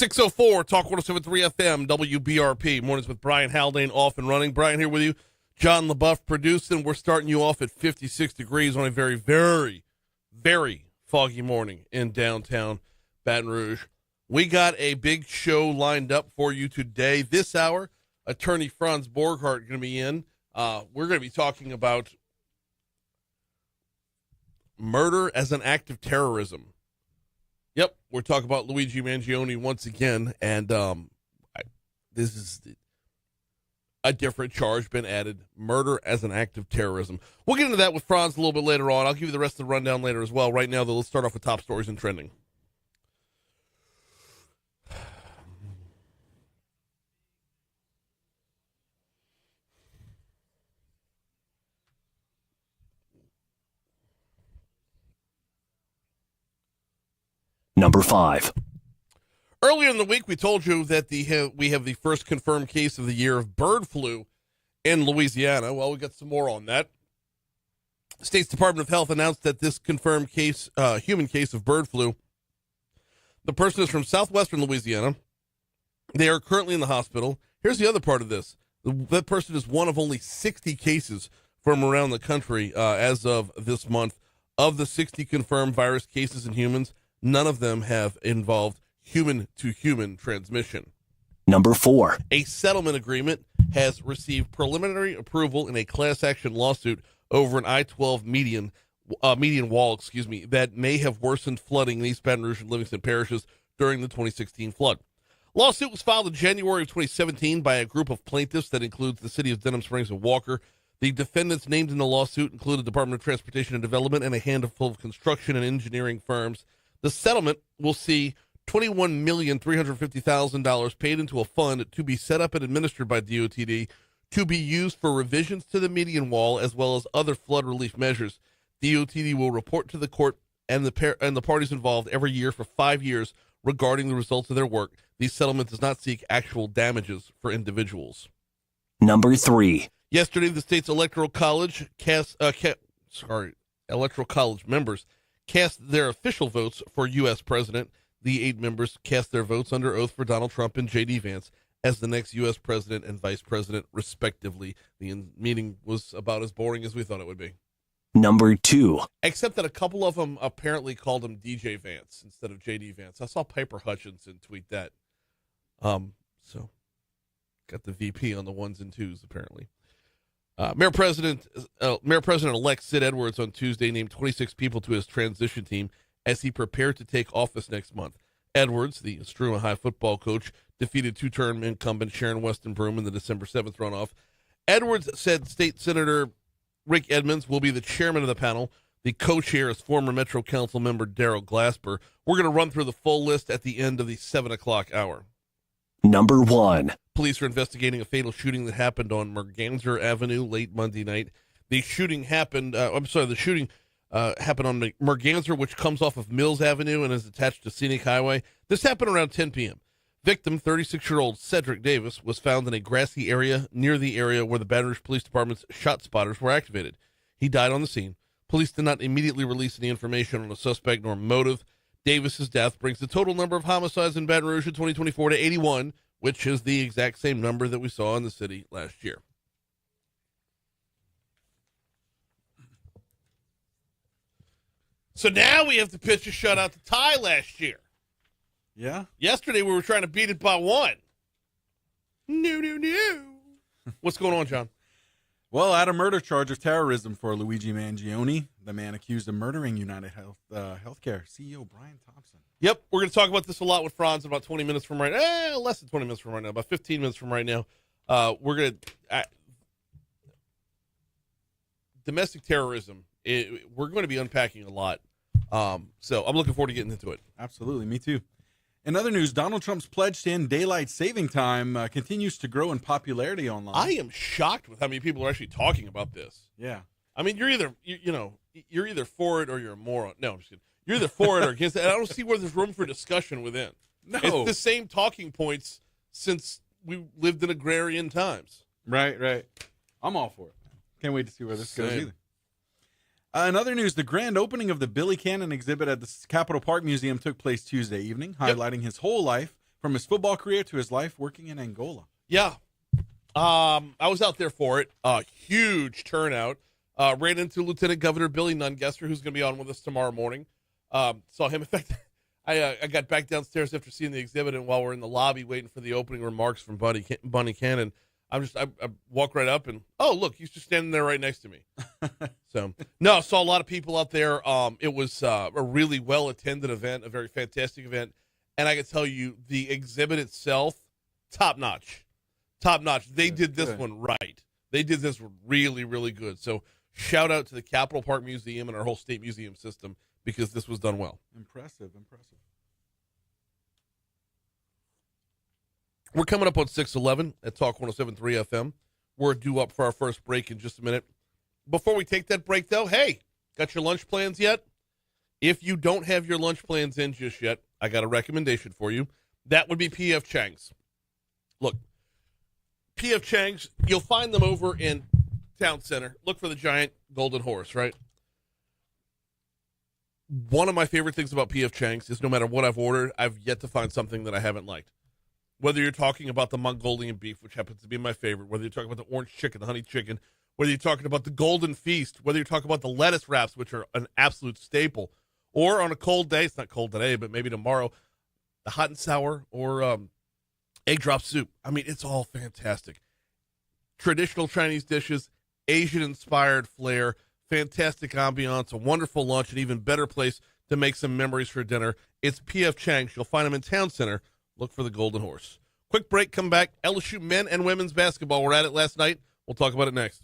6:04, Talk 107.3 FM, WBRP. Mornings with Brian Haldane off and running. Brian here with you. John LaBeouf producing. We're starting you off at 56 degrees on a very, very, very foggy morning in downtown Baton Rouge. We got a big show lined up for you today. This hour, attorney Franz Borghardt going to be in. We're going to be talking about murder as an act of terrorism. Yep, we're talking about Luigi Mangione once again, and this is a different charge been added, murder as an act of terrorism. We'll get into that with Franz a little bit later on. I'll give you the rest of the rundown later as well. Right now, though, let's start off with top stories and trending. Number 5. Earlier in the week, we told you that we have the first confirmed case of the year of bird flu in Louisiana. Well, we got some more on that. The State's Department of Health announced that this confirmed case, human case of bird flu, the person is from southwestern Louisiana. They are currently in the hospital. Here's the other part of this. That person is one of only 60 cases from around the country as of this month. Of the 60 confirmed virus cases in humans, none of them have involved human-to-human transmission. Number 4. A settlement agreement has received preliminary approval in a class action lawsuit over an I-12 median wall, that may have worsened flooding in East Baton Rouge and Livingston parishes during the 2016 flood. Lawsuit was filed in January of 2017 by a group of plaintiffs that includes the city of Denham Springs and Walker. The defendants named in the lawsuit include the Department of Transportation and Development and a handful of construction and engineering firms. The settlement will see $21,350,000 paid into a fund to be set up and administered by DOTD to be used for revisions to the median wall as well as other flood relief measures. DOTD will report to the court and the parties involved every year for 5 years regarding the results of their work. The settlement does not seek actual damages for individuals. Number 3. Yesterday, the state's electoral college members cast their official votes for U.S. president. The 8 members cast their votes under oath for Donald Trump and J.D. Vance as the next U.S. president and vice president, respectively. The meeting was about as boring as we thought it would be. Number 2. Except that a couple of them apparently called him DJ Vance instead of J.D. Vance. I saw Piper Hutchinson tweet that. So got the VP on the ones and twos, apparently. Mayor President-elect Sid Edwards on Tuesday named 26 people to his transition team as he prepared to take office next month. Edwards, the Struma High football coach, defeated two-term incumbent Sharon Weston Broome in the December 7th runoff. Edwards said State Senator Rick Edmonds will be the chairman of the panel. The co-chair is former Metro Council member Darrell Glasper. We're going to run through the full list at the end of the 7 o'clock hour. Number 1. Police are investigating a fatal shooting that happened on Merganser Avenue late Monday night. The shooting happened on Merganser, which comes off of Mills Avenue and is attached to Scenic Highway. This happened around 10 p.m. Victim, 36-year-old Cedric Davis, was found in a grassy area near the area where the Baton Rouge Police Department's shot spotters were activated. He died on the scene. Police did not immediately release any information on the suspect nor motive. Davis's death brings the total number of homicides in Baton Rouge in 2024 to 81, which is the exact same number that we saw in the city last year. So now we have to pitch a shutout to tie last year. Yeah? Yesterday we were trying to beat it by 1. No. What's going on, John? Well, add a murder charge of terrorism for Luigi Mangione, the man accused of murdering United Healthcare CEO Brian Thompson. Yep, we're going to talk about this a lot with Franz in about 20 minutes from right now. Less than 20 minutes from right now, about 15 minutes from right now. We're going to domestic terrorism. We're going to be unpacking a lot. So I'm looking forward to getting into it. Absolutely, me too. In other news, Donald Trump's pledge to end daylight saving time continues to grow in popularity online. I am shocked with how many people are actually talking about this. Yeah. I mean, you're either for it or you're a moron. No, I'm just kidding. You're either for it or against it. And I don't see where there's room for discussion within. No. It's the same talking points since we lived in agrarian times. Right. I'm all for it. Can't wait to see where this goes Same. either. In other news, the grand opening of the Billy Cannon exhibit at the Capitol Park Museum took place Tuesday evening, highlighting his whole life From his football career to his life working in Angola. Yeah. I was out there for it. Huge turnout. Ran into Lieutenant Governor Billy Nungesser, who's going to be on with us tomorrow morning. Saw him. In fact, I got back downstairs after seeing the exhibit, and while we're in the lobby waiting for the opening remarks from Bunny Cannon, I walk right up and, oh, look, he's just standing there right next to me. So, no, I saw a lot of people out there. It was a really well-attended event, a very fantastic event. And I can tell you, the exhibit itself, top-notch. Top-notch. They did this one right. They did this really, really good. So, shout out to the Capitol Park Museum and our whole state museum system because this was done well. Impressive. We're coming up on 6:11 at Talk 107.3 FM. We're due up for our first break in just a minute. Before we take that break, though, hey, got your lunch plans yet? If you don't have your lunch plans in just yet, I got a recommendation for you. That would be P.F. Chang's. Look, P.F. Chang's, you'll find them over in Town Center. Look for the giant golden horse, right? One of my favorite things about P.F. Chang's is no matter what I've ordered, I've yet to find something that I haven't liked. Whether you're talking about the Mongolian beef, which happens to be my favorite, whether you're talking about the orange chicken, the honey chicken, whether you're talking about the golden feast, whether you're talking about the lettuce wraps, which are an absolute staple, or on a cold day, it's not cold today, but maybe tomorrow, the hot and sour or egg drop soup. I mean, it's all fantastic. Traditional Chinese dishes, Asian-inspired flair, fantastic ambiance, a wonderful lunch, an even better place to make some memories for dinner. It's P.F. Chang's. You'll find them in Town Center. Look for the golden horse. Quick break, come back. LSU men and women's basketball. We're at it last night. We'll talk about it next.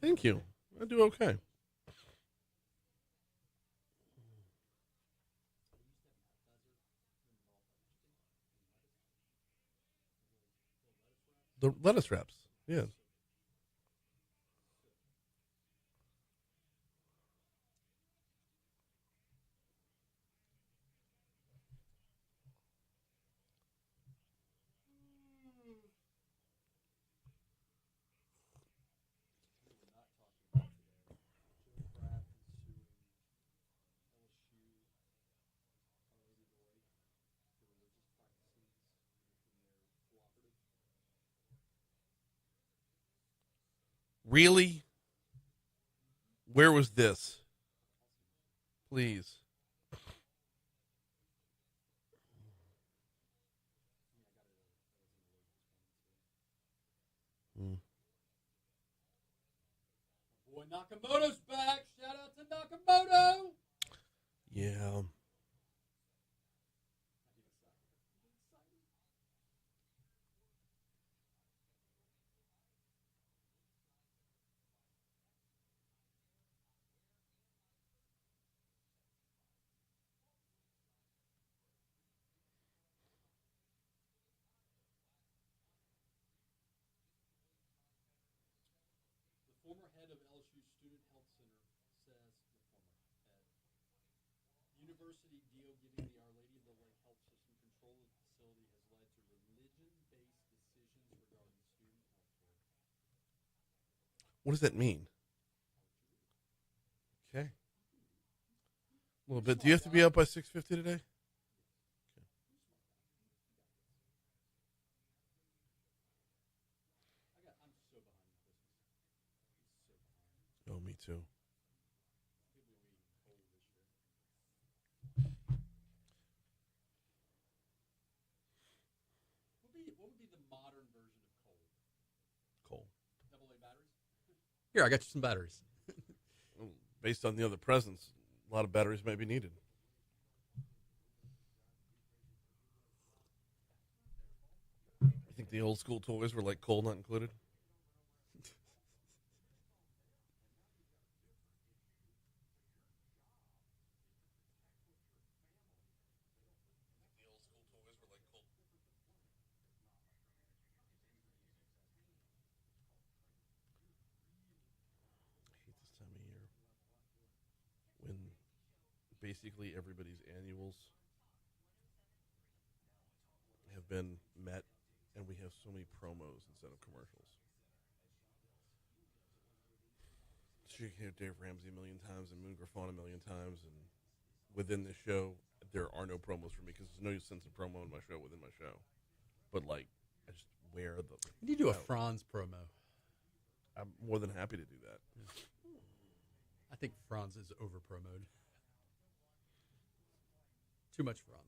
Thank you. I do okay. The lettuce wraps. Yes. Really? Where was this? Please. Boy, Nakamoto's back. Shout out to Nakamoto. Yeah. The former head of LSU Student Health Center says, the university deal giving the Our Lady of the Lake Health System control of the facility has led to religion-based decisions regarding student health care. What does that mean? Okay. A little bit. Do you have to be up by 6:50 today? I'm so behind Christmas. Oh, me too. What would be the modern version of coal? Coal. AA batteries? Here, I got you some batteries. Based on the other presents, a lot of batteries may be needed. I think the old school toys were like coal not included. I hate this time of year when basically everybody's annuals have been met and we have so many promos instead of commercials. It's you hear Dave Ramsey a million times and Moon Griffon a million times, and within this show, there are no promos for me because there's no sense in promo in my show within my show. But I just wear the. You do a Franz promo. I'm more than happy to do that. I think Franz is over promoted. Too much Franz.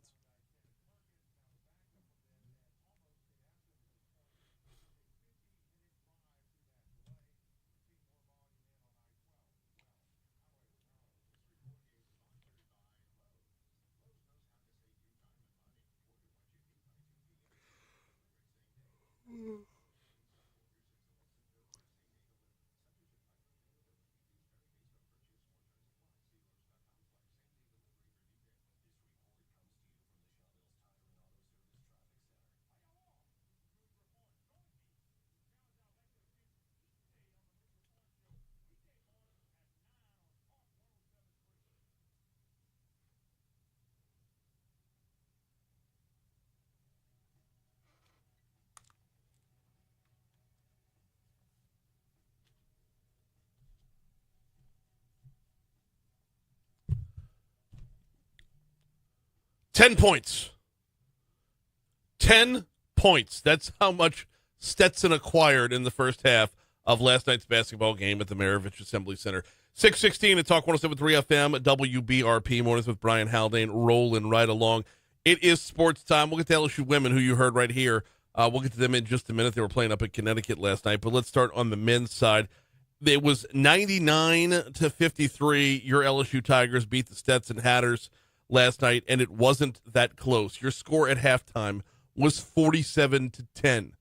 $10. 10 points. That's how much Stetson acquired in the first half of last night's basketball game at the Maravich Assembly Center. 6:16 at Talk 107.3 FM, WBRP, mornings with Brian Haldane, rolling right along. It is sports time. We'll get to LSU women, who you heard right here. We'll get to them in just a minute. They were playing up in Connecticut last night, but let's start on the men's side. It was 99-53. Your LSU Tigers beat the Stetson Hatters last night, and it wasn't that close. Your score at halftime was 47-10.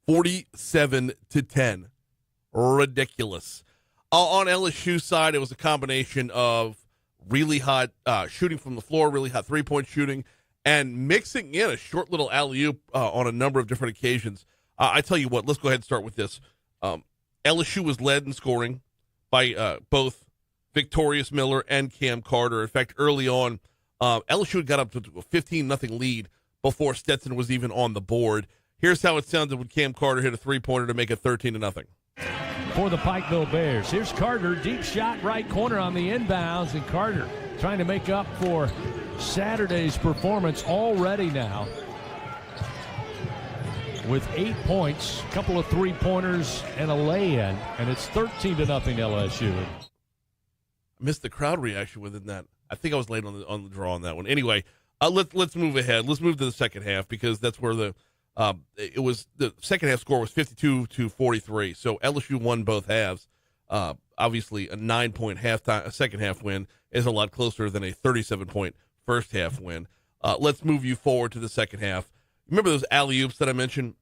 47-10. Ridiculous. On LSU side, it was a combination of really hot shooting from the floor, really hot three-point shooting, and mixing in a short little alley-oop on a number of different occasions. I tell you what, let's go ahead and start with this. LSU was led in scoring by both Victorious Miller and Cam Carter. In fact, early on, LSU had got up to a 15-0 lead before Stetson was even on the board. Here's how it sounded when Cam Carter hit a three-pointer to make it 13-0. For the Pikeville Bears, here's Carter, deep shot right corner on the inbounds, and Carter trying to make up for Saturday's performance already now with 8 points, a couple of three-pointers, and a lay-in, and it's 13-0 LSU. I missed the crowd reaction within that. I think I was late on the draw on that one. Anyway, let's move ahead. Let's move to the second half because that's where the second half score was 52-43. So LSU won both halves. Obviously, a 9-point second half win is a lot closer than a 37-point first half win. Let's move you forward to the second half. Remember those alley-oops that I mentioned?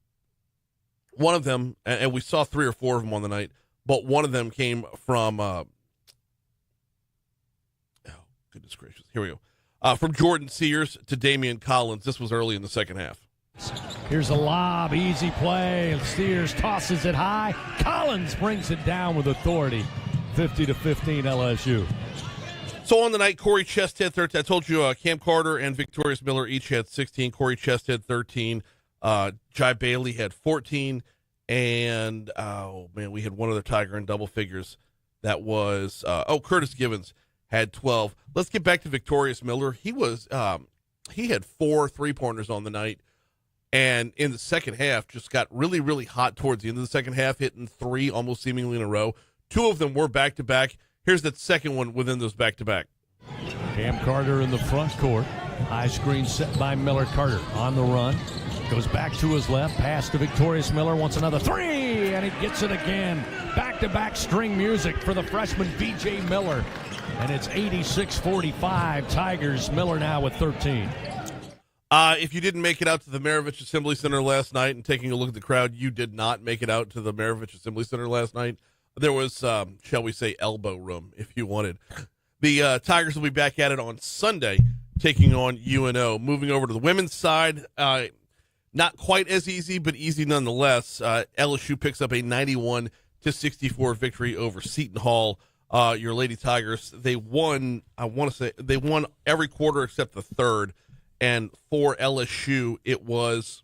One of them, and we saw 3 or 4 of them on the night, but one of them came from, goodness gracious, here we go. From Jordan Sears to Damian Collins. This was early in the second half. Here's a lob, easy play, and Sears tosses it high. Collins brings it down with authority. 50-15 LSU. So on the night, Corey Chest had 13. I told you Cam Carter and Victorious Miller each had 16. Corey Chest had 13. Jai Bailey had 14. And, we had one other Tiger in double figures. That was, Curtis Givens had 12. Let's get back to Victorious Miller. He had 4 three-pointers on the night. And in the second half, just got really, really hot towards the end of the second half, hitting 3 almost seemingly in a row. 2 of them were back-to-back. Here's that second one within those back-to-back. Cam Carter in the front court. High screen set by Miller. Carter on the run. Goes back to his left. Pass to Victorious Miller. Wants another 3, and he gets it again. Back-to-back string music for the freshman V.J. Miller. And it's 86-45. Tigers. Miller now with 13. If you didn't make it out to the Maravich Assembly Center last night and taking a look at the crowd, you did not make it out to the Maravich Assembly Center last night. There was, shall we say, elbow room if you wanted. The Tigers will be back at it on Sunday, taking on UNO. Moving over to the women's side, not quite as easy, but easy nonetheless. LSU picks up a 91-64 victory over Seton Hall. Your Lady Tigers, they won, they won every quarter except the third. And for LSU, it was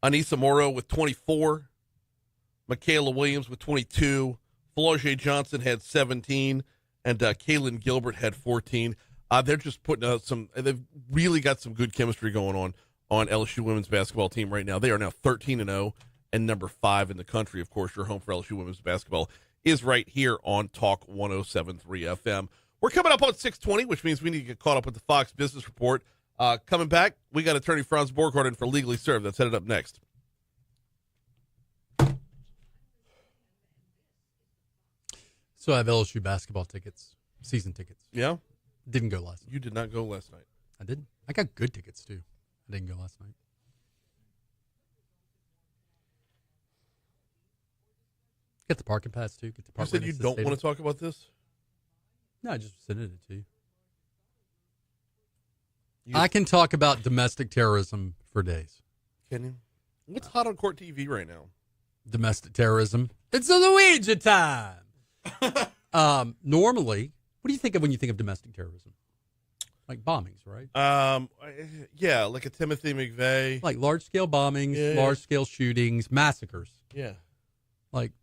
Anissa Morrow with 24, Michaela Williams with 22, Pelagier Johnson had 17, and Kaylin Gilbert had 14. They're just putting out they've really got some good chemistry going on LSU women's basketball team right now. They are now 13-0 and number 5 in the country. Of course, your home for LSU women's basketball is right here on Talk 107.3 FM. We're coming up on 6:20, which means we need to get caught up with the Fox Business Report. Coming back, we got attorney Franz Borghardt in for Legally Served. That's headed up next. So I have LSU basketball tickets, season tickets. Yeah? Didn't go last night. You did not go last night. I didn't. I got good tickets, too. I didn't go last night. Get the parking pass, too. Get the You park said you don't want to talk about this? No, I just sent it to you. You- I can talk about domestic terrorism for days. Can you? What's hot on court TV right now? Domestic terrorism. It's a Luigi time. Normally, what do you think of when you think of domestic terrorism? Like bombings, right? Yeah, like a Timothy McVeigh. Like large-scale bombings, Yeah. large-scale shootings, massacres. Yeah. Like,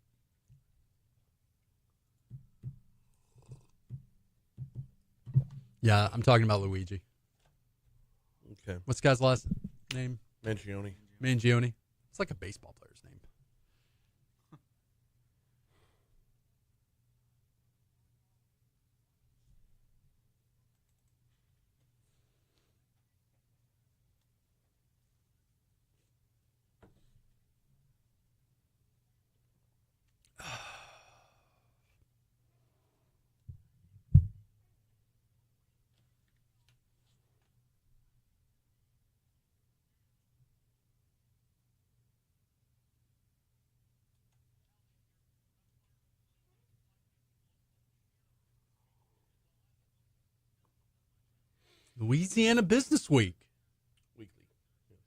yeah, I'm talking about Luigi. Okay. What's the guy's last name? Mangione. Mangione. It's like a baseball player's name. Louisiana Business Week. Weekly. Yes.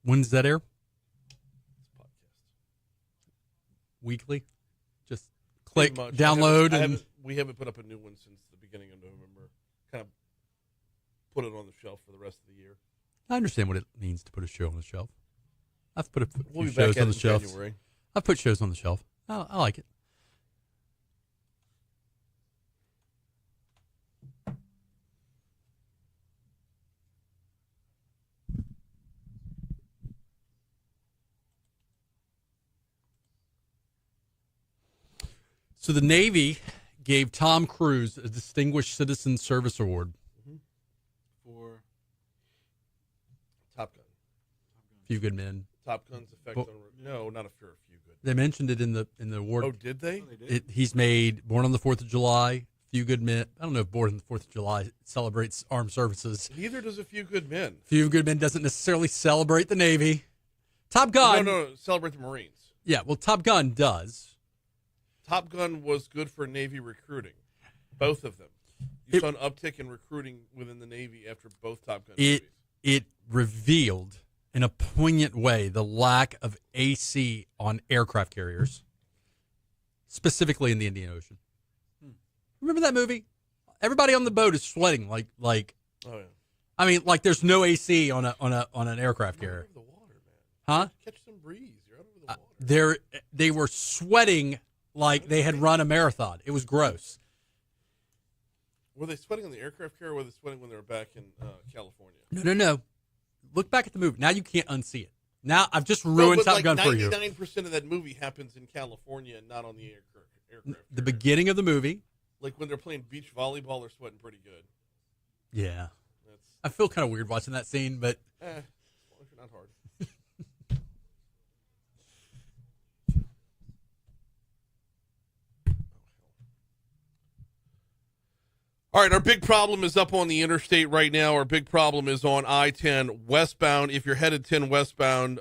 When does that air? It's a podcast. Weekly. Just click, Pretty much. download, and we haven't put up a new one since the beginning of November. Kind of put it on the shelf for the rest of the year. I understand what it means to put a show on the shelf. I've put a few We'll be shows back on in the shelf. January. I've put shows on the shelf. I like it. So the Navy gave Tom Cruise a Distinguished Citizen Service Award. For Top Gun. Few good men. Top Gun's effect Well- on... No, not a few good. They mentioned it in the award. Oh, did they? they did. He's made Born on the 4th of July, Few Good Men. I don't know if Born on the 4th of July celebrates armed services. Neither does A Few Good Men. Few Good Men doesn't necessarily celebrate the Navy. Top Gun. No, celebrate the Marines. Yeah, well, Top Gun does. Top Gun was good for Navy recruiting. Both of them. You saw an uptick in recruiting within the Navy after both Top Gun movies. It revealed in a poignant way the lack of AC on aircraft carriers, specifically in the Indian Ocean. Remember that movie? Everybody on the boat is sweating like Oh, yeah. I mean, like there's no AC on an aircraft You're out carrier. over the water, man. Huh? Catch some breeze. You're out over the water. They were sweating like they had run a marathon. It was gross. Were they sweating on the aircraft carrier or were they sweating when they were back in California? No. Look back at the movie. Now you can't unsee it. Now I've just ruined Top Gun for you. 99% of that movie happens in California and not on the aircraft The carrier. beginning of the movie. Like when they're playing beach volleyball, they're sweating pretty good. Yeah. That's I feel kind of weird watching that scene, but as long as you're not hard. All right, our big problem is up on the interstate right now. Our big problem is on I-10 westbound. If you're headed 10 westbound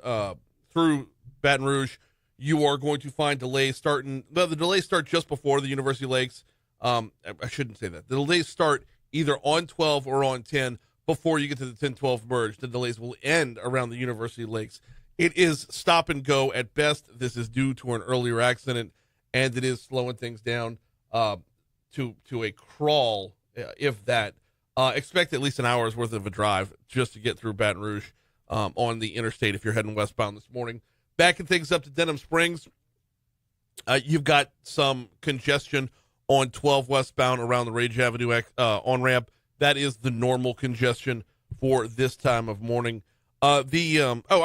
through Baton Rouge, you are going to find delays starting. The delays start just before the University Lakes. I shouldn't say that. The delays start either on 12 or on 10 before you get to the 10-12 merge. The delays will end around the University Lakes. It is stop and go at best. This is due to an earlier accident, and it is slowing things down to a crawl. If that, expect at least an hour's worth of a drive just to get through Baton Rouge on the interstate if you're heading westbound this morning. Backing things up to Denham Springs. You've got some congestion on 12 westbound around the Rage Avenue on-ramp. That is the normal congestion for this time of morning. I'm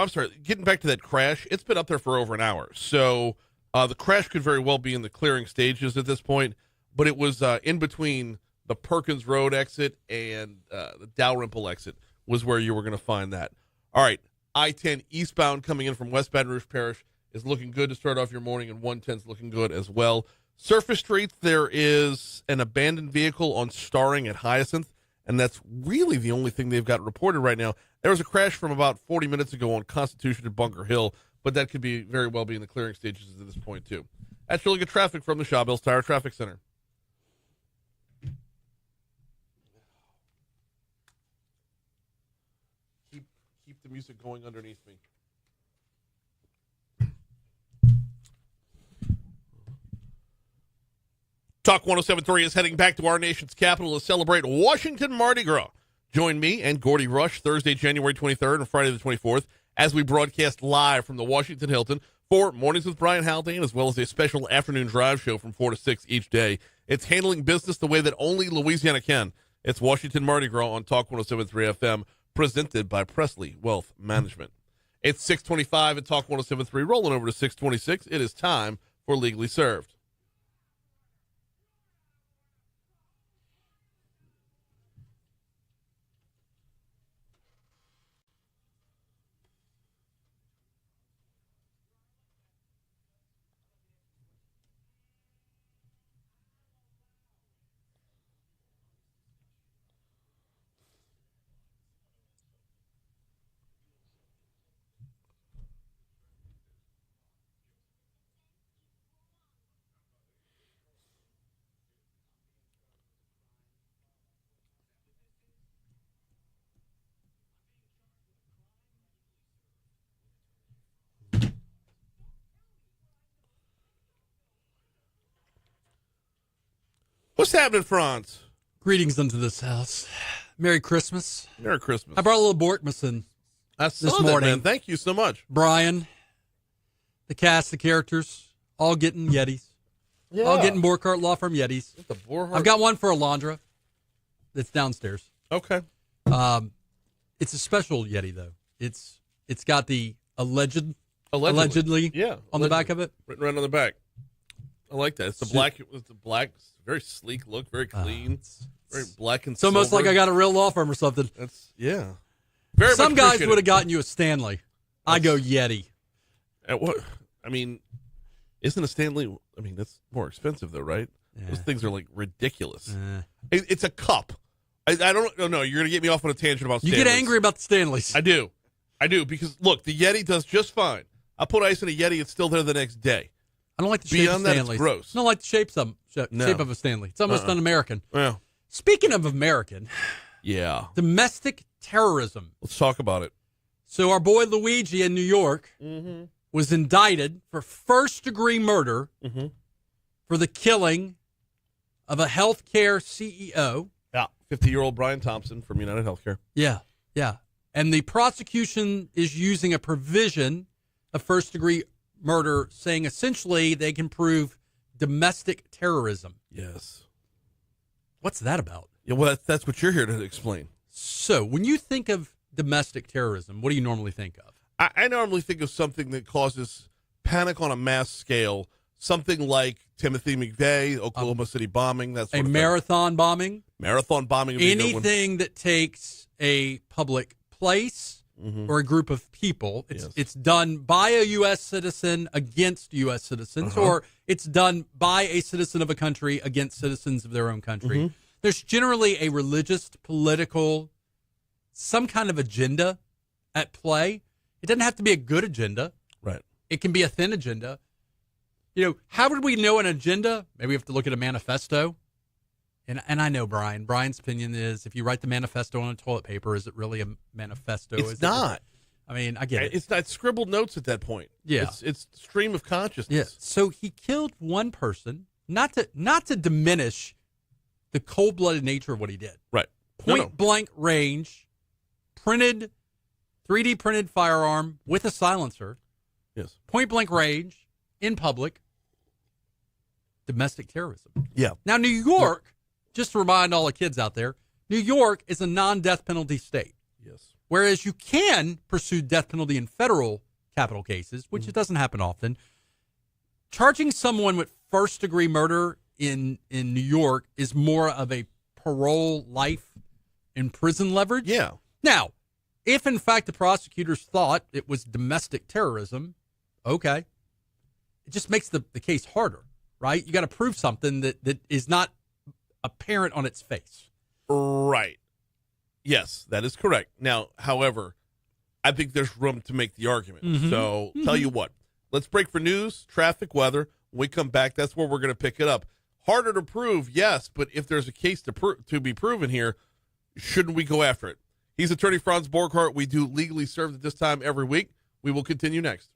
sorry. Getting back to that crash, it's been up there for over an hour. So the crash could very well be in the clearing stages at this point, but it was in between the Perkins Road exit and the Dalrymple exit was where you were going to find that. All right, I-10 eastbound coming in from West Baton Rouge Parish is looking good to start off your morning, and 110 is looking good as well. Surface streets, there is an abandoned vehicle on Starring at Hyacinth, and that's really the only thing they've got reported right now. There was a crash from about 40 minutes ago on Constitution at Bunker Hill, but that could be very well be in the clearing stages at this point, too. That's really good traffic from the Shawbills Tire Traffic Center. Keep the music going underneath me. Talk 107.3 is heading back to our nation's capital to celebrate Washington Mardi Gras. Join me and Gordy Rush Thursday, January 23rd and Friday the 24th as we broadcast live from the Washington Hilton for Mornings with Brian Haldane, as well as a special afternoon drive show from 4 to 6 each day. It's handling business the way that only Louisiana can. It's Washington Mardi Gras on Talk 107.3 FM, presented by Presley Wealth Management. It's 6:25 at Talk 107.3, rolling over to 6:26. It is time for Legally Served. What's happening, Franz? Greetings unto this house. Merry Christmas. Merry Christmas. I brought a little Borkmason This morning. Man. Thank you so much. Brian, the cast, the characters, all getting Yetis. Yeah. All getting Borghardt Law Firm Yetis. The Borghardt. I've got one for Alondra. It's downstairs. Okay. It's a special Yeti, though. It's got the Allegedly. Yeah. on the back of it. Written right on the back. I like that. It's the black. It's the black. Very sleek look. Very clean. Very black and It's almost silver. like I got a real law firm or something. That's yeah. Very Some much guys appreciated. would have gotten you a Stanley. I go Yeti. At what? I mean, isn't a Stanley? I mean, that's more expensive though, right? Yeah. Those things are like ridiculous. It's a cup. I don't know. You're gonna get me off on a tangent about You Stanleys. get angry about the Stanleys. I do because look, the Yeti does just fine. I put ice in a Yeti; it's still there the next day. I don't like the shape Beyond of that, it's Stanleys. gross. I don't like the shape No. of a Stanley. It's almost un-American. Well, Speaking of American, yeah. domestic terrorism. Let's talk about it. So our boy Luigi in New York was indicted for first-degree murder for the killing of a healthcare CEO. Yeah, 50-year-old Brian Thompson from United Healthcare. Yeah. And the prosecution is using a provision of first-degree murder, saying essentially they can prove domestic terrorism. Yes. What's that about? Yeah, well, that's what you're here to explain. So when you think of domestic terrorism, what do you normally think of? I normally think of something that causes panic on a mass scale, something like Timothy McVeigh, Oklahoma City bombing, that sort A of marathon bombing? Marathon bombing would be a good one. Anything that takes a public place or a group of people. It's done by a U.S. citizen against U.S. citizens, or it's done by a citizen of a country against citizens of their own country. There's generally a religious, political, some kind of agenda at play. It doesn't have to be a good agenda. Right. It can be a thin agenda. You know, how would we know an agenda? Maybe we have to look at a manifesto. And I know Brian's opinion is, if you write the manifesto on a toilet paper, is it really a manifesto? It's not. I mean, I get it. It's not scribbled notes at that point. Yeah. It's stream of consciousness. Yeah. So he killed one person, not to diminish the cold-blooded nature of what he did. Right. Point blank range, 3D printed firearm with a silencer. Yes. Point blank range in public. domestic terrorism. Yeah. Now, New York, just to remind all the kids out there, New York is a non-death penalty state. Yes. Whereas you can pursue death penalty in federal capital cases, which it doesn't happen often. Charging someone with first-degree murder in New York is more of a parole life in prison leverage. Yeah. Now, if in fact the prosecutors thought it was domestic terrorism, okay. It just makes the case harder, right? You got to prove something that is not apparent on its face. Right. Yes, that is correct. Now, however, I think there's room to make the argument. So, tell you what, let's break for news, traffic, weather. When we come back, that's where we're going to pick it up. Harder to prove, yes, but if there's a case to be proven here, shouldn't we go after it? He's attorney Franz Borghardt. We do legally served at this time every week. We will continue next.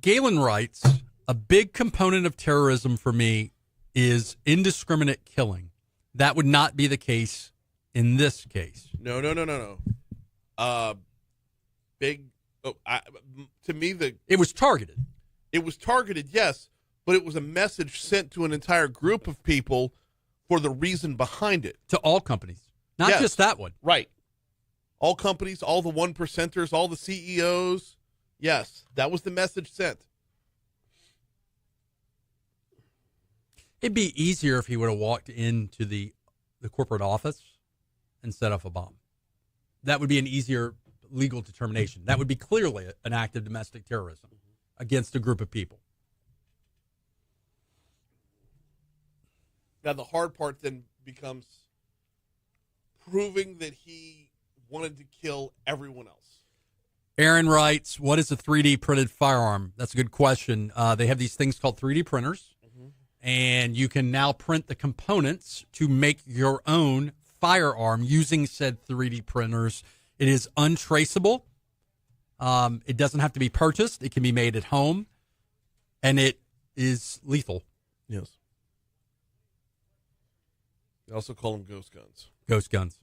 Galen writes, a big component of terrorism for me is indiscriminate killing. That would not be the case in this case. No. To me, It was targeted. it was targeted, yes, but it was a message sent to an entire group of people for the reason behind it. To all companies, not Yes. just that one. Right. All companies, all the 1%ers, all the CEOs. Yes, that was the message sent. It'd be easier if he would have walked into the corporate office and set off a bomb. That would be an easier legal determination. That would be clearly an act of domestic terrorism against a group of people. Now, the hard part then becomes proving that he wanted to kill everyone else. Aaron writes, what is a 3D printed firearm? That's a good question. They have these things called 3D printers, and you can now print the components to make your own firearm using said 3D printers. It is untraceable. It doesn't have to be purchased. It can be made at home, and it is lethal. Yes. They also call them ghost guns. Ghost guns.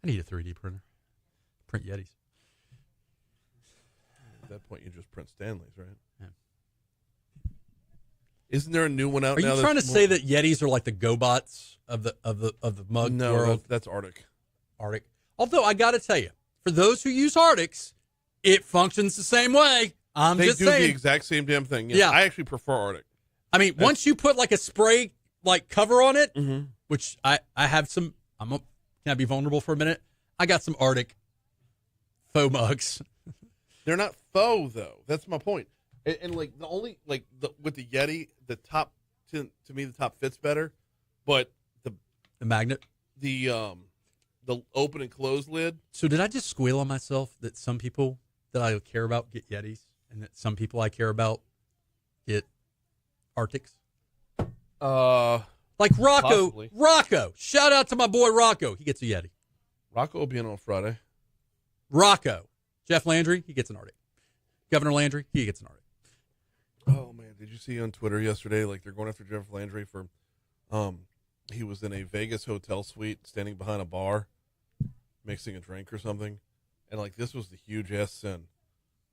I need a 3D printer. Print Yetis. At that point, you just print Stanleys, right? Yeah. Isn't there a new one out Are now? you trying to that's say more- that Yetis are like the GoBots of the mug No, world? that's Arctic. Arctic. Although I got to tell you, for those who use Arctics, it functions the same way. I'm They just do saying. the exact same damn thing. Yes, Yeah. I actually prefer Arctic. I mean, once you put like a spray like cover on it, Mm-hmm. which I have some. Can I be vulnerable for a minute? I got some Arctic faux mugs. They're not faux, though. That's my point. And like the only with the Yeti, the top to me the top fits better, but The magnet. the open and close lid. So did I just squeal on myself that some people that I care about get Yetis and that some people I care about get Arctics? Like Rocco. Possibly. Rocco. Shout out to my boy Rocco. He gets a Yeti. Rocco will be in on Friday. Rocco. Jeff Landry, he gets an Arctic. Governor Landry, he gets an Arctic. Oh man, did you see on Twitter yesterday? Like they're going after Jeff Landry for, he was in a Vegas hotel suite, standing behind a bar, mixing a drink or something, and like this was the huge ass sin.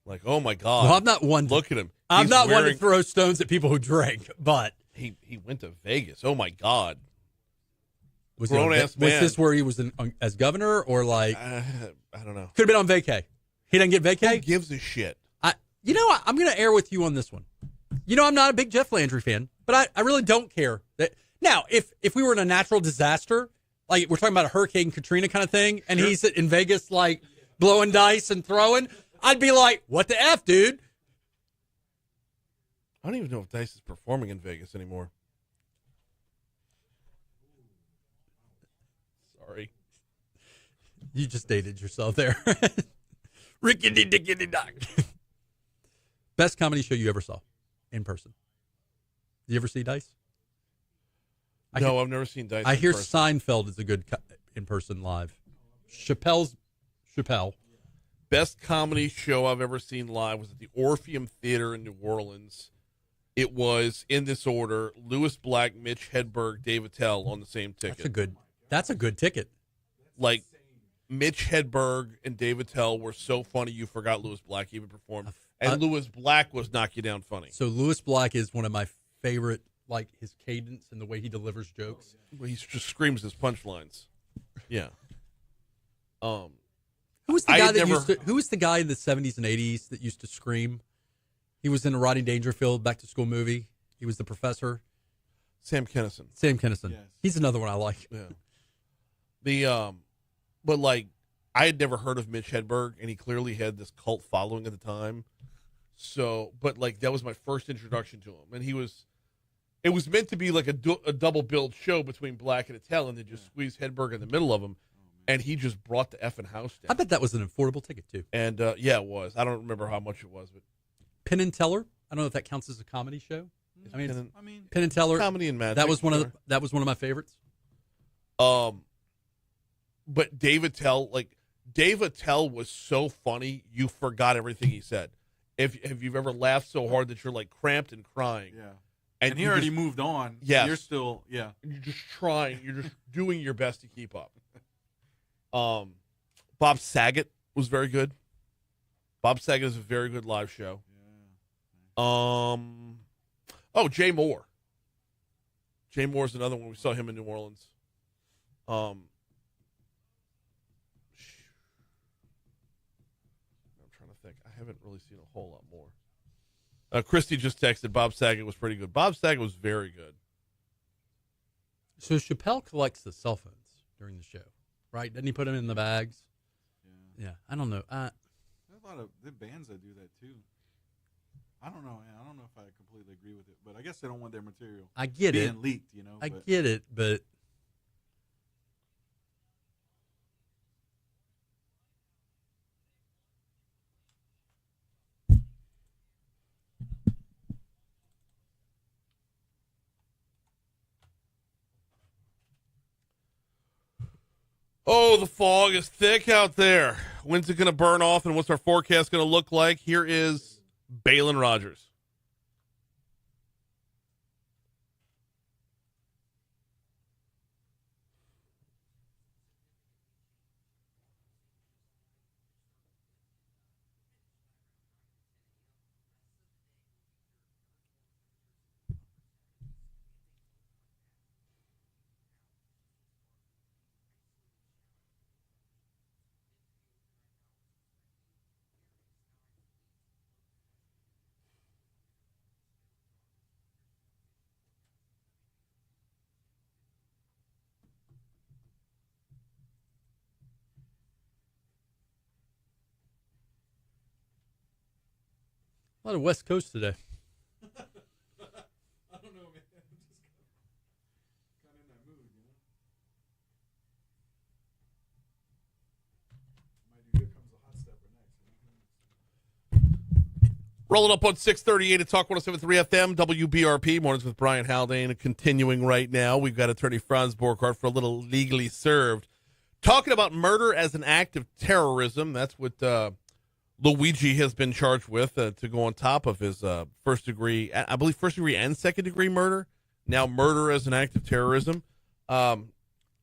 Like, oh my god! Well, I'm not one. Look at him. I'm He's not one to wearing- throw stones at people who drink, but He went to Vegas. Oh my god! was Grown-ass man. this where he was as governor or like I don't know. could have been on vacay? He didn't get Who vacay. gives a shit? You know what? I'm going to air with you on this one. You know, I'm not a big Jeff Landry fan, but I really don't care. Now, if we were in a natural disaster, like we're talking about a Hurricane Katrina kind of thing, and he's in Vegas like blowing dice and throwing, I'd be like, what the F, dude? I don't even know if Dice is performing in Vegas anymore. Sorry. You just dated yourself there. Rickety dickety dock. Best comedy show you ever saw in person? Did you ever see Dice? No, I've never seen Dice. I in hear person. Seinfeld is a good in-person live. Chappelle. Best comedy show I've ever seen live was at the Orpheum Theater in New Orleans. It was in this order: Lewis Black, Mitch Hedberg, Dave Attell on the same ticket. That's a good ticket. Like, Mitch Hedberg and David Tell were so funny you forgot Louis Black even performed. And Louis Black was knock you down funny. So Louis Black is one of my favorite, like his cadence and the way he delivers jokes. He just screams his punchlines. Yeah. Who was the guy who was the guy in the 70s and 80s that used to scream? He was in a Rodney Dangerfield Back to School movie. He was the professor. Sam Kinison. Yes. He's another one I like. Yeah. But like, I had never heard of Mitch Hedberg, and he clearly had this cult following at the time. So, but like, that was my first introduction to him, and it was meant to be like a double billed show between Black and Attell, and they just squeezed Hedberg in the middle of them, and he just brought the effing house down. I bet that was an affordable ticket too. And yeah, it was. I don't remember how much it was, but Penn and Teller. I don't know if that counts as a comedy show. I mean, Penn and Teller. Comedy and magic. That was one of my favorites. But David Tell was so funny, you forgot everything he said. If you've ever laughed so hard that you're like cramped and crying. Yeah. And he already moved on. Yes. You're still, yeah. You're just trying. You're just doing your best to keep up. Bob Saget was very good. Bob Saget is a very good live show. Yeah. Jay Moore. Jay Moore is another one. We saw him in New Orleans. I'm trying to think. I haven't really seen a whole lot more. Christy just texted Bob Saget was pretty good. Bob Saget was very good. So Chappelle collects the cell phones during the show, right? Doesn't he put them in the bags? Yeah. I don't know. There's a lot of the bands that do that too. I don't know. I don't know if I completely agree with it, but I guess they don't want their material being leaked. I get it, but. Oh, the fog is thick out there. When's it going to burn off, and what's our forecast going to look like? Here is Balin Rogers. A lot of West Coast today. I don't know, man. I'm just kind of in that mood, Might do Here Comes a Hot Stepper next. Rolling up on 638 at Talk 107.3 FM, WBRP, Mornings with Brian Haldane. Continuing right now, we've got attorney Franz Borghardt for a little Legally Served. Talking about murder as an act of terrorism. That's what Luigi has been charged with to go on top of his first degree and second degree murder. Now murder as an act of terrorism.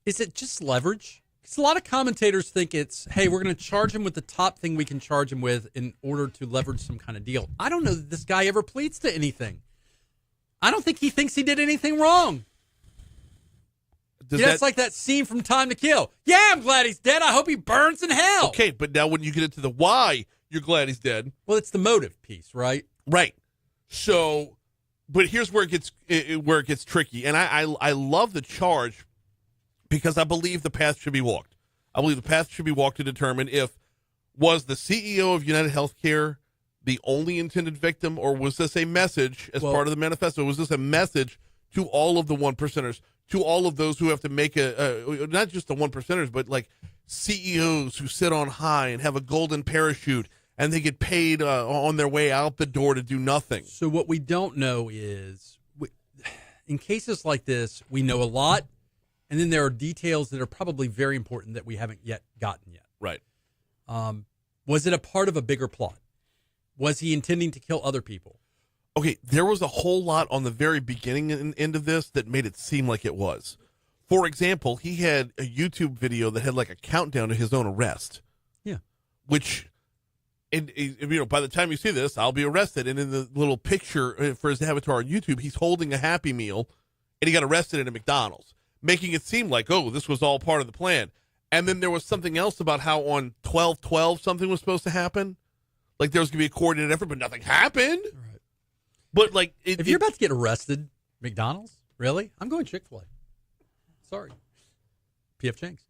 Is it just leverage? Because a lot of commentators think it's, hey, we're going to charge him with the top thing we can charge him with in order to leverage some kind of deal. I don't know that this guy ever pleads to anything. I don't think he thinks he did anything wrong. It's like that scene from Time to Kill. Yeah, I'm glad he's dead. I hope he burns in hell. Okay, but now when you get into the why you're glad he's dead. Well, it's the motive piece, right? Right. So, but here's where it gets tricky. And I love the charge because I believe the path should be walked. I believe the path should be walked to determine if was the CEO of United Healthcare the only intended victim, or was this a message as part of the manifesto? Was this a message to all of the one percenters, to all of those who have to make not just the one percenters, but like CEOs who sit on high and have a golden parachute and they get paid on their way out the door to do nothing? So what we don't know is, in cases like this, we know a lot, and then there are details that are probably very important that we haven't yet gotten yet. Right. Was it a part of a bigger plot? Was he intending to kill other people? Okay, there was a whole lot on the very beginning and end of this that made it seem like it was. For example, he had a YouTube video that had like a countdown to his own arrest. Yeah. Which, and by the time you see this, I'll be arrested. And in the little picture for his avatar on YouTube, he's holding a Happy Meal, and he got arrested at a McDonald's, making it seem like, oh, this was all part of the plan. And then there was something else about how on 12/12 something was supposed to happen. Like there was going to be a coordinated effort, but nothing happened. Right. But like, if you're about to get arrested, McDonald's, really? I'm going Chick-fil-A. Sorry, P.F. Chang's.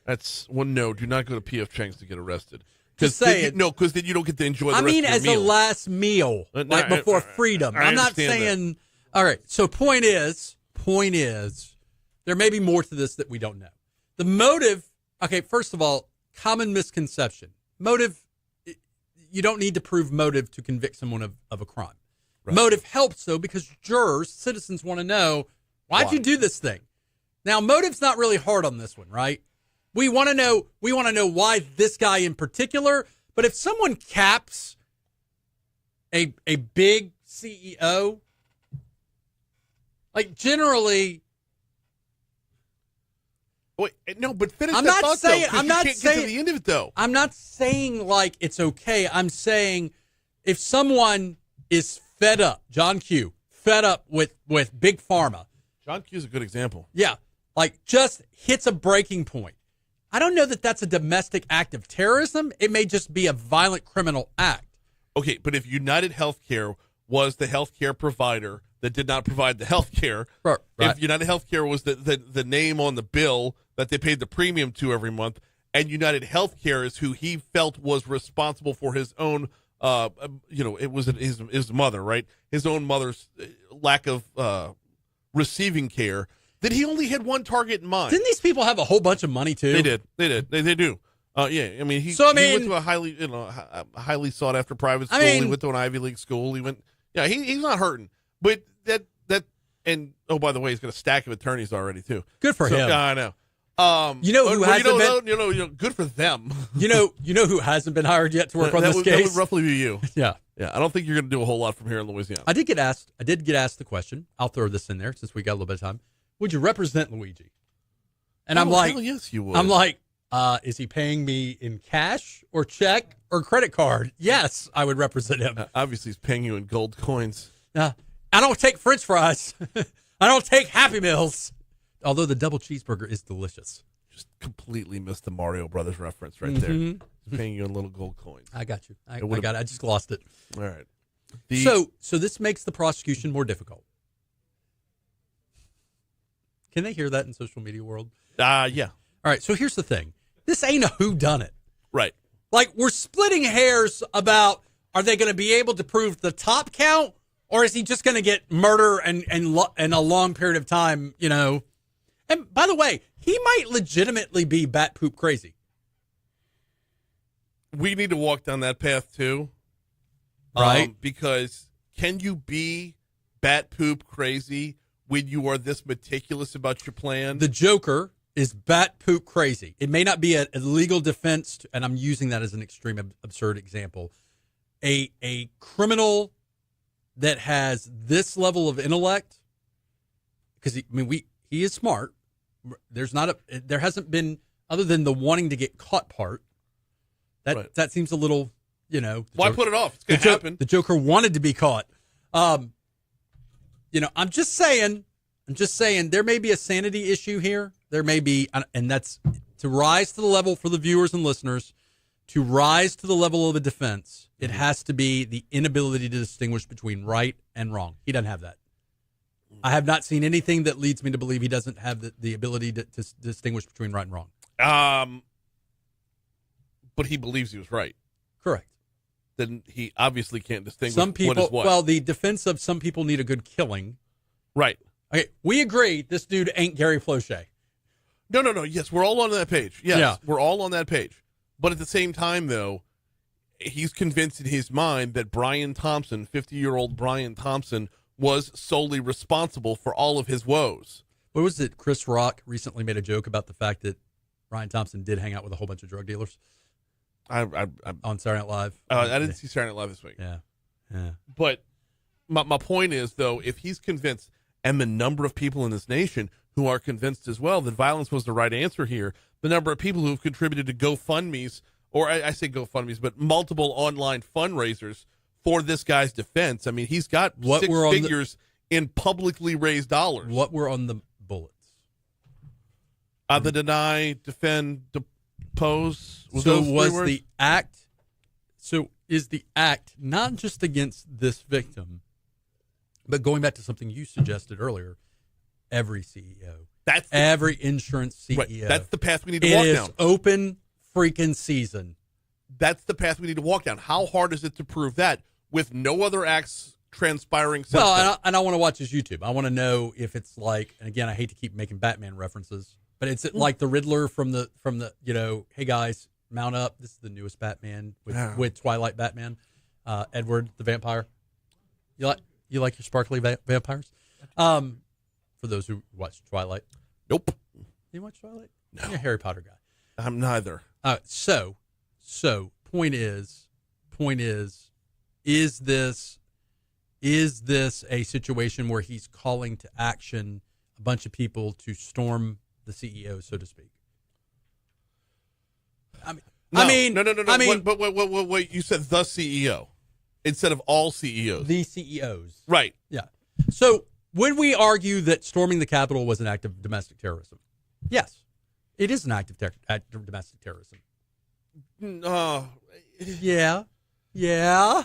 That's no. Do not go to P.F. Chang's to get arrested. Just saying. Because then you don't get to enjoy the rest of your as meal. a last meal, like before freedom. I'm not saying. That. All right. So point is, there may be more to this that we don't know. The motive. Okay. First of all, common misconception. Motive. You don't need to prove motive to convict someone of a crime. Right. Motive helps though because jurors, citizens want to know why'd you do this thing. Now, motive's not really hard on this one, right? We want to know why this guy in particular. But if someone caps a big CEO, like generally, wait, no, but finish I'm that not thought, saying though, I'm not can't saying get to the end of it though. I'm not saying like it's okay. I'm saying if someone is fed up, John Q, fed up with Big Pharma. John Q is a good example. Yeah, like just hits a breaking point. I don't know that that's a domestic act of terrorism. It may just be a violent criminal act. Okay, but if United Healthcare was the healthcare provider that did not provide the healthcare, right. If United Healthcare was the name on the bill that they paid the premium to every month, and United Healthcare is who he felt was responsible for his own, it was his mother, right? His own mother's lack of receiving care. That he only had one target in mind. Didn't these people have a whole bunch of money too? They did. They do. Yeah. I mean, he went to a highly sought after private school. He went to an Ivy League school. He went. Yeah, he's not hurting. But that and oh, by the way, he's got a stack of attorneys already too. Good for him. Yeah, I know. You know who hasn't been? Good for them. You know who hasn't been hired yet to work on this case? That would roughly be you. Yeah. I don't think you're going to do a whole lot from here in Louisiana. I did get asked the question. I'll throw this in there since we got a little bit of time. Would you represent Luigi? And I'm like, hell yes, you would. I'm like, is he paying me in cash or check or credit card? Yes, I would represent him. Obviously, he's paying you in gold coins. I don't take French fries. I don't take Happy Meals. Although the double cheeseburger is delicious. Just completely missed the Mario Brothers reference right there. He's paying you in little gold coins. I got you. I got it. I just lost it. All right. So this makes the prosecution more difficult. Can they hear that in social media world? Yeah. All right, so here's the thing. This ain't a whodunit. Right. Like, we're splitting hairs about, are they going to be able to prove the top count, or is he just going to get murder and a long period of time, you know? And by the way, he might legitimately be bat poop crazy. We need to walk down that path, too. Right. Because can you be bat poop crazy when you are this meticulous about your plan? The Joker is bat poop crazy. It may not be a legal defense, and I'm using that as an extreme absurd example. A criminal that has this level of intellect, because he is smart. There hasn't been, other than the wanting to get caught part. That seems a little, Why put it off? It's going to happen. The Joker wanted to be caught. I'm just saying there may be a sanity issue here. There may be, and that's to rise to the level for the viewers and listeners, to rise to the level of a defense, it has to be the inability to distinguish between right and wrong. He doesn't have that. I have not seen anything that leads me to believe he doesn't have the ability to distinguish between right and wrong. But he believes he was right. Correct. Then he obviously can't distinguish some people, what is what. Well, the defense of some people need a good killing. Right. Okay, we agree this dude ain't Gary Flochet. No. Yes, we're all on that page. Yes, yeah. We're all on that page. But at the same time, though, he's convinced in his mind that Brian Thompson, 50-year-old Brian Thompson, was solely responsible for all of his woes. What was it? Chris Rock recently made a joke about the fact that Brian Thompson did hang out with a whole bunch of drug dealers. On Saturday Night Live. I didn't see Saturday Night Live this week. Yeah. But my point is, though, if he's convinced, and the number of people in this nation who are convinced as well that violence was the right answer here. The number of people who have contributed to GoFundMe's, or I say GoFundMe's, but multiple online fundraisers for this guy's defense. I mean, he's got six figures in publicly raised dollars. What were on the bullets? The deny, defend, depose. Is the act not just against this victim, but going back to something you suggested earlier, every CEO, every insurance CEO. Right, that's the path we need to walk down. It is open freaking season. That's the path we need to walk down. How hard is it to prove that with no other acts transpiring since Well, and I want to watch his YouTube. I want to know if it's like, and again, I hate to keep making Batman references, but it's like the Riddler from the hey guys, mount up. This is the newest Batman with Twilight Batman, Edward the vampire. You like your sparkly vampires? For those who watch Twilight. Nope. You watch Twilight? No. You're a Harry Potter guy. I'm neither. So point is, is this a situation where he's calling to action a bunch of people to storm the CEO, so to speak? No. Wait, you said the CEO instead of all CEOs. The CEOs. Right. Yeah. So would we argue that storming the Capitol was an act of domestic terrorism? Yes. It is an act of domestic terrorism. Yeah. You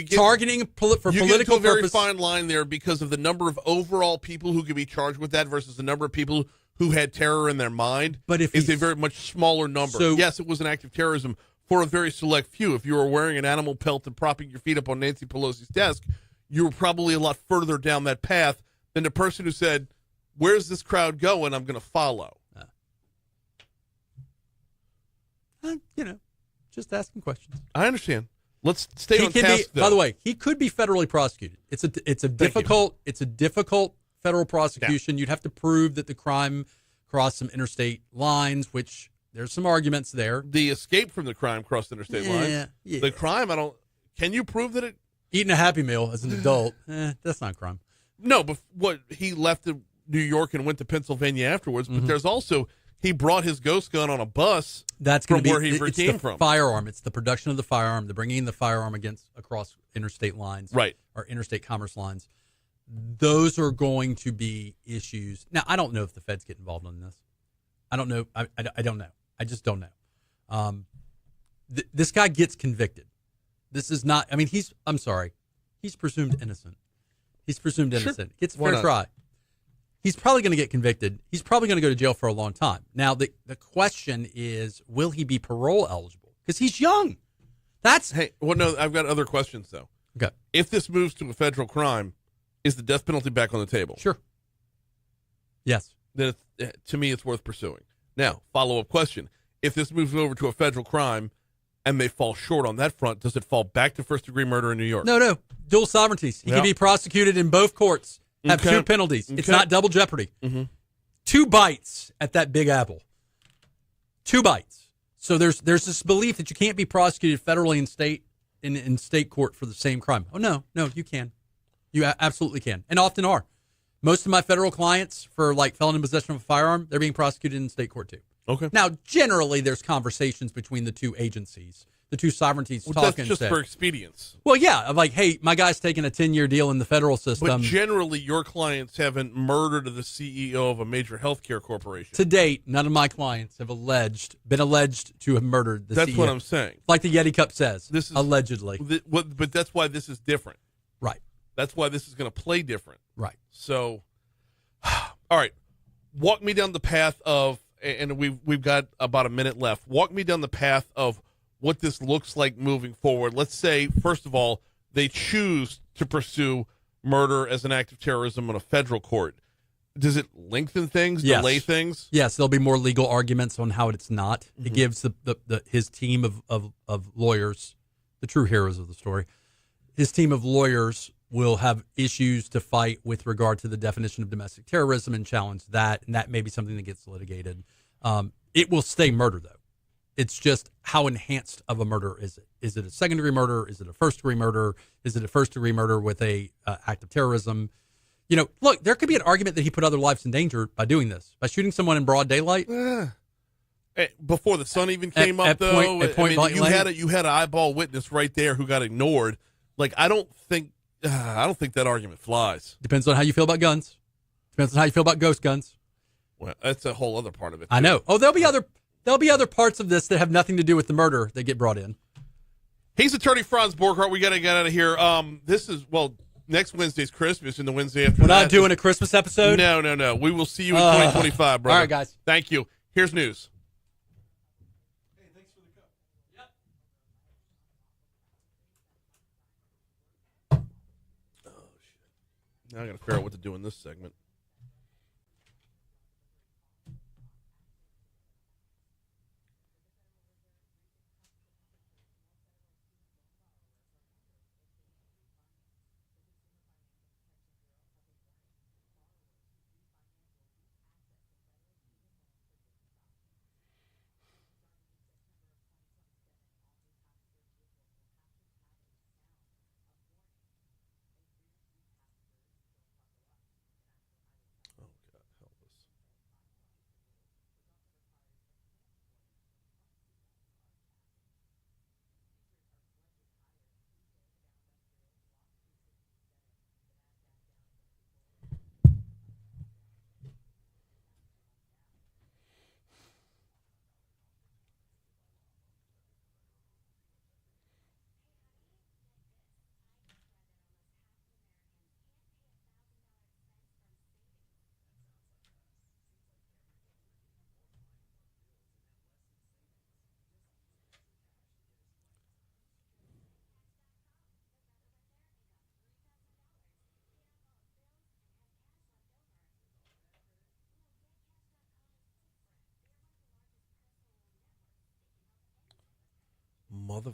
get, targeting for political get to a very purpose. fine line there because of the number of overall people who could be charged with that versus the number of people who had terror in their mind. But if it's a very much smaller number. So, yes, it was an act of terrorism for a very select few. If you were wearing an animal pelt and propping your feet up on Nancy Pelosi's desk, you were probably a lot further down that path than the person who said, "Where's this crowd going? I'm going to follow." Just asking questions. I understand. Let's stay on task, though. By the way, he could be federally prosecuted. It's a difficult federal prosecution. Yeah. You'd have to prove that the crime crossed some interstate lines, which there's some arguments there. The escape from the crime crossed interstate lines. Yeah. The crime, can you prove that it? Eating a Happy Meal as an adult, that's not a crime. No, but he left New York and went to Pennsylvania afterwards. But there's also, he brought his ghost gun on a bus. That's from where he came from. Firearm. It's the production of the firearm, the bringing the firearm across interstate lines, right, or interstate commerce lines. Those are going to be issues. Now, I don't know if the feds get involved in this. I don't know. I don't know. I just don't know. This guy gets convicted. This is not. I mean, I'm sorry. He's presumed innocent. Sure. Gets a fair try. He's probably going to get convicted. He's probably going to go to jail for a long time. Now, the question is, will he be parole eligible? Because he's young. No, I've got other questions, though. Okay. If this moves to a federal crime, is the death penalty back on the table? Sure. Yes. Then to me, it's worth pursuing. Now, follow-up question. If this moves over to a federal crime and they fall short on that front, does it fall back to first-degree murder in New York? No. Dual sovereignties. He can be prosecuted in both courts. Have two penalties. Okay. It's not double jeopardy. Mm-hmm. 2 bites at that Big Apple. 2 bites. So there's this belief that you can't be prosecuted federally in state court for the same crime. Oh, no, you can. You absolutely can, and often are. Most of my federal clients for felon in possession of a firearm, they're being prosecuted in state court too. Okay. Now, generally, there's conversations between the two agencies, the two sovereignties talking. That's just for expedience. Well, yeah, hey, my guy's taking a 10-year deal in the federal system. But generally, your clients haven't murdered the CEO of a major healthcare corporation. To date, none of my clients have been alleged to have murdered the CEO. That's what I'm saying. Like the Yeti Cup says, this is, allegedly. But that's why this is different. Right. That's why this is going to play different. Right. So, all right, walk me down the path of, and we've got about a minute left. Walk me down the path of what this looks like moving forward. Let's say, first of all, they choose to pursue murder as an act of terrorism in a federal court. Does it lengthen things, delay things? Yes, there'll be more legal arguments on how it's not. Mm-hmm. It gives his team of lawyers, the true heroes of the story, his team of lawyers will have issues to fight with regard to the definition of domestic terrorism and challenge that, and that may be something that gets litigated. It will stay murder, though. It's just how enhanced of a murder is it? Is it a second-degree murder? Is it a first-degree murder? Is it a first-degree murder with a act of terrorism? Look, there could be an argument that he put other lives in danger by doing this, by shooting someone in broad daylight. Before the sun even came up, though, you had an eyeball witness right there who got ignored. Like, I don't think that argument flies. Depends on how you feel about guns. Depends on how you feel about ghost guns. Well, that's a whole other part of it, too. I know. Oh, there'll be other parts of this that have nothing to do with the murder that get brought in. He's attorney Franz Borghardt. We got to get out of here. Next Wednesday's Christmas, and the Wednesday after We're not doing a Christmas episode? No. We will see you in 2025, brother. All right, guys. Thank you. Here's news. Hey, thanks for the cup. Yep. Oh, shit. Now I got to figure out what to do in this segment. Mother.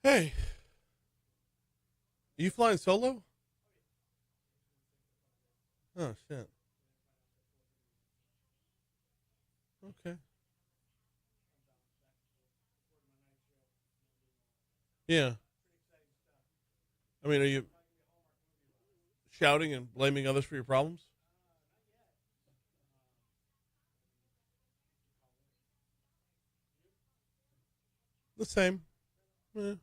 Hey. Are you flying solo? Oh, shit. Okay. Yeah. I mean, are you shouting and blaming others for your problems? The same. Yeah.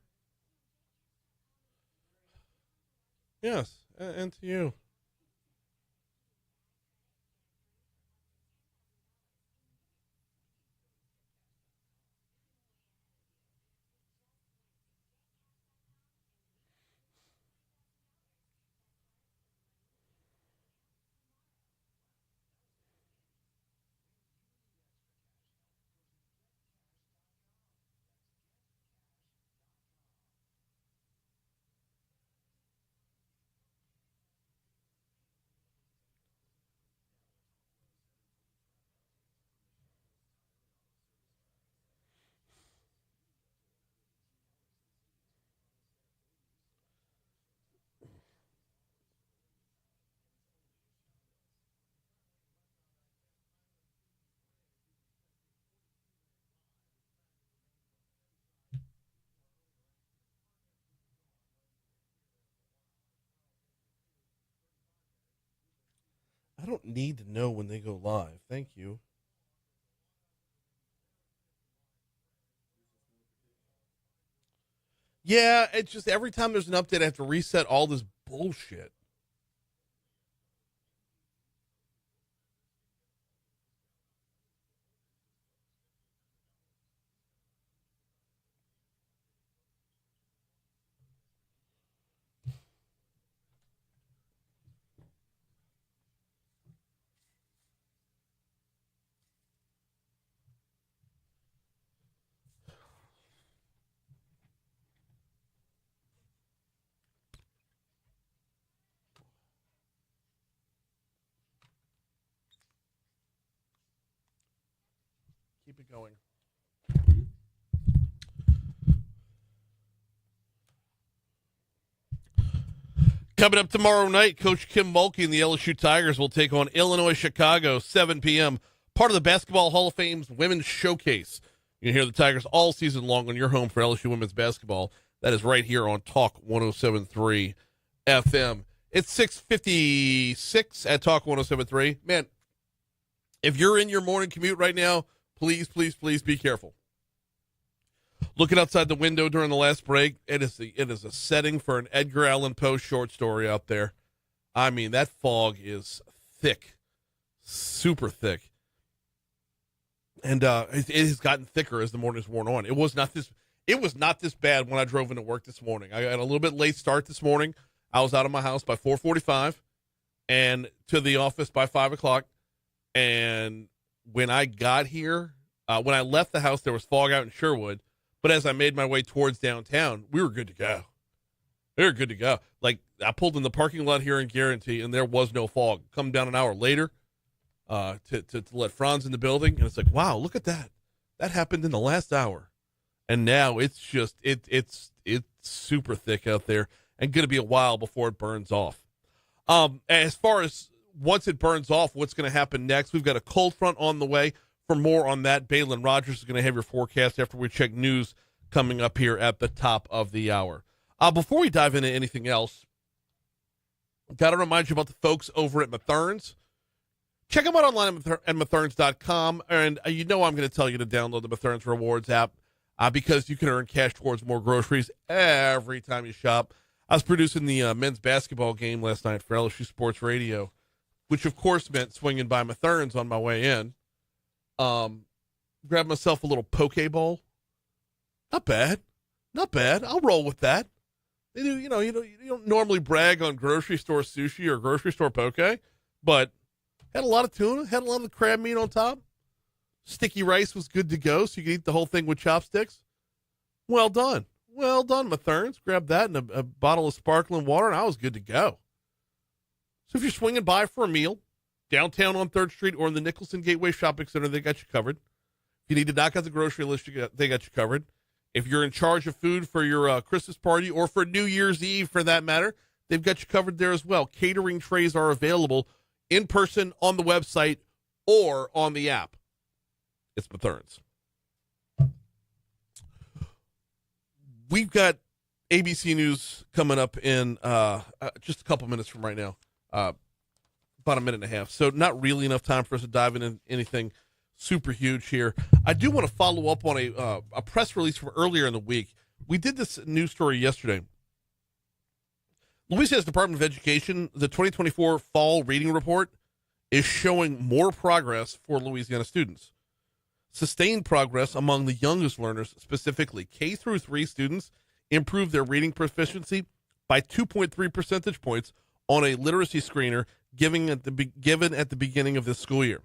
Yes, and to you. I don't need to know when they go live. Thank you. Yeah, it's just every time there's an update, I have to reset all this bullshit. Keep it going. Coming up tomorrow night, Coach Kim Mulkey and the LSU Tigers will take on Illinois Chicago, 7 p.m., part of the Basketball Hall of Fame's Women's Showcase. You can hear the Tigers all season long on your home for LSU women's basketball. That is right here on Talk 107.3 FM. It's 6:56 at Talk 107.3. Man, if you're in your morning commute right now, please, please, please be careful. Looking outside the window during the last break, it is a setting for an Edgar Allan Poe short story out there. I mean, that fog is thick, super thick. And it has gotten thicker as the morning's worn on. It was not this bad when I drove into work this morning. I got a little bit late start this morning. I was out of my house by 4:45 and to the office by 5 o'clock. And when I got here, when I left the house, there was fog out in Sherwood. But as I made my way towards downtown, we were good to go. We were good to go. Like, I pulled in the parking lot here in Guarantee, and there was no fog. Come down an hour later to let Franz in the building, and it's like, wow, look at that. That happened in the last hour. And now it's just, it's super thick out there and going to be a while before it burns off. As far as once it burns off, what's going to happen next, we've got a cold front on the way. For more on that, Balin Rogers is going to have your forecast after we check news coming up here at the top of the hour. Before we dive into anything else, got to remind you about the folks over at Mathern's. Check them out online at Mathern's.com. And I'm going to tell you to download the Mathern's Rewards app because you can earn cash towards more groceries every time you shop. I was producing the men's basketball game last night for LSU Sports Radio, which, of course, meant swinging by Mathern's on my way in. Grab myself a little poke bowl. Not bad. I'll roll with that. They do, you don't normally brag on grocery store sushi or grocery store poke, but had a lot of tuna, had a lot of the crab meat on top. Sticky rice was good to go, so you could eat the whole thing with chopsticks. Well done, Mathern's. Grab that and a bottle of sparkling water, and I was good to go. So if you're swinging by for a meal, downtown on 3rd Street or in the Nicholson Gateway Shopping Center, they got you covered. If you need to knock out the grocery list, they got you covered. If you're in charge of food for your Christmas party or for New Year's Eve, for that matter, they've got you covered there as well. Catering trays are available in person on the website or on the app. It's Mathern's. We've got ABC News coming up in just a couple minutes from right now. About a minute and a half. So not really enough time for us to dive into anything super huge here. I do want to follow up on a press release from earlier in the week. We did this news story yesterday. Louisiana's Department of Education, the 2024 Fall Reading Report is showing more progress for Louisiana students. Sustained progress among the youngest learners, specifically K through 3 students, improved their reading proficiency by 2.3 percentage points on a literacy screener given at the beginning of this school year.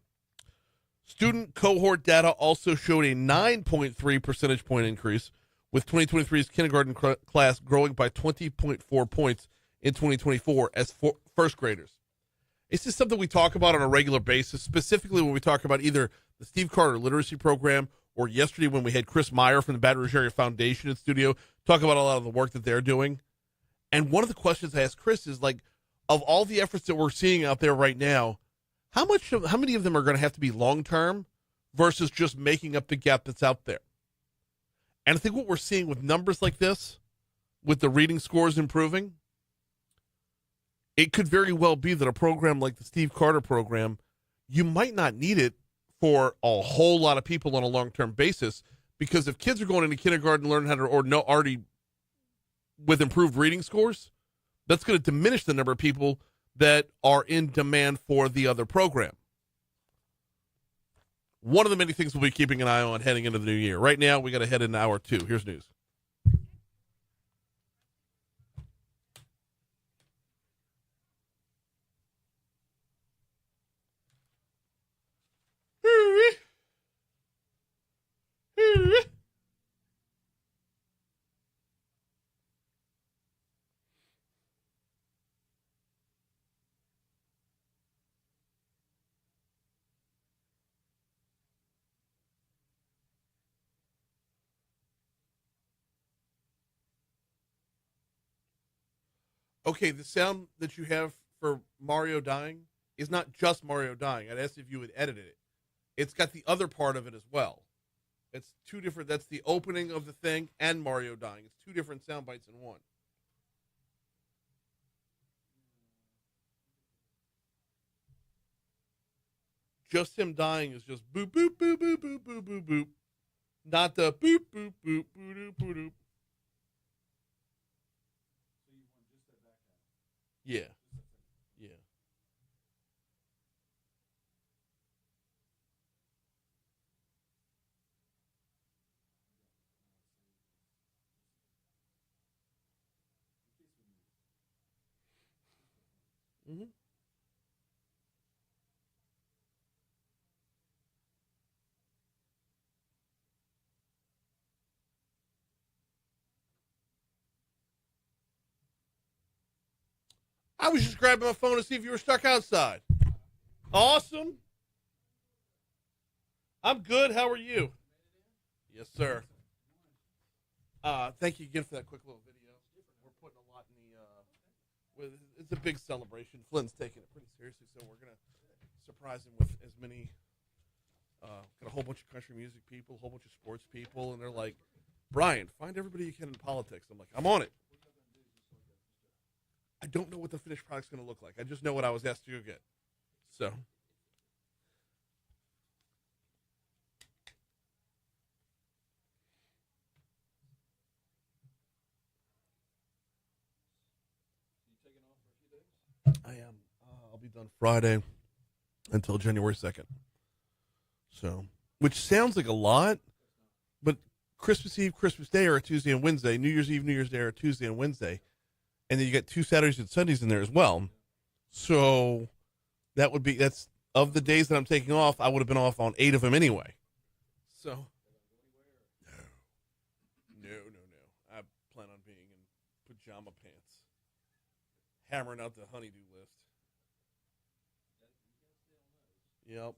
Student cohort data also showed a 9.3 percentage point increase, with 2023's kindergarten class growing by 20.4 points in 2024 as first graders. It's just something we talk about on a regular basis, specifically when we talk about either the Steve Carter Literacy Program or yesterday when we had Chris Meyer from the Baton Rouge Area Foundation in studio talk about a lot of the work that they're doing. And one of the questions I asked Chris is, like, of all the efforts that we're seeing out there right now, how many of them are going to have to be long-term versus just making up the gap that's out there? And I think what we're seeing with numbers like this, with the reading scores improving, it could very well be that a program like the Steve Carter program, you might not need it for a whole lot of people on a long-term basis, because if kids are going into kindergarten learning how to, or no, already with improved reading scores, that's going to diminish the number of people that are in demand for the other program. One of the many things we'll be keeping an eye on heading into the new year. Right now, we got to head into hour 2. Here's news. Okay, the sound that you have for Mario dying is not just Mario dying. I'd ask if you had edited it. It's got the other part of it as well. It's two different. That's the opening of the thing and Mario dying. It's two different sound bites in one. Just him dying is just boop, boop, boop, boop, boop, boop, boop, boop. Not the boop, boop, boop, boop, boop, boop, boop. Yeah. Yeah. Mm-hmm. I was just grabbing my phone to see if you were stuck outside. Awesome. I'm good. How are you? Yes, sir. Thank you again for that quick little video. We're putting a lot in the. It's a big celebration. Flynn's taking it pretty seriously, so we're gonna surprise him with as many. Got a whole bunch of country music people, a whole bunch of sports people, and they're like, "Brian, find everybody you can in politics." I'm like, "I'm on it." I don't know what the finished product's going to look like. I just know what I was asked to go get. So. I am. I'll be done Friday until January 2nd. So, which sounds like a lot, but Christmas Eve, Christmas Day are a Tuesday and Wednesday. New Year's Eve, New Year's Day are a Tuesday and Wednesday. And then you get 2 Saturdays and Sundays in there as well. So that's of the days that I'm taking off, I would have been off on 8 of them anyway. So, no. I plan on being in pajama pants, hammering out the honeydew list. Yep.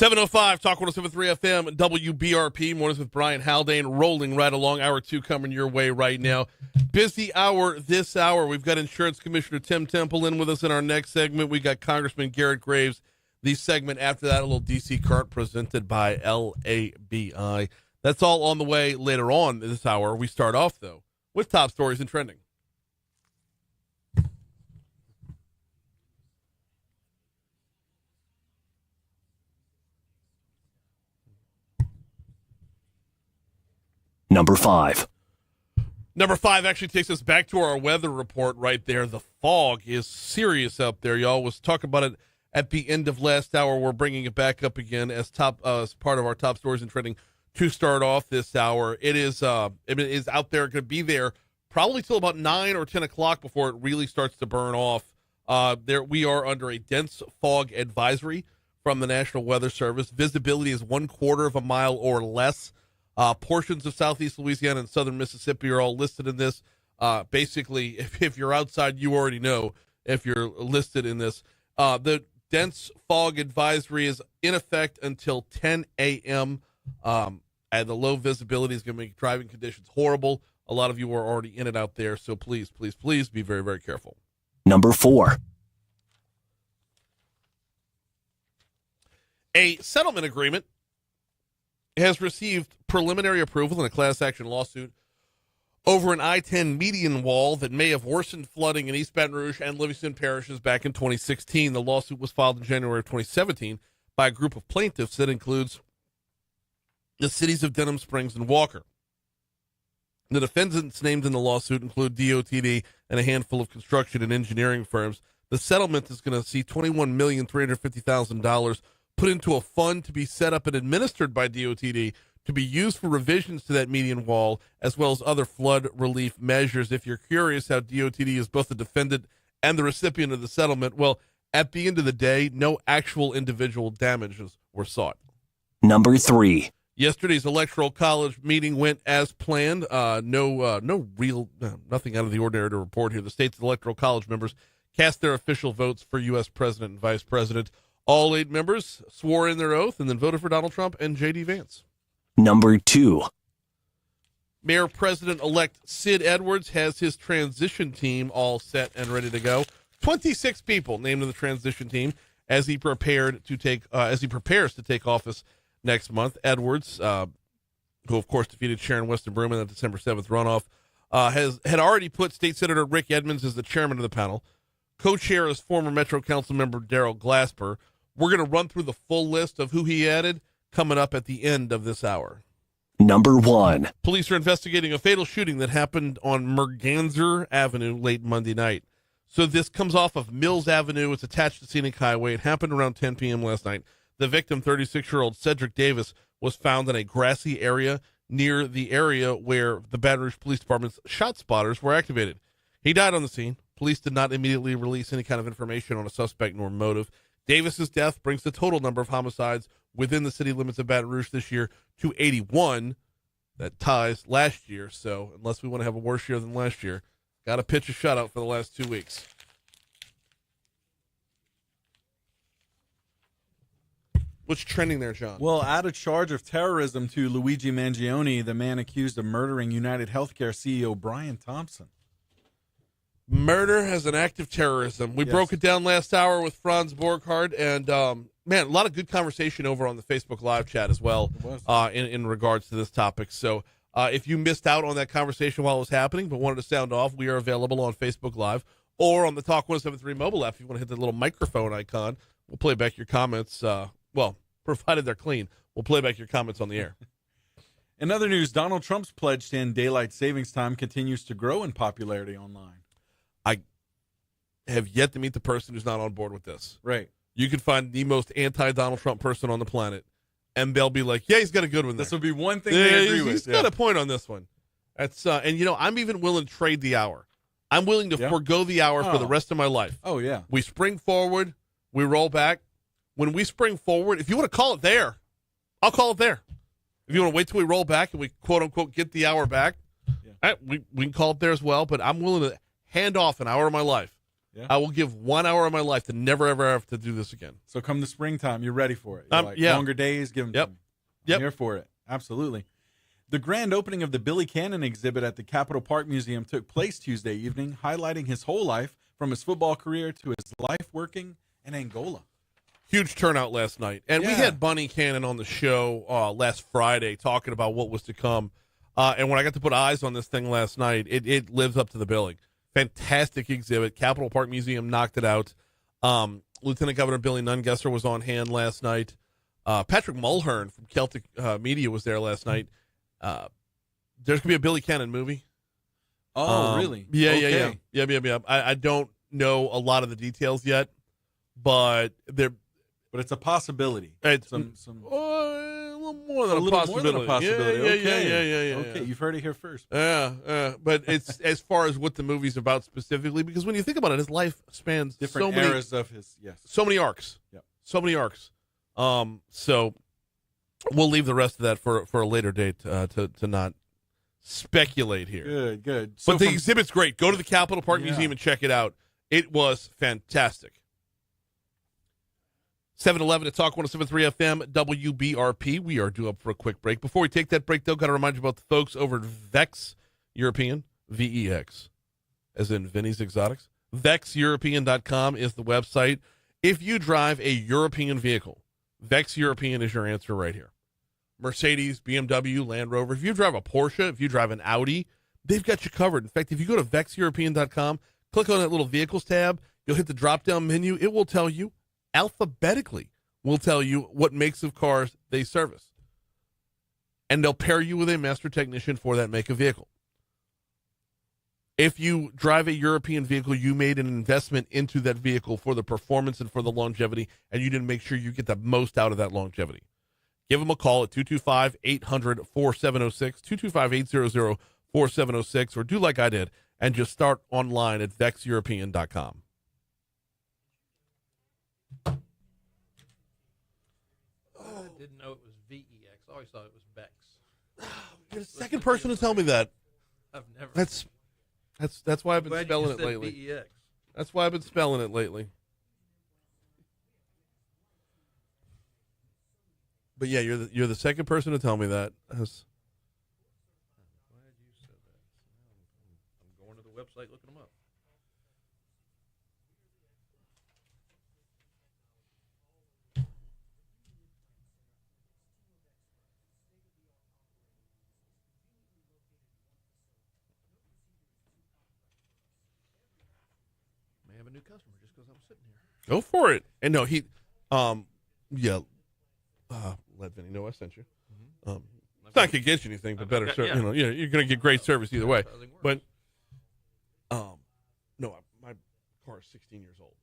7:05, Talk 107.3 FM, WBRP, Mornings with Brian Haldane, rolling right along. Hour 2 coming your way right now. Busy hour this hour. We've got Insurance Commissioner Tim Temple in with us in our next segment. We got Congressman Garret Graves. The segment after that, a little DC Current presented by LABI. That's all on the way later on this hour. We start off, though, with top stories and trending. Number 5. Number 5 actually takes us back to our weather report right there. The fog is serious up there, y'all. Was talking about it at the end of last hour. We're bringing it back up again as as part of our top stories and trending to start off this hour. It is out there, going to be there probably till about 9 or 10 o'clock before it really starts to burn off. We are under a dense fog advisory from the National Weather Service. Visibility is 1/4 of a mile or less. Portions of southeast Louisiana and southern Mississippi are all listed in this. Basically, if you're outside, you already know if you're listed in this. The dense fog advisory is in effect until 10 a.m. And the low visibility is going to make driving conditions horrible. A lot of you are already in it out there, so please, please, please be very, very careful. Number 4. A settlement agreement has received preliminary approval in a class action lawsuit over an I-10 median wall that may have worsened flooding in East Baton Rouge and Livingston parishes back in 2016. The lawsuit was filed in January of 2017 by a group of plaintiffs that includes the cities of Denham Springs and Walker. The defendants named in the lawsuit include DOTD and a handful of construction and engineering firms. The settlement is going to see $21,350,000 put into a fund to be set up and administered by DOTD to be used for revisions to that median wall, as well as other flood relief measures. If you're curious how DOTD is both the defendant and the recipient of the settlement, well, at the end of the day, no actual individual damages were sought. Number 3. Yesterday's Electoral College meeting went as planned. Nothing out of the ordinary to report here. The state's Electoral College members cast their official votes for U.S. President and Vice President. All 8 members swore in their oath and then voted for Donald Trump and J.D. Vance. Number 2. Mayor President-elect Sid Edwards has his transition team all set and ready to go. 26 people named in the transition team as he prepares to take office next month. Edwards, who of course defeated Sharon Weston Broom in the December 7th runoff, had already put State Senator Rick Edmonds as the chairman of the panel. Co-chair is former Metro Council member Darrell Glasper. We're going to run through the full list of who he added coming up at the end of this hour. Number 1. Police are investigating a fatal shooting that happened on Merganser Avenue late Monday night. So this comes off of Mills Avenue. It's attached to Scenic Highway. It happened around 10 p.m. last night. The victim, 36-year-old Cedric Davis, was found in a grassy area near the area where the Baton Rouge Police Department's shot spotters were activated. He died on the scene. Police did not immediately release any kind of information on a suspect nor motive. Davis's death brings the total number of homicides within the city limits of Baton Rouge this year to 81. That ties last year. So unless we want to have a worse year than last year, got to pitch a shutout for the last 2 weeks. What's trending there, John? Well, add a charge of terrorism to Luigi Mangione, the man accused of murdering United Healthcare CEO Brian Thompson. Murder as an act of terrorism. We broke it down last hour with Franz Borghardt, and man, a lot of good conversation over on the Facebook Live chat as well in regards to this topic. So if you missed out on that conversation while it was happening but wanted to sound off, we are available on Facebook Live or on the Talk 107.3 mobile app. If you want to hit the little microphone icon, we'll play back your comments. Provided they're clean, we'll play back your comments on the air. In other news, Donald Trump's pledge to end daylight savings time continues to grow in popularity online. I have yet to meet the person who's not on board with this. Right. You can find the most anti-Donald Trump person on the planet, and they'll be like, yeah, he's got a good one there. This will be one thing they agree with. He's got a point on this one. That's and, I'm even willing to trade the hour. I'm willing to forego the hour for the rest of my life. Oh, yeah. We spring forward. We roll back. When we spring forward, if you want to call it there, I'll call it there. If you want to wait till we roll back and we, quote-unquote, get the hour back, we can call it there as well. But I'm willing to hand off an hour of my life Yeah. I will give 1 hour of my life to never, ever have to do this again. So come the springtime, you're ready for it. You're longer days, give them to me. I'm here for it. Absolutely. The grand opening of the Billy Cannon exhibit at the Capitol Park Museum took place Tuesday evening, highlighting his whole life from his football career to his life working in Angola. Huge turnout last night. And we had Bunny Cannon on the show last Friday talking about what was to come. And when I got to put eyes on this thing last night, it lives up to the billing. Fantastic exhibit. Capitol Park Museum knocked it out. Lieutenant Governor Billy Nungesser was on hand last night. Patrick Mulhern from Celtic Media was there last night. There's going to be a Billy Cannon movie. Oh, really? Yeah. I don't know a lot of the details yet, but it's a possibility. It's a little more than a a possibility. More than a possibility. Yeah. Okay, you've heard it here first. But it's as far as what the movie's about specifically, because when you think about it, his life spans different eras of his so many arcs. Yep. So many arcs. So we'll leave the rest of that for a later date to not speculate here. Good. But the exhibit's great. Go to the Capitol Park Museum and check it out. It was fantastic. 7-Eleven at Talk 107.3 FM, WBRP. We are due up for a quick break. Before we take that break, though, got to remind you about the folks over at Vex European, VEX, as in Vinny's Exotics. VexEuropean.com is the website. If you drive a European vehicle, Vex European is your answer right here. Mercedes, BMW, Land Rover. If you drive a Porsche, if you drive an Audi, they've got you covered. In fact, if you go to VexEuropean.com, click on that little vehicles tab, you'll hit the drop-down menu. It will tell you, alphabetically, will tell you what makes of cars they service. And they'll pair you with a master technician for that make of vehicle. If you drive a European vehicle, you made an investment into that vehicle for the performance and for the longevity, and you didn't make sure you get the most out of that longevity. Give them a call at 225-800-4706, 225-800-4706, or do like I did and just start online at VexEuropean.com. I didn't know it was VEX. I always thought it was Bex. You're the second person to tell me that. I've never. That's why I've been spelling it lately. VEX. That's why I've been spelling it lately. But yeah, you're the second person to tell me that. I'm glad you said that. I'm going to the website looking them up. May have a new customer just because I'm sitting here. Go for it. And no, let Vinny know I sent you. It's not gonna get you anything, but better service. Yeah. You're gonna get great service either way. But no, my car is 16 years old.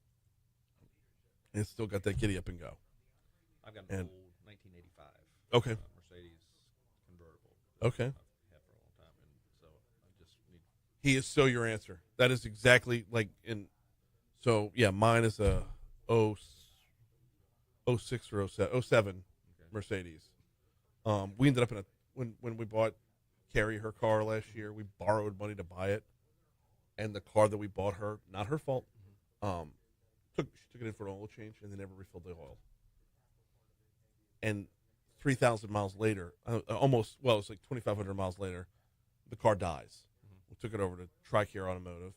And it's still got that giddy up and go. I've got an old 1985. Okay. Mercedes convertible. Okay. I've had for a long time, and so I just need. He is so your answer. That is exactly like in. So yeah, mine is a 06 or 07 Mercedes. We ended up in when we bought Carrie her car last year, we borrowed money to buy it, and the car that we bought her, not her fault, she took it in for an oil change and they never refilled the oil. And 3,000 miles later, it was like 2,500 miles later, the car dies. We took it over to TRICARE Automotive,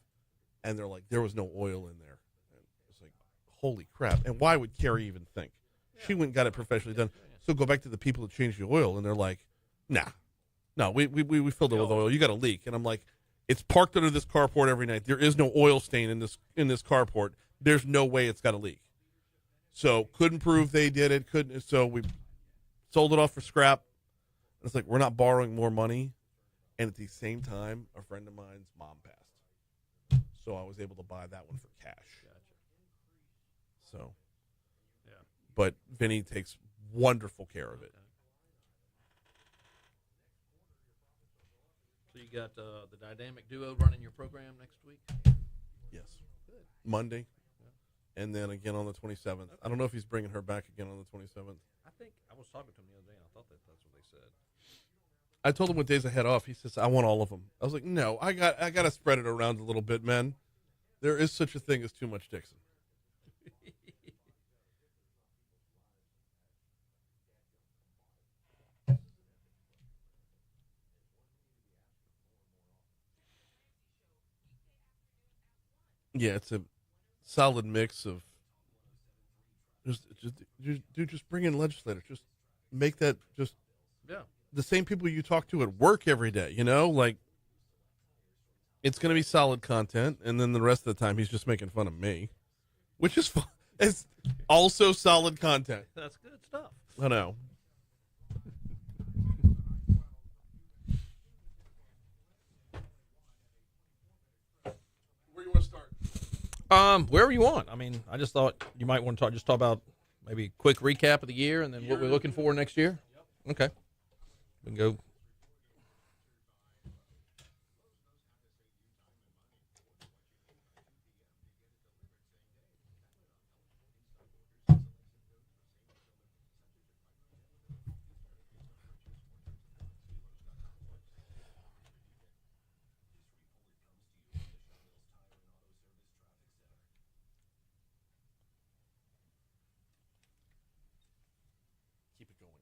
and they're like, there was no oil in there. And it's like, holy crap! And why would Carrie even think? She went and got it professionally done. So go back to the people that changed the oil, and they're like, no, we filled it with oil. You got a leak. And I'm like, it's parked under this carport every night. There is no oil stain in this carport. There's no way it's got a leak. So couldn't prove they did it. So we sold it off for scrap. And it's like, we're not borrowing more money. And at the same time, a friend of mine's mom passed. So I was able to buy that one for cash. Gotcha. So, yeah. But Vinny takes wonderful care of it. So you got the dynamic duo running your program next week? Yes. Good. Monday. Yeah. And then again on the 27th. Okay. I don't know if he's bringing her back again on the 27th. I think I was talking to him the other day, and I thought that's what they said. I told him what days I had off. He says, I want all of them. I was like, no, I got to spread it around a little bit, man. There is such a thing as too much Dixon. Yeah, it's a solid mix of just bring in legislators. Just make that the same people you talk to at work every day. Like it's going to be solid content, and then the rest of the time he's just making fun of me, which is fun. It's also solid content. That's good stuff. I know. Where you want to start? Wherever you want. I mean, I just thought you might want to talk about maybe a quick recap of the year and then what we're looking for next year. Okay. We can go. Keep it going.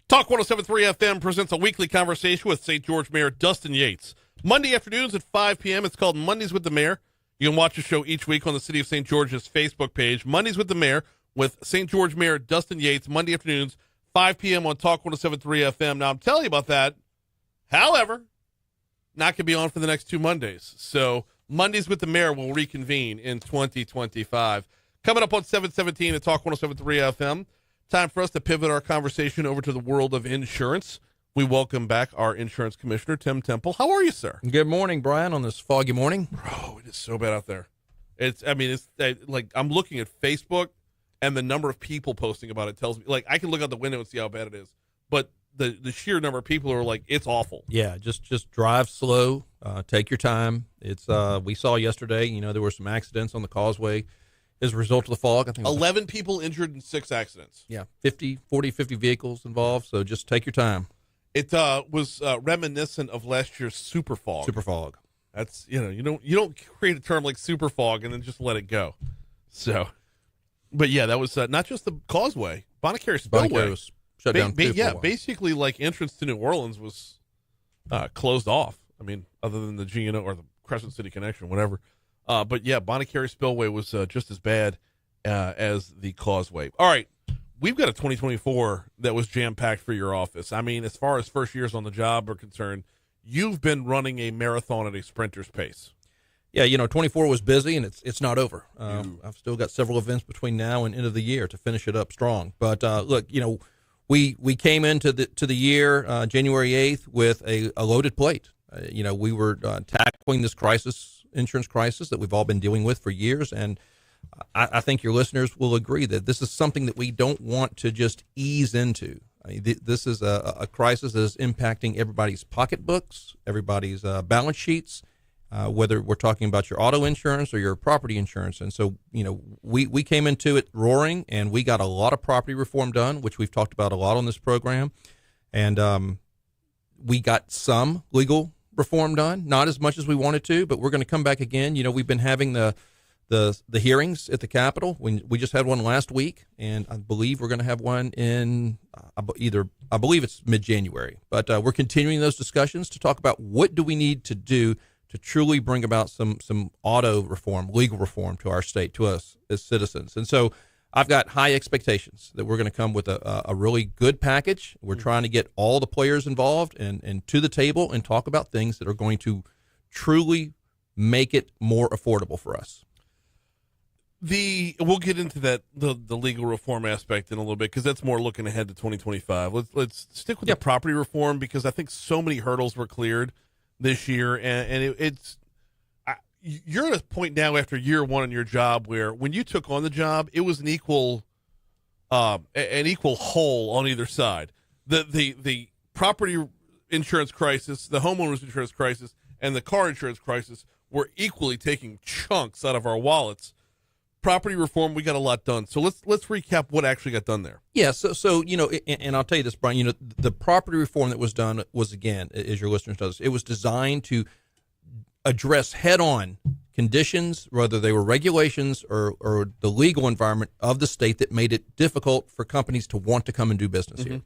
Talk 107.3 FM presents a weekly conversation with St. George Mayor Dustin Yates. Monday afternoons at 5 p.m. It's called Mondays with the Mayor. You can watch the show each week on the City of St. George's Facebook page. Mondays with the Mayor with St. George Mayor Dustin Yates. Monday afternoons, 5 p.m. on Talk 107.3 FM. Now, I'm telling you about that. However, not going to be on for the next 2 Mondays. So Mondays with the Mayor will reconvene in 2025. Coming up on 717 at Talk 107.3 FM. Time for us to pivot our conversation over to the world of insurance. We welcome back our insurance commissioner, Tim Temple. How are you, sir? Good morning, Brian, on this foggy morning. Bro, it is so bad out there. It's like I'm looking at Facebook, and the number of people posting about it tells me, like, I can look out the window and see how bad it is. But the sheer number of people are like, it's awful. Yeah, just drive slow, take your time. It's we saw yesterday, there were some accidents on the causeway as a result of the fog. I think 11 people injured in 6 accidents. Yeah, 50 vehicles involved, so just take your time. It was reminiscent of last year's super fog. Super fog. That's, you don't create a term like super fog and then just let it go. So, but yeah, that was not just the causeway. Bonnet-Carré Spillway was shut down too for a while. Basically like entrance to New Orleans was closed off. I mean, other than the GNO or the Crescent City Connection, whatever. But yeah, Bonnet-Carré Spillway was just as bad as the causeway. All right, we've got a 2024 that was jam-packed for your office. I mean, as far as first years on the job are concerned, you've been running a marathon at a sprinter's pace. Yeah, 24 was busy, and it's not over. I've still got several events between now and end of the year to finish it up strong. But look, we came into the year January 8th with a loaded plate. We were tackling this insurance crisis that we've all been dealing with for years, and I think your listeners will agree that this is something that we don't want to just ease into. This is a crisis that is impacting everybody's pocketbooks, everybody's balance sheets, whether we're talking about your auto insurance or your property insurance. And so, we came into it roaring, and we got a lot of property reform done, which we've talked about a lot on this program. And we got some legal reform done, not as much as we wanted to, but we're going to come back again. We've been having the hearings at the Capitol. We just had one last week, and I believe we're going to have one in I believe it's mid-January. But we're continuing those discussions to talk about what do we need to do to truly bring about some auto reform, legal reform to our state, to us as citizens. And so I've got high expectations that we're going to come with a really good package. We're trying to get all the players involved and to the table and talk about things that are going to truly make it more affordable for us. We'll get into that the legal reform aspect in a little bit, because that's more looking ahead to 2025. Let's stick with the property reform, because I think so many hurdles were cleared this year, and you're at a point now after year one in your job where when you took on the job, it was an equal whole on either side. The property insurance crisis, the homeowners insurance crisis, and the car insurance crisis were equally taking chunks out of our wallets. property reform, we got a lot done. So let's recap what actually got done there. Yeah. So and I'll tell you this, Brian. The property reform that was done was, again, as your listeners know, it was designed to address head-on conditions, whether they were regulations or the legal environment of the state that made it difficult for companies to want to come and do business here.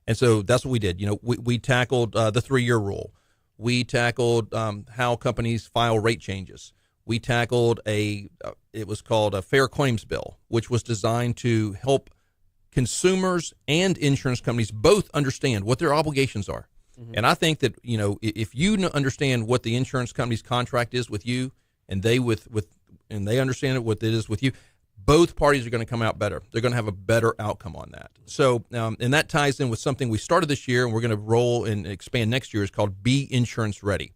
And so that's what we did. We tackled the 3-year rule. We tackled how companies file rate changes. We tackled it was called a Fair Claims Bill, which was designed to help consumers and insurance companies both understand what their obligations are. And I think that, if you understand what the insurance company's contract is with you, and they and they understand what it is with you, both parties are going to come out better. They're going to have a better outcome on that. So, and that ties in with something we started this year, and we're going to roll and expand next year. Is called Be Insurance Ready,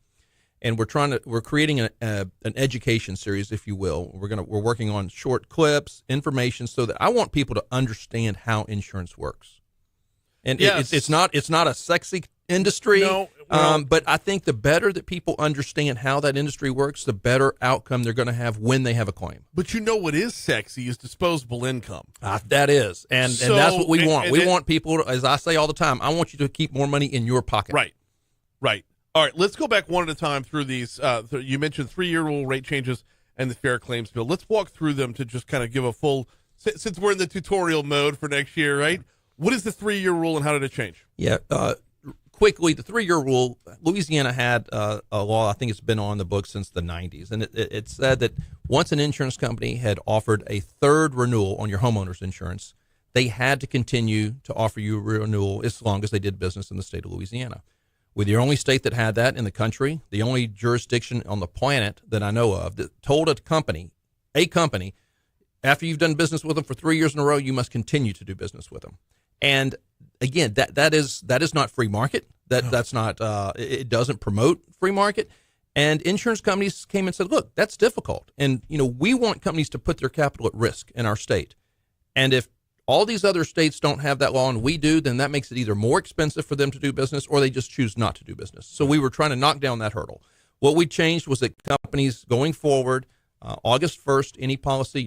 and we're creating an education series, if you will. We're working on short clips, information, so that I want people to understand how insurance works. And yes. it's not a sexy industry. No, but I think the better that people understand how that industry works, the better outcome they're going to have when they have a claim. But what is sexy is disposable income. That is. And that's what we want. We want people, as I say all the time, I want you to keep more money in your pocket. Right. All right, let's go back one at a time through these. You mentioned 3-year rule rate changes and the Fair Claims Bill. Let's walk through them to just kind of give a full, since we're in the tutorial mode for next year, right? What is the 3-year rule and how did it change? Yeah. Quickly, the 3-year rule, Louisiana had a law, I think it's been on the books since the 90s, and it said that once an insurance company had offered a third renewal on your homeowner's insurance, they had to continue to offer you a renewal as long as they did business in the state of Louisiana. We're the only state that had that in the country, the only jurisdiction on the planet that I know of that told a company, after you've done business with them for 3 years in a row, you must continue to do business with them. And again, that is not free market. That's not. It doesn't promote free market. And insurance companies came and said, "Look, that's difficult, and we want companies to put their capital at risk in our state. And if all these other states don't have that law and we do, then that makes it either more expensive for them to do business or they just choose not to do business." So we were trying to knock down that hurdle. What we changed was that companies going forward, August 1st, any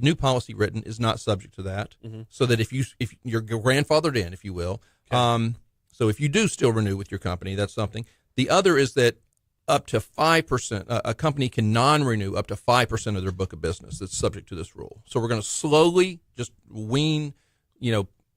new policy written is not subject to that. So that if you're grandfathered in, if you will, so if you do still renew with your company, that's something. The other is that up to 5%, a company can non-renew up to 5% of their book of business that's subject to this rule. So we're going to slowly just wean,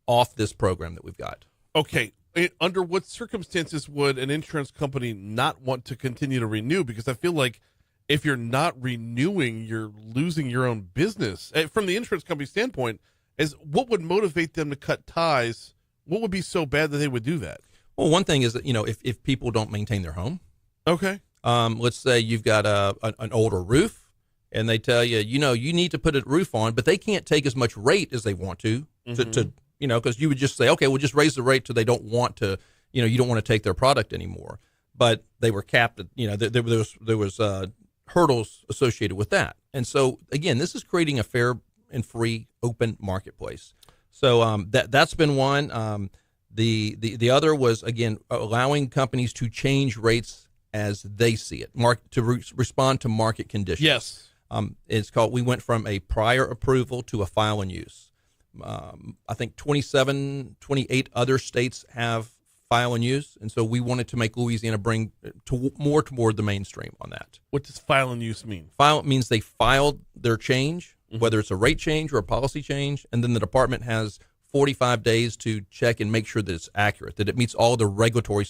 off this program that we've got. Okay. Under what circumstances would an insurance company not want to continue to renew? Because I feel like if you're not renewing, you're losing your own business. From the insurance company standpoint, is what would motivate them to cut ties? What would be so bad that they would do that? Well, one thing is that, if people don't maintain their home. Okay. Let's say you've got an older roof and they tell you, you need to put a roof on, but they can't take as much rate as they want to because you would just say, okay, we'll just raise the rate till they don't want to, you don't want to take their product anymore. But they were capped at, there was hurdles associated with that. And so, again, this is creating a fair and free open marketplace. So that's been one. The other was, again, allowing companies to change rates as they see it, respond to market conditions. Yes. It's called, we went from a prior approval to a file and use. I think 28 other states have file and use, and so we wanted to make Louisiana bring more toward the mainstream on that. What does file and use mean? File means they filed their change, whether it's a rate change or a policy change, and then the department has 45 days to check and make sure that it's accurate, that it meets all the regulatory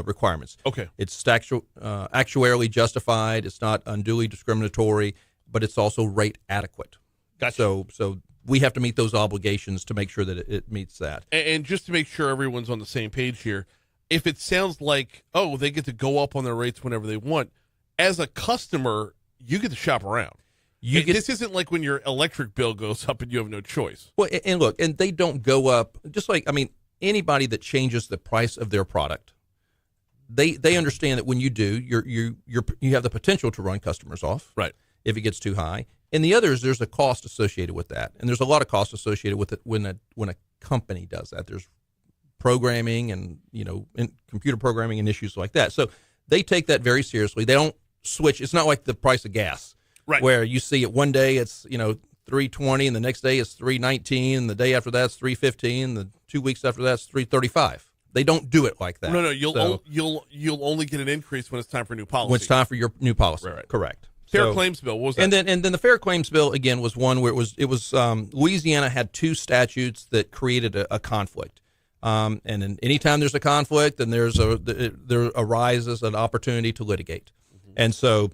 requirements. Okay. It's actuarially justified, it's not unduly discriminatory, but it's also rate adequate. Gotcha. So we have to meet those obligations to make sure that it meets that. And just to make sure everyone's on the same page here, if it sounds like, they get to go up on their rates whenever they want, as a customer, you get to shop around. This isn't like when your electric bill goes up and you have no choice. Well, and look, and they don't go up, just like, anybody that changes the price of their product, they understand that when you do, you have the potential to run customers off. Right. If it gets too high. And the other is there's a cost associated with that. And there's a lot of cost associated with it when a company does that. There's programming and, computer programming and issues like that. So they take that very seriously. They don't switch. It's not like the price of gas, right, where you see it one day it's, $320, and the next day it's $319, and the day after that's $315, and the 2 weeks after that's $335. They don't do it like that. No, you'll only get an increase when it's time for a new policy. When it's time for your new policy, right. Correct. Fair Claims Bill, what was that? And then the Fair Claims Bill again was one where it was Louisiana had two statutes that created a conflict. And then anytime there's a conflict, then there arises an opportunity to litigate. Mm-hmm. And so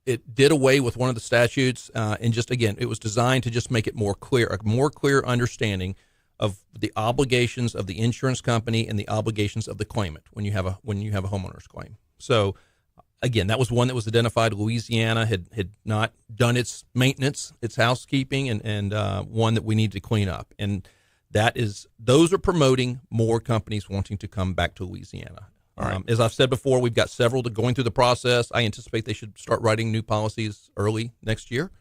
it did away with one of the statutes, and just again, it was designed to just make it more clear, a more clear understanding of the obligations of the insurance company and the obligations of the claimant when you have a homeowner's claim. So again, that was one that was identified. Louisiana had not done its maintenance, its housekeeping, and one that we need to clean up. And those are promoting more companies wanting to come back to Louisiana. All right. As I've said before, we've got several going through the process. I anticipate they should start writing new policies early next year.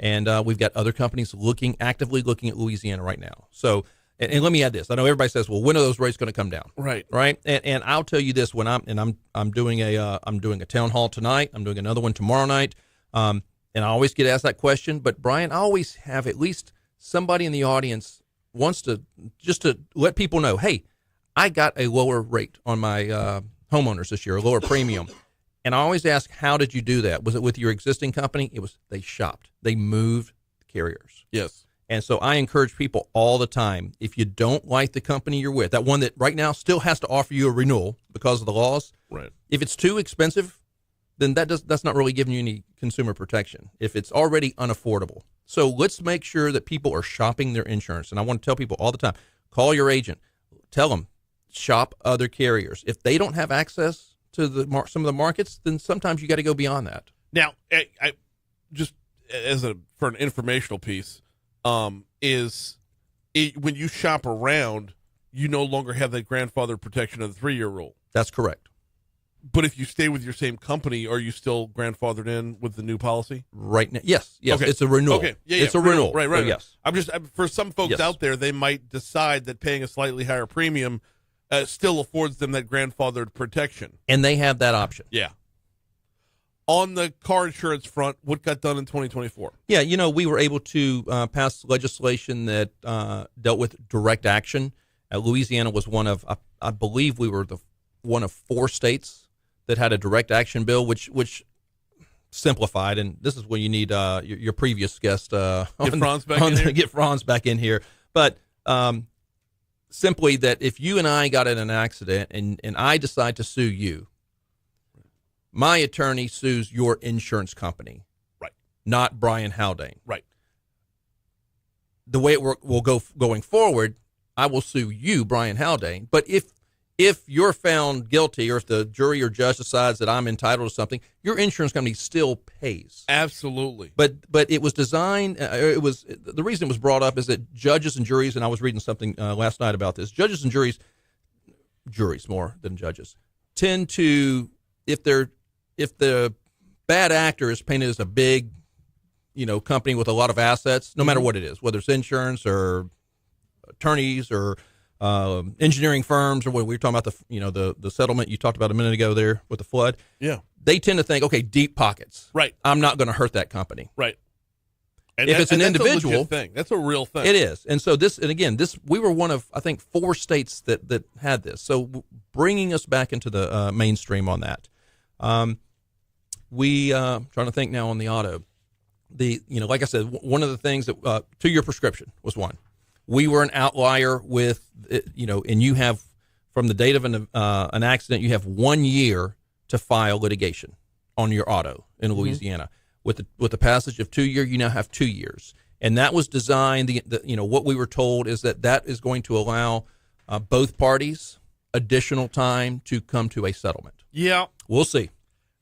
And we've got other companies actively looking at Louisiana right now. So, and let me add this. I know everybody says, well, when are those rates going to come down? Right. Right. And I'll tell you this, I'm doing a town hall tonight. I'm doing another one tomorrow night. And I always get asked that question, but Brian, I always have at least somebody in the audience wants to let people know, hey, I got a lower rate on my homeowners this year, a lower premium. And I always ask, how did you do that? Was it with your existing company? They shopped. They moved carriers. Yes. And so I encourage people all the time, if you don't like the company you're with, that one that right now still has to offer you a renewal because of the laws. Right. If it's too expensive, then that's not really giving you any consumer protection if it's already unaffordable. So let's make sure that people are shopping their insurance. And I want to tell people all the time, call your agent, tell them, shop other carriers. If they don't have access to some of the markets, then sometimes you got to go beyond that. Now, I just for an informational piece, when you shop around, you no longer have that grandfather protection of the 3-year rule. That's correct. But if you stay with your same company, are you still grandfathered in with the new policy? Right now, yes. Okay. It's a renewal. Okay, it's a renewal. Right. So yes. I'm just for some folks out there, they might decide that paying a slightly higher premium still affords them that grandfathered protection, and they have that option. Yeah. On the car insurance front, what got done in 2024? Yeah, we were able to pass legislation that dealt with direct action. Louisiana was one of, I believe, we were one of 4 states that had a direct action bill, which simplified. And this is where you need your previous guest get Franz back in here. But simply that if you and I got in an accident and I decide to sue you, my attorney sues your insurance company, right? Not Brian Haldane, right? The way it will go going forward, I will sue you, Brian Haldane. But if you're found guilty, or if the jury or judge decides that I'm entitled to something, your insurance company still pays. Absolutely. But it was designed. The reason it was brought up is that judges and juries, and I was reading something last night about this. Judges and juries more than judges, tend to, if the bad actor is painted as a big, company with a lot of assets, no matter what it is, whether it's insurance or attorneys or engineering firms, or what we were talking about, the settlement you talked about a minute ago there with the flood. Yeah. They tend to think, okay, deep pockets. Right. I'm not going to hurt that company. Right. And if it's an individual, that's a legit thing. That's a real thing. It is. And so we were one of, I think, 4 states that had this. So bringing us back into the mainstream on that. Trying to think now on the auto. Like I said, one of the things that 2-year prescription was one. We were an outlier with, and you have, from the date of an accident, you have 1 year to file litigation on your auto in Louisiana. With the passage of 2 year, you now have 2 years, and that was designed. What we were told is that is going to allow both parties additional time to come to a settlement. Yeah, we'll see.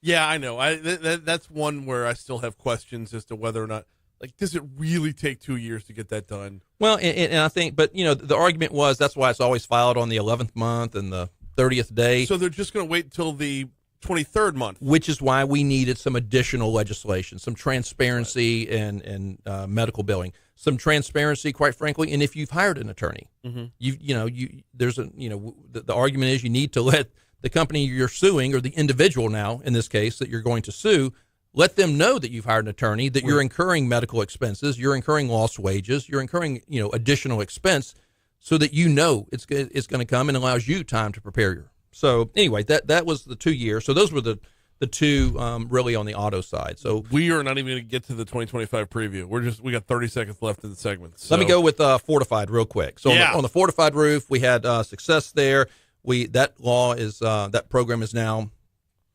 Yeah, I know. That's one where I still have questions as to whether or not. Like, does it really take 2 years to get that done? Well, and I think, but the argument was that's why it's always filed on the 11th month and the 30th day. So they're just going to wait until the 23rd month, which is why we needed some additional legislation, some transparency, right, and medical billing, some transparency, quite frankly. And if you've hired an attorney, there's the argument is you need to let the company you're suing, or the individual now in this case that you're going to sue, let them know that you've hired an attorney, that you're incurring medical expenses, you're incurring lost wages, you're incurring additional expense, so that it's going to come and allows you time to prepare. So anyway, that was the 2 years. So those were the two really on the auto side. So we are not even going to get to the 2025 preview. We got 30 seconds left in the segment. So. Let me go with fortified real quick. So on the fortified roof, we had success there. That program is now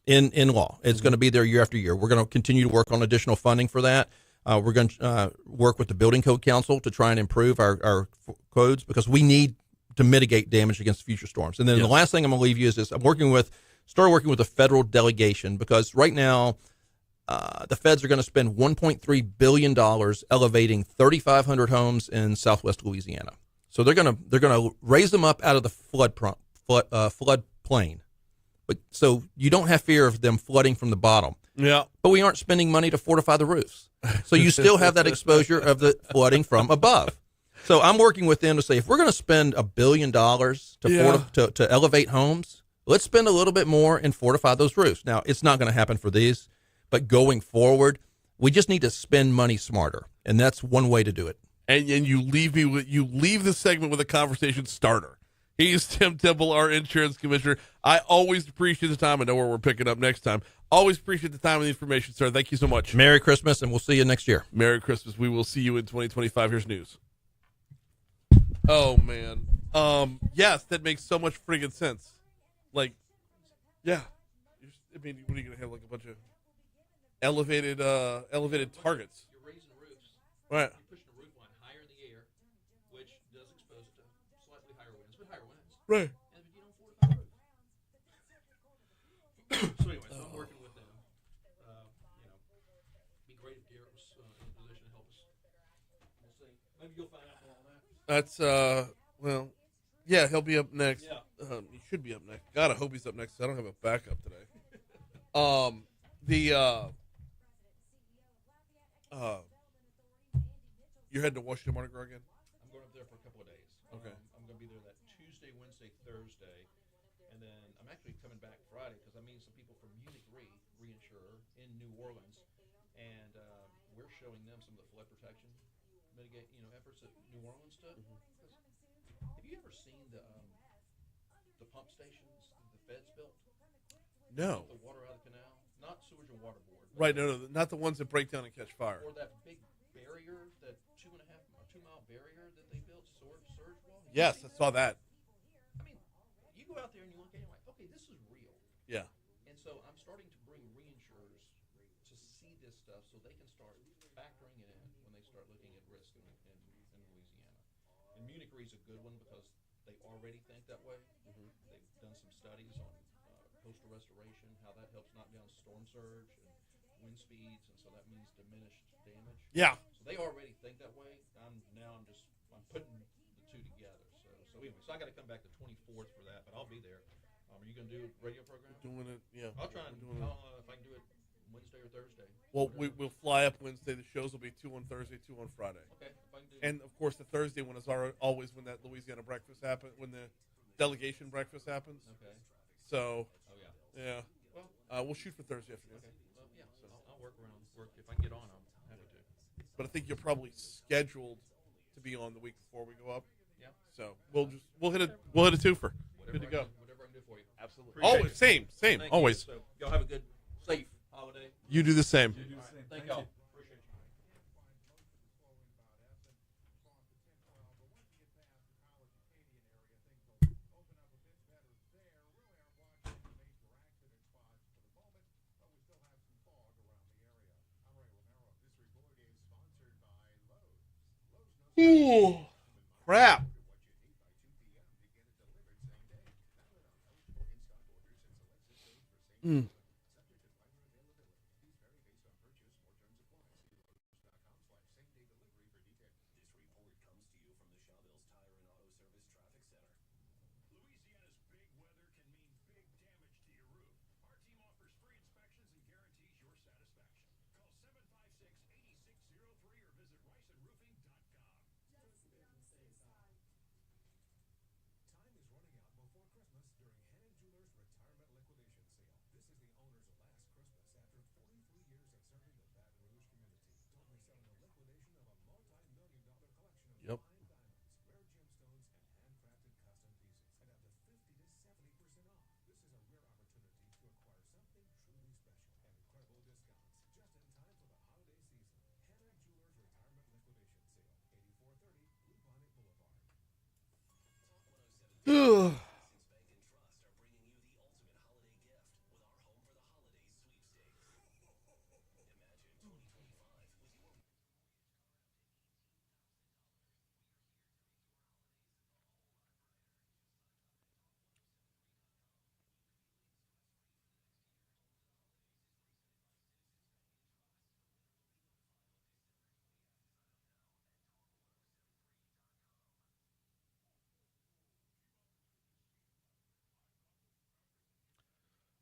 in law. It's going to be there year after year. We're going to continue to work on additional funding for that. We're going to work with the Building Code Council to try and improve our codes, because we need to mitigate damage against future storms. And then the last thing I'm going to leave you is this. Started working with a federal delegation, because right now the feds are going to spend $1.3 billion elevating 3,500 homes in Southwest Louisiana. So they're going to raise them up out of the flood plain. But so you don't have fear of them flooding from the bottom. Yeah. But we aren't spending money to fortify the roofs. So you still have that exposure of the flooding from above. So I'm working with them to say, if we're going to spend $1 billion to elevate homes, let's spend a little bit more and fortify those roofs. Now, it's not going to happen for these, but going forward, we just need to spend money smarter, and that's one way to do it. And you leave the segment with a conversation starter. He's Tim Temple, our insurance commissioner. I always appreciate the time. I know where we're picking up next time. Always appreciate the time and the information, sir. Thank you so much. Merry Christmas, and we'll see you next year. Merry Christmas. We will see you in 2025. Here's news. Oh, man. Yes, that makes so much friggin' sense. Like, yeah. What are you going to have, like a bunch of elevated targets? You're raising roofs. Right. You're pushing the roof line higher in the air, which does expose it to slightly higher winds, but higher winds. Right. And you don't fortify the roof. So anyway, I'm working with them. Be great if Garret was in a position to help us. We'll see. Maybe you'll find out more on that. That's, he'll be up next. Yeah. He should be up next. God, I hope he's up next. I don't have a backup today. You're heading to Washington Mardi Gras again? I'm going up there for a couple of days. Okay. I'm going to be there that Tuesday, Wednesday, Thursday, and then I'm actually coming back Friday because I'm meeting some people from Munich Reinsurer in New Orleans, and we're showing them some of the flood protection efforts that New Orleans took. Mm-hmm. Have you ever seen the pump stations that the feds built? No. The water out of the canal, not sewage and water board. Right, no, not the ones that break down and catch fire. Or that big barrier, that 2.5 or 2 mile barrier that they built, surge wall. Yes, I saw that. I mean, you go out there and you look at it and you're like, okay, this is real. Yeah. And so I'm starting to bring reinsurers to see this stuff so they can start factoring it in when they start looking at risk in Louisiana. And Munich Re is a good one because they already think that way. Mm-hmm. They've done some studies on coastal restoration, how that helps knock down storm surge and wind speeds, and so that means diminished damage. Yeah. So they already think that way. I'm putting the two together. So I got to come back the 24th for that, but I'll be there. Are you going to do a radio program? Doing it, yeah. I'll try and if I can do it Wednesday or Thursday. Well, we'll fly up Wednesday. The shows will be 2 on Thursday, 2 on Friday. Okay. If I can do and of course, the Thursday one is always when that Louisiana breakfast happens, when the delegation breakfast happens. Okay. So. Oh yeah. Yeah. Well, we'll shoot for Thursday afternoon. Okay. Well, yeah. So I'll work around work. If I can get on, I'm happy to. But I think you're probably scheduled to be on the week before we go up. Yeah. So we'll hit a twofer. Good to go. Whatever I can do for you. Absolutely. Always same. Thank always. You. So y'all have a good, safe holiday. You do the same. Thank y'all. Appreciate you. Ooh, crap.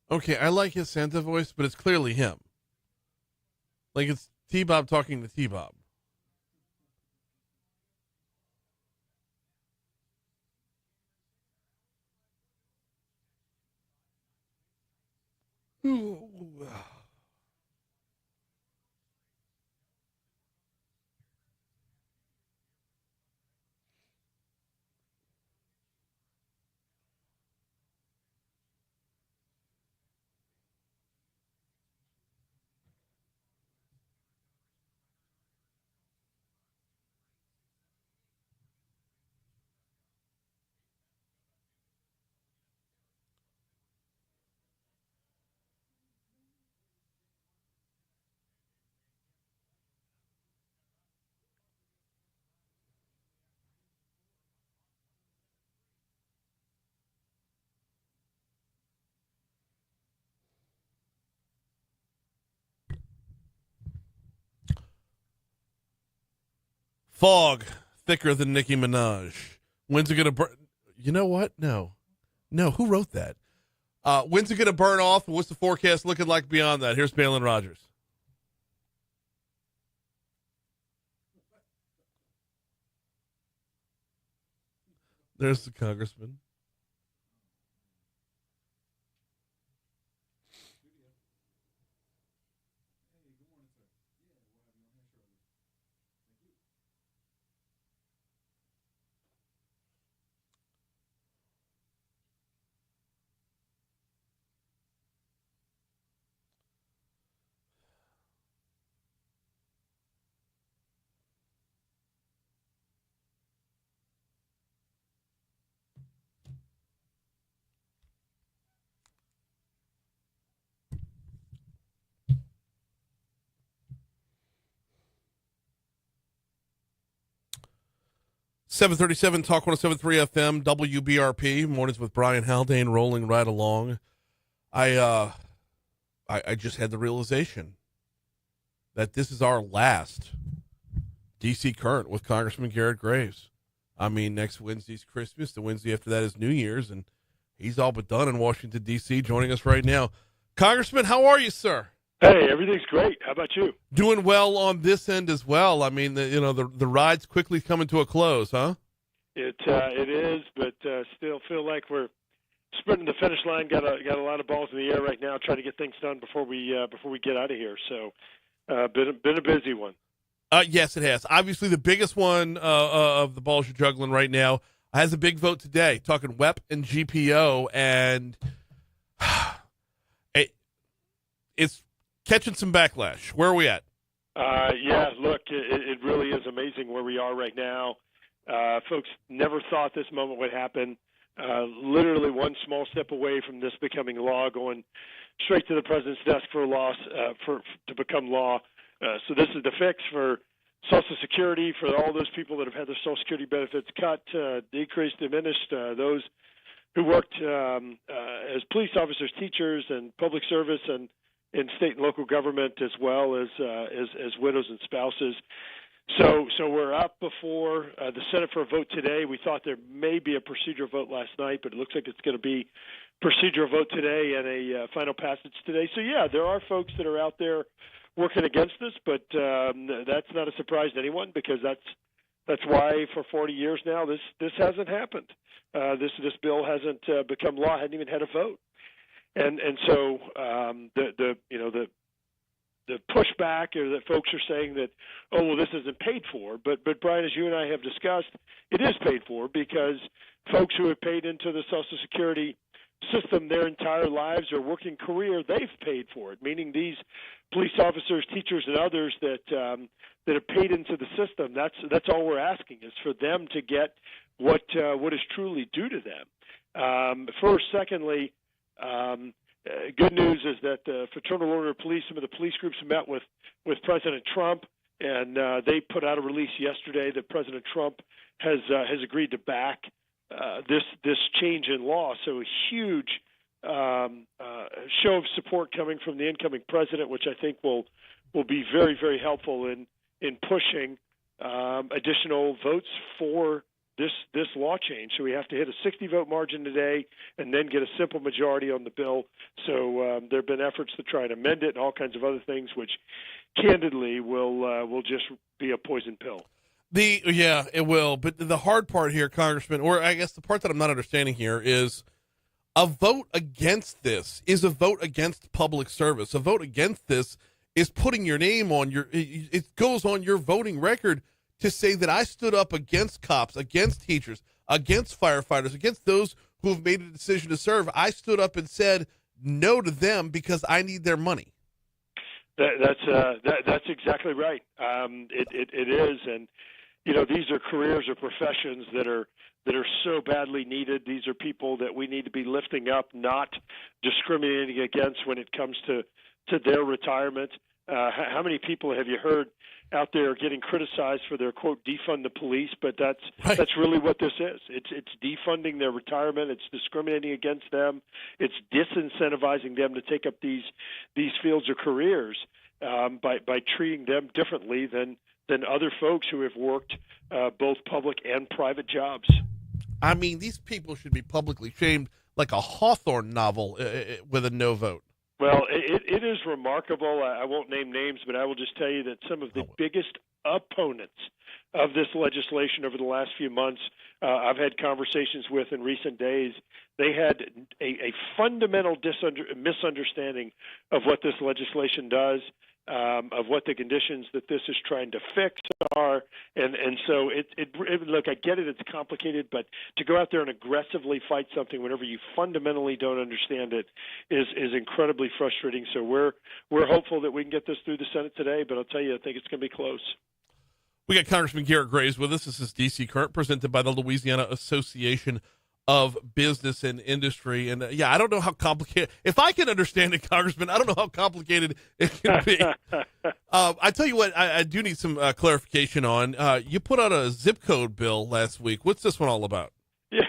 Okay, I like his Santa voice, but it's clearly him. Like it's T-Bob talking to T-Bob. Fog thicker than Nicki Minaj. When's it gonna burn? You know what? No. Who wrote that? When's it gonna burn off? And what's the forecast looking like beyond that? Here's Balin Rogers. There's the congressman. .737 Talk 107.3 FM WBRP mornings with Brian Haldane rolling right along. I just had the realization that this is our last DC Current with Congressman Garret Graves. I mean, next Wednesday's Christmas. The Wednesday after that is New Year's, and he's all but done in Washington, D.C., joining us right now. Congressman, how are you, sir? Hey, everything's great. How about you? Doing well on this end as well. I mean, the ride's quickly coming to a close, huh? It is, but still feel like we're sprinting the finish line. Got a lot of balls in the air right now, trying to get things done before we get out of here. So, been a busy one. Yes, it has. Obviously, the biggest one of the balls you're juggling right now has a big vote today. Talking WEP and GPO, and it's catching some backlash. Where are we at? Yeah, look, it really is amazing where we are right now. Folks never thought this moment would happen. Literally one small step away from this becoming law, going straight to the president's desk for a law to become law. So this is the fix for Social Security, for all those people that have had their Social Security benefits cut, decreased, diminished, those who worked as police officers, teachers, and public service, and in state and local government, as well as widows and spouses. So we're up before the Senate for a vote today. We thought there may be a procedural vote last night, but it looks like it's going to be procedural vote today and a final passage today. So yeah, there are folks that are out there working against this, but that's not a surprise to anyone, because that's why for 40 years now this hasn't happened. This bill hasn't become law, hadn't even had a vote. And so the pushback, or that folks are saying that, oh, well, this isn't paid for. But Brian, as you and I have discussed, it is paid for, because folks who have paid into the Social Security system their entire lives or working career, they've paid for it, meaning these police officers, teachers, and others that have paid into the system. That's all we're asking, is for them to get what is truly due to them. First, secondly, good news is that the Fraternal Order of Police, some of the police groups met with President Trump, and they put out a release yesterday that President Trump has agreed to back this change in law. So a huge show of support coming from the incoming president, which I think will be very, very helpful in pushing additional votes for this law change. So we have to hit a 60-vote margin today and then get a simple majority on the bill. So there have been efforts to try and amend it and all kinds of other things, which candidly will just be a poison pill. It will. But the hard part here, Congressman, or I guess the part that I'm not understanding here is a vote against this is a vote against public service. A vote against this is putting your name on it goes on your voting record to say that I stood up against cops, against teachers, against firefighters, against those who have made a decision to serve. I stood up and said no to them because I need their money. That's exactly right. It is, and these are careers or professions that are so badly needed. These are people that we need to be lifting up, not discriminating against when it comes to their retirement. How many people have you heard out there getting criticized for their quote defund the police? But that's really what this is. It's defunding their retirement. It's discriminating against them. It's disincentivizing them to take up these fields or careers by treating them differently than other folks who have worked both public and private jobs. I mean, these people should be publicly shamed like a Hawthorne novel with a no vote. Well, it is remarkable. I won't name names, but I will just tell you that some of the biggest opponents of this legislation over the last few months I've had conversations with in recent days. They had a fundamental misunderstanding of what this legislation does, of what the conditions that this is trying to fix are, and so look, I get it, it's complicated, but to go out there and aggressively fight something whenever you fundamentally don't understand it is incredibly frustrating. So we're hopeful that we can get this through the Senate today, but I'll tell you, I think it's going to be close. We got Congressman Garret Graves with us. This is DC Current, presented by the Louisiana Association of Business and Industry. And I don't know how complicated, if I can understand it, Congressman, I don't know how complicated it can be. I tell you what, I do need some clarification on. You put out a zip code bill last week. What's this one all about? Yeah,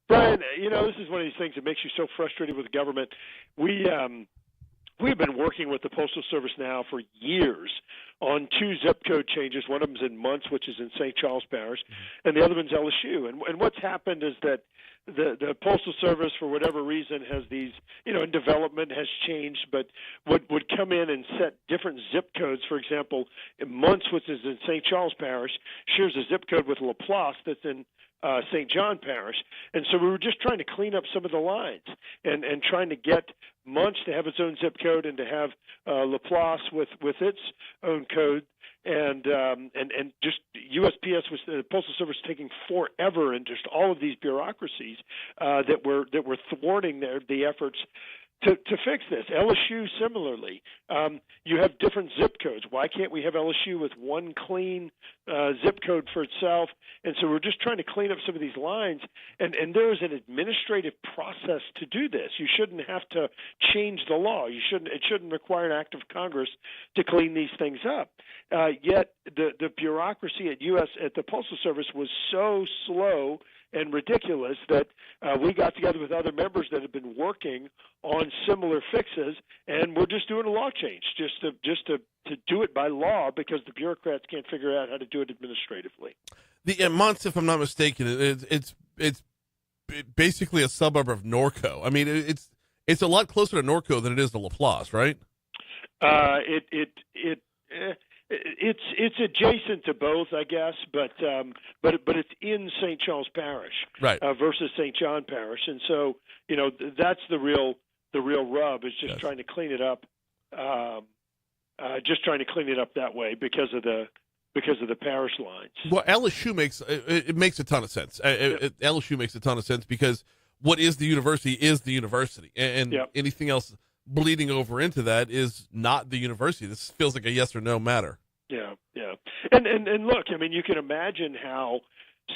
Brian, this is one of these things that makes you so frustrated with the government. We've been working with the Postal Service now for years on two zip code changes. One of them is in Muntz, which is in St. Charles Parish, and the other one's LSU. And what's happened is that the Postal Service, for whatever reason, has these, in development has changed, but would come in and set different zip codes. For example, in Muntz, which is in St. Charles Parish, shares a zip code with Laplace that's in St. John Parish. And so we were just trying to clean up some of the lines and trying to get Muntz to have its own zip code and to have Laplace with its own code. And just USPS was the Postal Service taking forever, and just all of these bureaucracies that were thwarting the efforts to fix this. LSU similarly, you have different zip codes. Why can't we have LSU with one clean zip code for itself? And so we're just trying to clean up some of these lines. And there is an administrative process to do this. You shouldn't have to change the law. It shouldn't require an act of Congress to clean these things up. Yet the bureaucracy at the Postal Service was so slow and ridiculous that we got together with other members that have been working on similar fixes, and we're just doing a law change just to do it by law because the bureaucrats can't figure out how to do it administratively. The Muntz, if I'm not mistaken, it's basically a suburb of Norco. I mean, it's a lot closer to Norco than it is to Laplace, right? It's adjacent to both, I guess, but it's in St. Charles Parish, right, versus St. John Parish, and so that's the real rub is just trying to clean it up, that way because of the parish lines. Well, LSU makes a ton of sense. LSU makes a ton of sense because what is the university, and anything else bleeding over into that is not the university. This feels like a yes or no matter. Yeah. And look, I mean, you can imagine how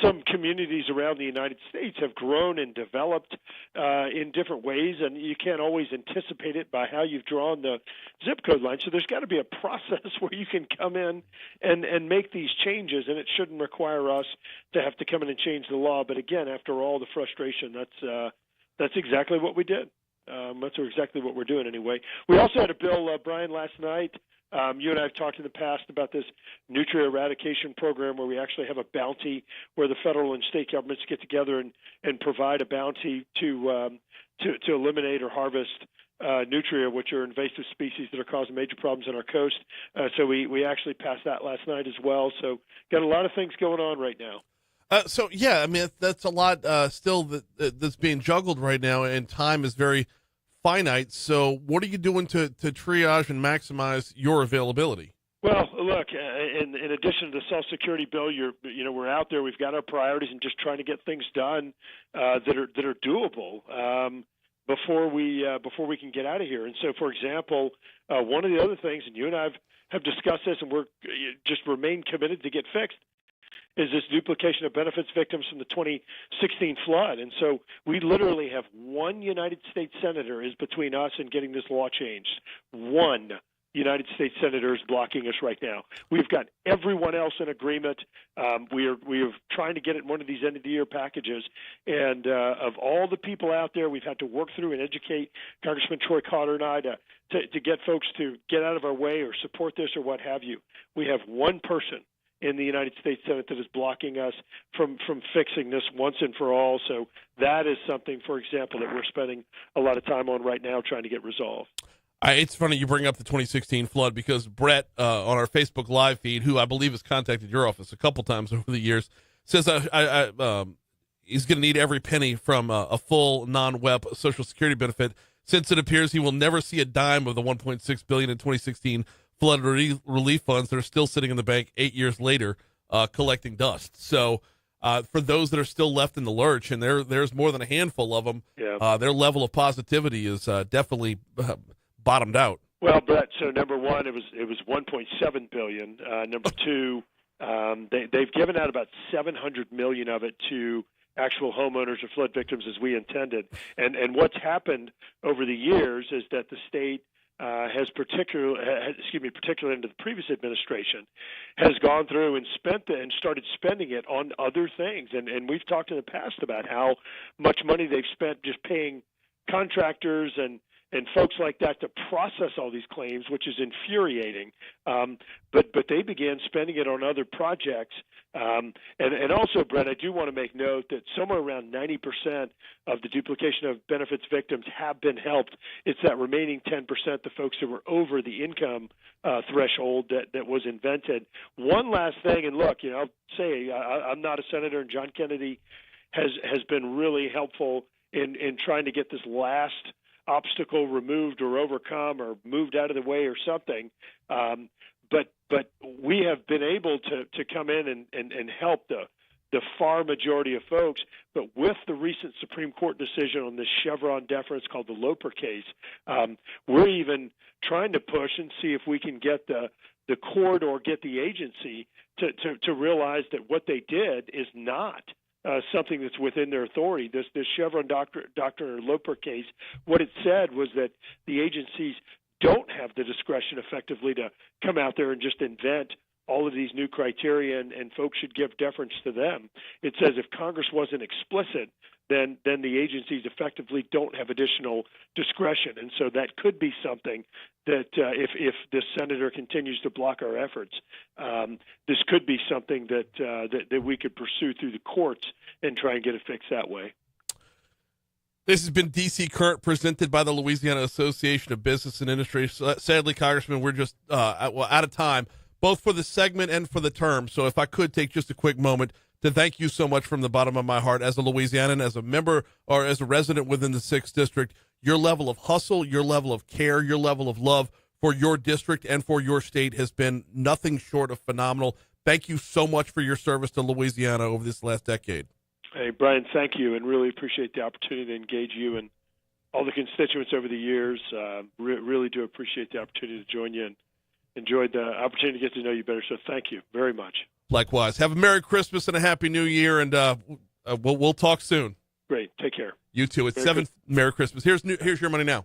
some communities around the United States have grown and developed in different ways, and you can't always anticipate it by how you've drawn the zip code line. So there's got to be a process where you can come in and make these changes, and it shouldn't require us to have to come in and change the law. But again, after all the frustration, that's exactly what we did. That's exactly what we're doing anyway. We also had a bill, Brian, last night You and I have talked in the past about this nutria eradication program where we actually have a bounty where the federal and state governments get together and provide a bounty to eliminate or harvest nutria, which are invasive species that are causing major problems on our coast. So we actually passed that last night as well. So got a lot of things going on right now. So yeah, I mean that's a lot still that's being juggled right now, and time is very finite. So what are you doing to triage and maximize your availability? Well, look, in addition to the Social Security bill, we're out there. We've got our priorities and just trying to get things done that are doable before we can get out of here. And so, for example, one of the other things, and you and I have discussed this, and we're just remain committed to get fixed, is this duplication of benefits victims from the 2016 flood. And so we literally have one United States senator is between us and getting this law changed. One United States senator is blocking us right now. We've got everyone else in agreement. We are trying to get it in one of these end-of-the-year packages. And of all the people out there we've had to work through and educate Congressman Troy Cotter and I to get folks to get out of our way or support this or what have you, we have one person in the United States Senate that is blocking us from fixing this once and for all. So that is something, for example, that we're spending a lot of time on right now trying to get resolved. It's funny you bring up the 2016 flood because Brett on our Facebook Live feed, who I believe has contacted your office a couple times over the years, says he's going to need every penny from a full non-WEP Social Security benefit since it appears he will never see a dime of the $1.6 billion in 2016 flood relief funds that are still sitting in the bank 8 years later, collecting dust. So for those that are still left in the lurch, and there's more than a handful of them, their level of positivity is definitely bottomed out. Well, Brett, so number one, it was $1.7 billion. Number two, they've given out about $700 million of it to actual homeowners or flood victims as we intended. And what's happened over the years is that the state particularly under the previous administration, has gone through and started spending it on other things. And we've talked in the past about how much money they've spent just paying contractors and folks like that to process all these claims, which is infuriating. But they began spending it on other projects. And also, Brett, I do want to make note that somewhere around 90% of the duplication of benefits victims have been helped. It's that remaining 10%, the folks that were over the income threshold that was invented. One last thing, and look, I'll say I'm not a senator, and John Kennedy has been really helpful in trying to get this last obstacle removed or overcome or moved out of the way or something. But we have been able to come in and help the far majority of folks. But with the recent Supreme Court decision on this Chevron deference called the Loper case, we're even trying to push and see if we can get the court or get the agency to realize that what they did is not something that's within their authority. This Chevron doctrine or Loper case, what it said was that the agencies don't have the discretion effectively to come out there and just invent all of these new criteria, and folks should give deference to them. It says if Congress wasn't explicit, then the agencies effectively don't have additional discretion. And so that could be something that if this senator continues to block our efforts, this could be something that we could pursue through the courts and try and get it fixed that way. This has been DC Current, presented by the Louisiana Association of Business and Industry. Sadly, Congressman, we're just out of time, both for the segment and for the term. So if I could take just a quick moment to thank you so much from the bottom of my heart as a Louisianan, as a member or as a resident within the 6th District. Your level of hustle, your level of care, your level of love for your district and for your state has been nothing short of phenomenal. Thank you so much for your service to Louisiana over this last decade. Hey, Brian, thank you, and really appreciate the opportunity to engage you and all the constituents over the years. Really do appreciate the opportunity to join you and enjoyed the opportunity to get to know you better. So thank you very much. Likewise. Have a Merry Christmas and a Happy New Year, and we'll talk soon. Great. Take care. You too. It's Merry Christmas. Here's your money now.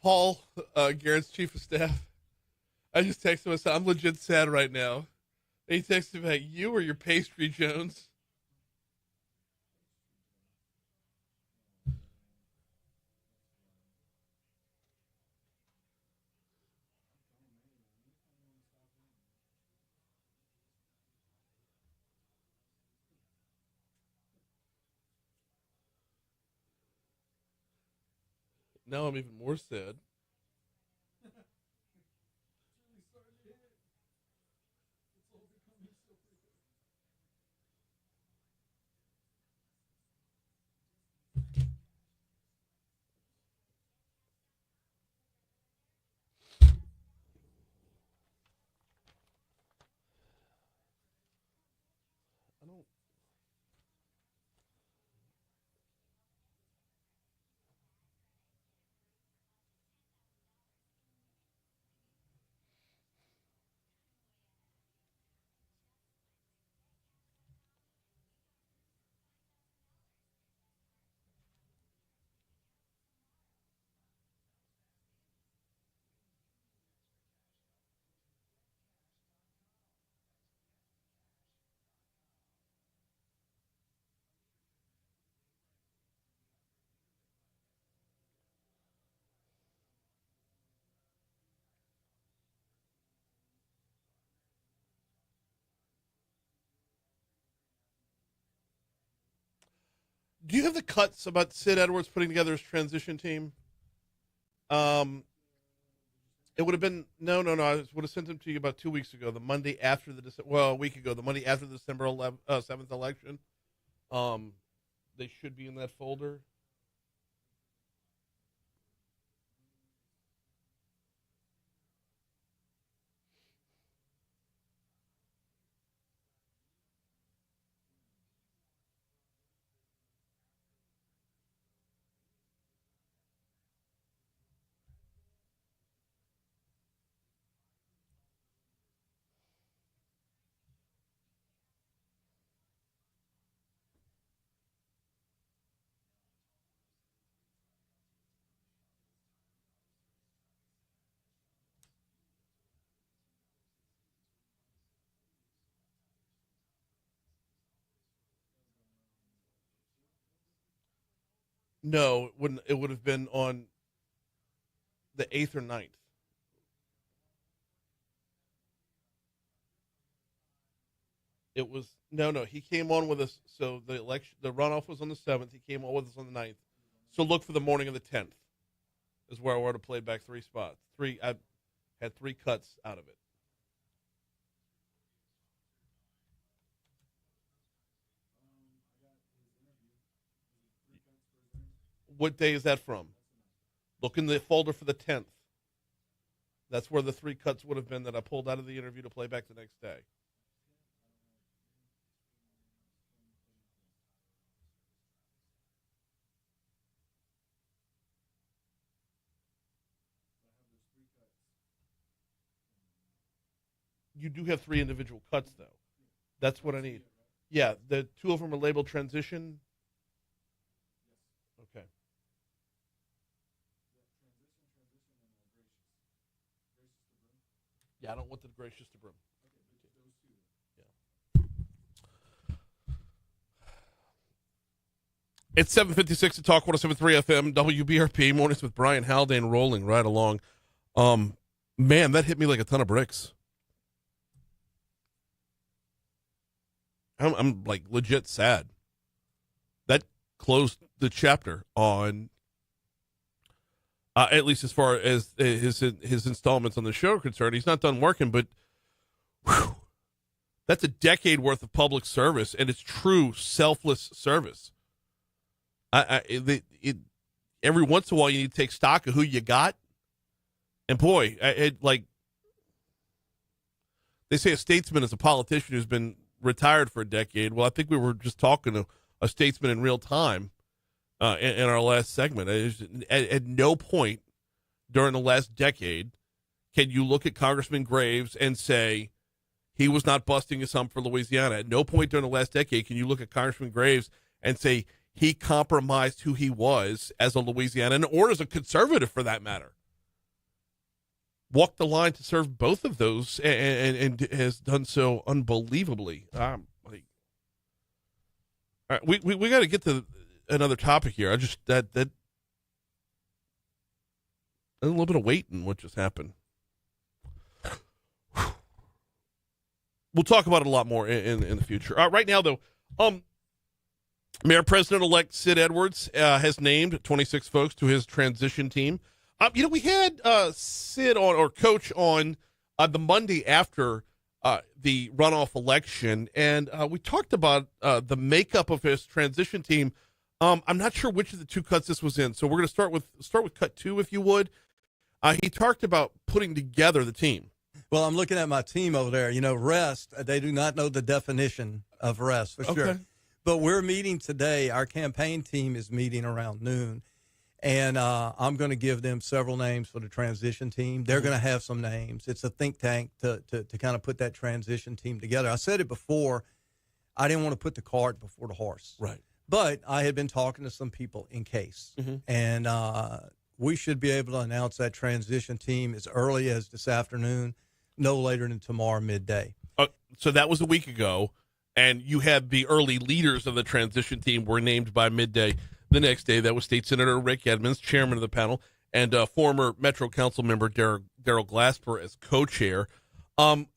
Paul, Garrett's chief of staff, I just texted him and said, I'm legit sad right now. And he texted me back, you or your pastry, Jones? Now I'm even more sad. I don't. Do you have the cuts about Sid Edwards putting together his transition team? It would have been no. I would have sent them to you about 2 weeks ago. The Monday after a week ago. The Monday after the December 7th election. They should be in that folder. No, it wouldn't. It would have been on the 8th or 9th. It was no. He came on with us. So the runoff was on the 7th. He came on with us on the 9th. So look for the morning of the 10th. Is where I would have played back 3 spots. I had 3 cuts out of it. What day is that from? Look in the folder for the 10th. That's where the 3 cuts would have been that I pulled out of the interview to play back the next day. You do have 3 individual cuts, though. That's what I need. Yeah, the 2 of them are labeled transition. Okay. Yeah, I don't want the gracious to broom. Yeah. It's 7:56 to Talk 107.3 FM, WBRP, mornings with Brian Haldane rolling right along. Man, that hit me like a ton of bricks. I'm like legit sad. That closed the chapter on, at least as far as his installments on the show are concerned. He's not done working, but whew, that's a decade worth of public service, and it's true selfless service. Every once in a while, you need to take stock of who you got, and boy, like they say, a statesman is a politician who's been retired for a decade. Well, I think we were just talking to a statesman in real time in our last segment. At no point during the last decade can you look at Congressman Graves and say he was not busting his hump for Louisiana. At no point during the last decade can you look at Congressman Graves and say he compromised who he was as a Louisianan or as a conservative for that matter. walked the line to serve both of those and has done so unbelievably. All right, we got to get to another topic here. I just that a little bit of weight in what just happened. We'll talk about it a lot more in the future. Right now, though, Mayor President-elect Sid Edwards has named 26 folks to his transition team. We had Sid on, or Coach on, the Monday after the runoff election, and we talked about the makeup of his transition team. I'm not sure which of the two cuts this was in, so we're going to start with cut 2, if you would. He talked about putting together the team. Well, I'm looking at my team over there. Rest, they do not know the definition of rest, for sure. But we're meeting today. Our campaign team is meeting around noon, and I'm going to give them several names for the transition team. They're going to have some names. It's a think tank to kind of put that transition team together. I said it before. I didn't want to put the cart before the horse. Right. But I had been talking to some people in case, and we should be able to announce that transition team as early as this afternoon, no later than tomorrow midday. So that was a week ago, and you had the early leaders of the transition team were named by midday the next day. That was State Senator Rick Edmonds, chairman of the panel, and former Metro Council member Daryl Glasper as co-chair.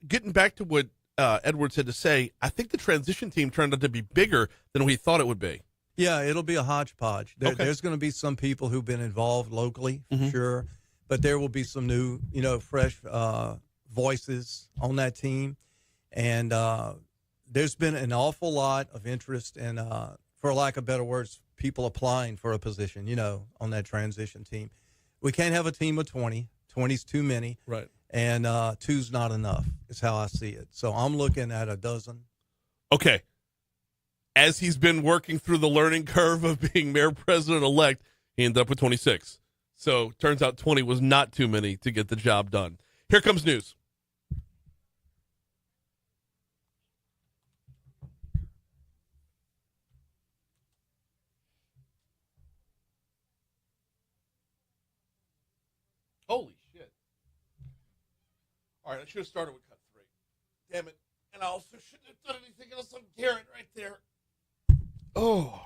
Getting back to what Edwards had to say, I think the transition team turned out to be bigger than we thought it would be. Yeah, it'll be a hodgepodge. There's going to be some people who've been involved locally, for sure, but there will be some new, fresh voices on that team. And there's been an awful lot of interest and, for lack of better words, people applying for a position, on that transition team. We can't have a team of 20. 20's too many. Right. And 2's not enough, is how I see it. So I'm looking at a dozen. Okay. As he's been working through the learning curve of being mayor president-elect, he ended up with 26. So turns out 20 was not too many to get the job done. Here comes news. Holy shit. All right, I should have started with cut 3. Damn it. And I also shouldn't have done anything else on Garret right there. Oh.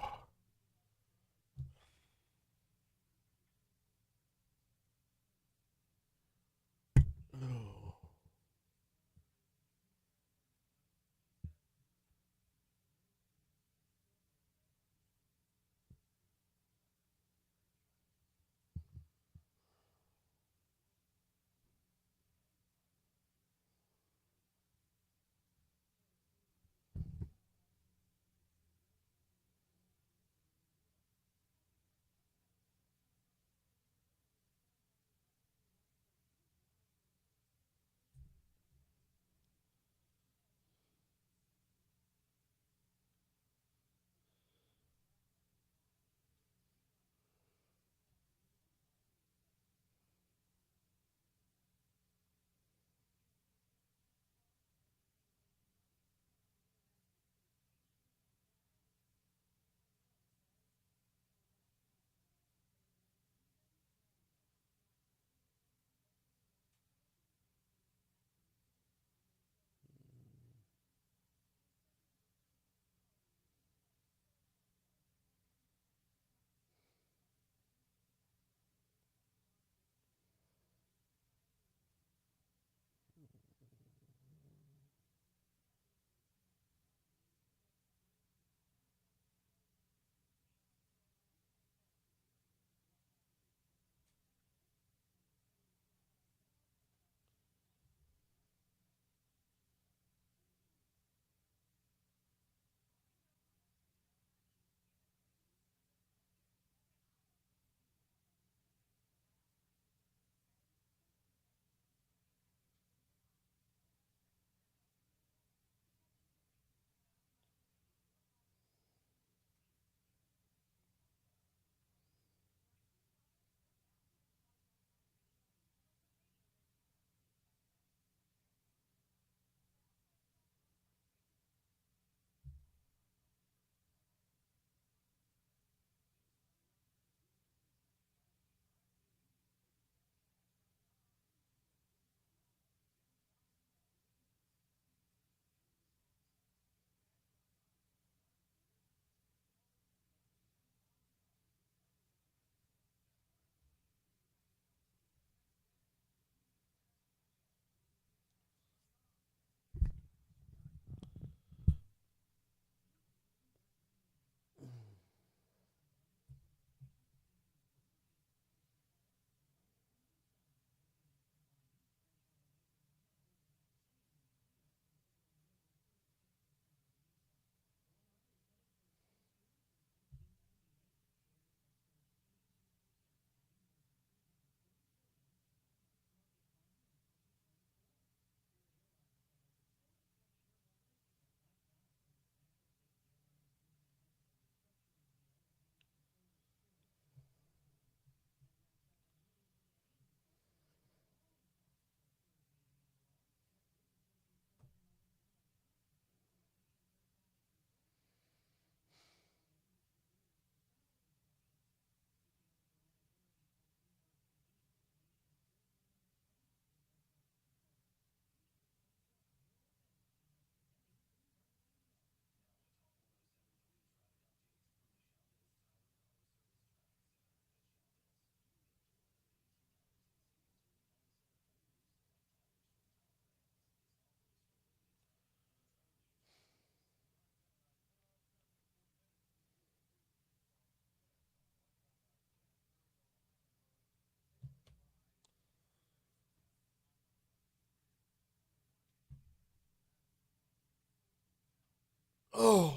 Oh.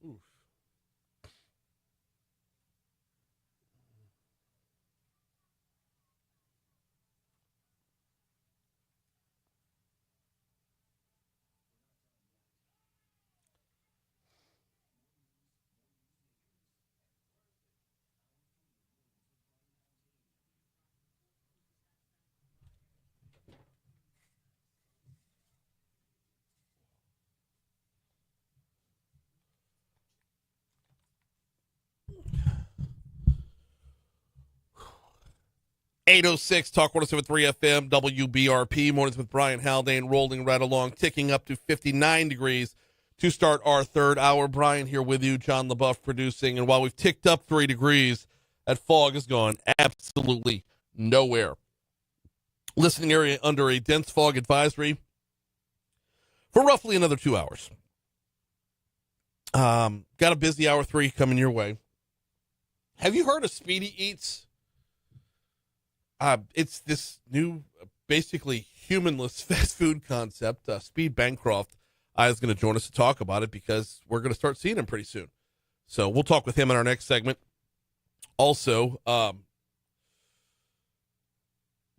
Oof. 806 Talk 107.3 FM, WBRP. Mornings with Brian Haldane rolling right along, ticking up to 59 degrees to start our third hour. Brian here with you, John LaBeouf producing. And while we've ticked up 3 degrees, that fog has gone absolutely nowhere. Listening area under a dense fog advisory for roughly another 2 hours. Got a busy hour 3 coming your way. Have you heard of Speedy Eats? It's this new, basically humanless fast food concept. Speed Bankroft is going to join us to talk about it because we're going to start seeing him pretty soon. So we'll talk with him in our next segment. Also,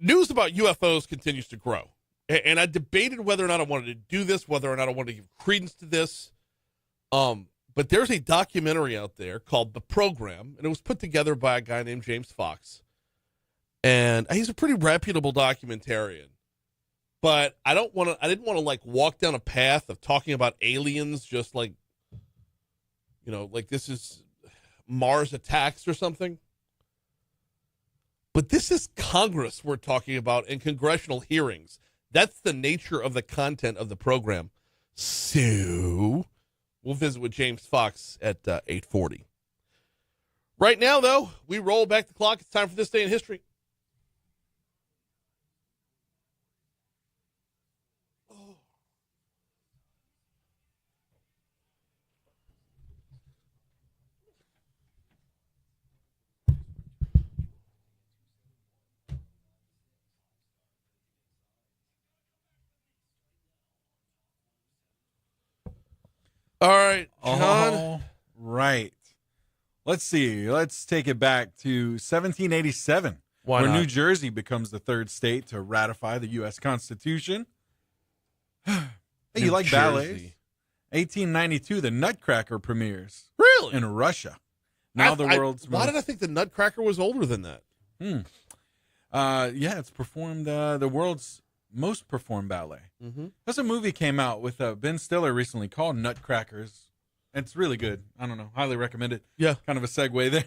news about UFOs continues to grow. And I debated whether or not I wanted to do this, whether or not I wanted to give credence to this. But there's a documentary out there called The Program, and it was put together by a guy named James Fox. And he's a pretty reputable documentarian, but I didn't want to like walk down a path of talking about aliens, just like, you know, like this is Mars attacks or something. But this is Congress we're talking about in congressional hearings. That's the nature of the content of the program. So we'll visit with James Fox at 8:40. Right now, though, we roll back the clock. It's time for This Day in History. All right, John. All right. Let's see. Let's take it back to 1787, where New Jersey becomes the third state to ratify the U.S. Constitution. Hey, you like ballets? 1892, the Nutcracker premieres. Really? In Russia. Now the world's Why did I think the Nutcracker was older than that? Yeah, it's performed the world's most performed ballet. Mm-hmm. There's a movie came out with Ben Stiller recently called Nutcrackers. It's really good. I don't know. Highly recommend it. Yeah. Kind of a segue there.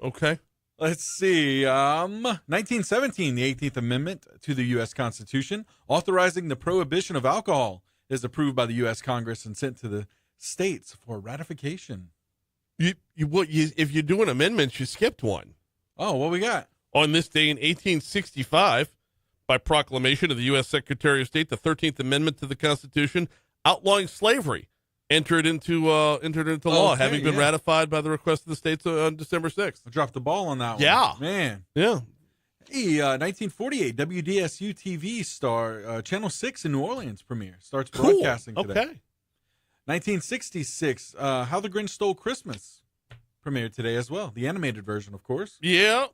Okay. Let's see. 1917, the 18th Amendment to the U.S. Constitution, authorizing the prohibition of alcohol, is approved by the U.S. Congress and sent to the states for ratification. If you're doing amendments, you skipped one. Oh, what we got? On this day in 1865, by proclamation of the U.S. Secretary of State, the 13th Amendment to the Constitution outlawing slavery entered into law, having been ratified by the request of the states on December 6th. I dropped the ball on that one. Yeah. Man. Yeah. Hey, 1948, WDSU TV star Channel 6 in New Orleans premiere starts broadcasting today. Okay. 1966, How the Grinch Stole Christmas premiered today as well. The animated version, of course. Yeah.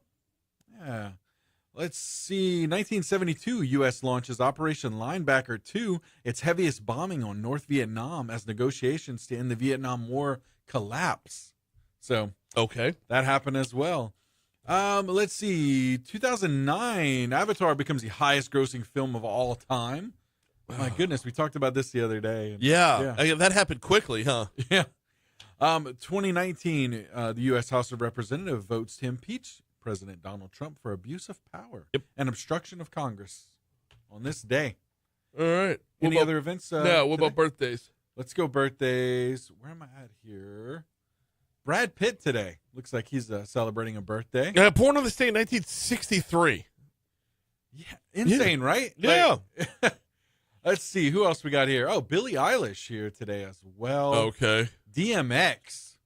Yeah. Let's see. 1972, U.S. launches Operation Linebacker 2, its heaviest bombing on North Vietnam as negotiations to end the Vietnam War collapse. So, okay, that happened as well. Let's see. 2009, Avatar becomes the highest-grossing film of all time. My goodness, we talked about this the other day. Yeah. That happened quickly, huh? Yeah. 2019, the U.S. House of Representatives votes to impeach President Donald Trump for abuse of power and obstruction of Congress on this day. All right. Any other events? What about birthdays? Let's go birthdays. Where am I at here? Brad Pitt today. Looks like he's celebrating a birthday. Born on this day in 1963. Yeah, insane, right? Yeah. Like, let's see. Who else we got here? Oh, Billie Eilish here today as well. Okay. DMX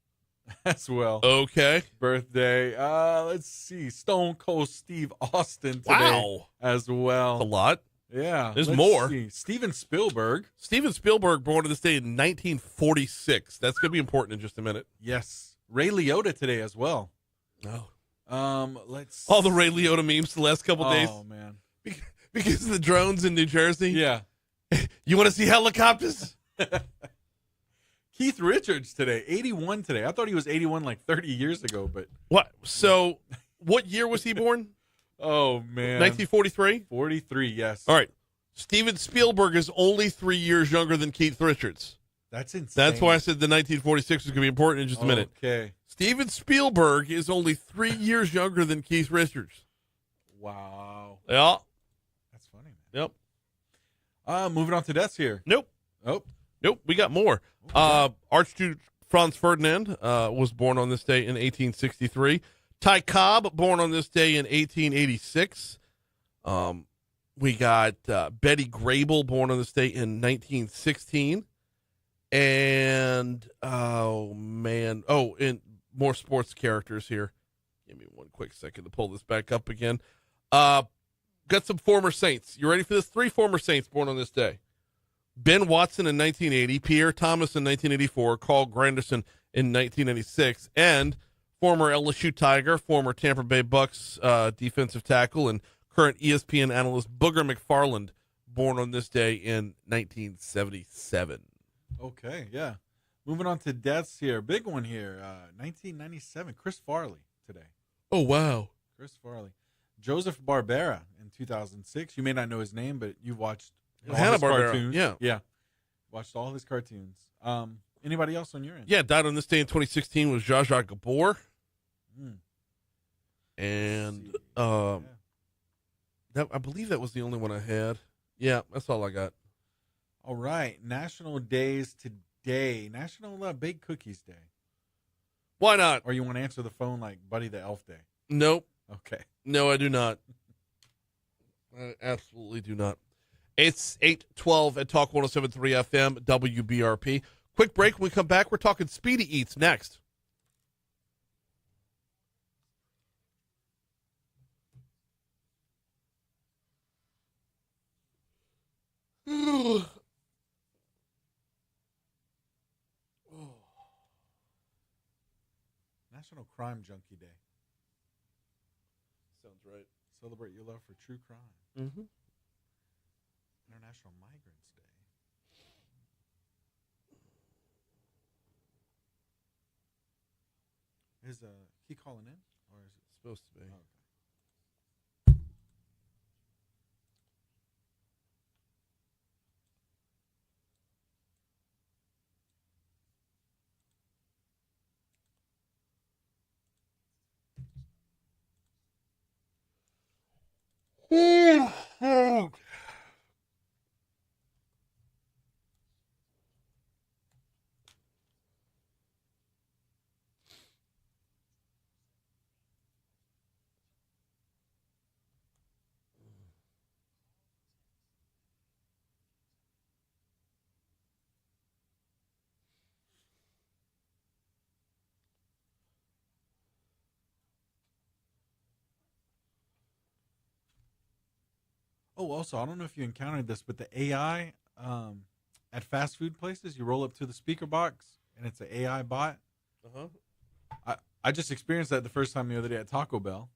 as well. Okay. Birthday. Let's see. Stone Cold Steve Austin today as well. A lot. Yeah. There's more. See. Steven Spielberg. Steven Spielberg born on this day in 1946. That's going to be important in just a minute. Yes. Ray Liotta today as well. Let's all the Ray Liotta memes the last couple days. Oh man. Because of the drones in New Jersey. Yeah. You want to see helicopters? Keith Richards today, 81 today. I thought he was 81 like 30 years ago, but what? So, what year was he born? Oh man, 1943. 43, yes. All right. Steven Spielberg is only 3 years younger than Keith Richards. That's insane. That's why I said the 1946 is going to be important in just a minute. Okay. Steven Spielberg is only 3 years younger than Keith Richards. Wow. Yeah. That's funny, man. Yep. Moving on to deaths here. Nope. We got more. Archduke Franz Ferdinand was born on this day in 1863. Ty Cobb, born on this day in 1886. We got Betty Grable, born on this day in 1916. And, and more sports characters here. Give me one quick second to pull this back up again. Got some former Saints. You ready for this? 3 former Saints born on this day. Ben Watson in 1980, Pierre Thomas in 1984, Carl Granderson in 1996, and former LSU Tiger, former Tampa Bay Bucks defensive tackle, and current ESPN analyst Booger McFarland, born on this day in 1977. Okay, yeah. Moving on to deaths here. Big one here. 1997, Chris Farley today. Oh, wow. Chris Farley. Joseph Barbera in 2006. You may not know his name, but you've watched all his cartoons. Yeah. Watched all his cartoons. Anybody else on your end? Yeah, died on this day in 2016 was Zsa Zsa Gabor. And I believe that was the only one I had. Yeah, that's all I got. All right. National days today. National Baked Cookies Day. Why not? Or you want to answer the phone like Buddy the Elf Day? Nope. Okay. No, I do not. I absolutely do not. It's 8:12 at Talk 107.3 FM, WBRP. Quick break. When we come back, we're talking Speedy Eats next. National Crime Junkie Day. Sounds right. Celebrate your love for true crime. Mm-hmm. International Migrants Day. Is he calling in, or is it supposed to be? Oh, okay. Oh, also, I don't know if you encountered this, but the AI at fast food places, you roll up to the speaker box, and it's an AI bot. I just experienced that the first time the other day at Taco Bell.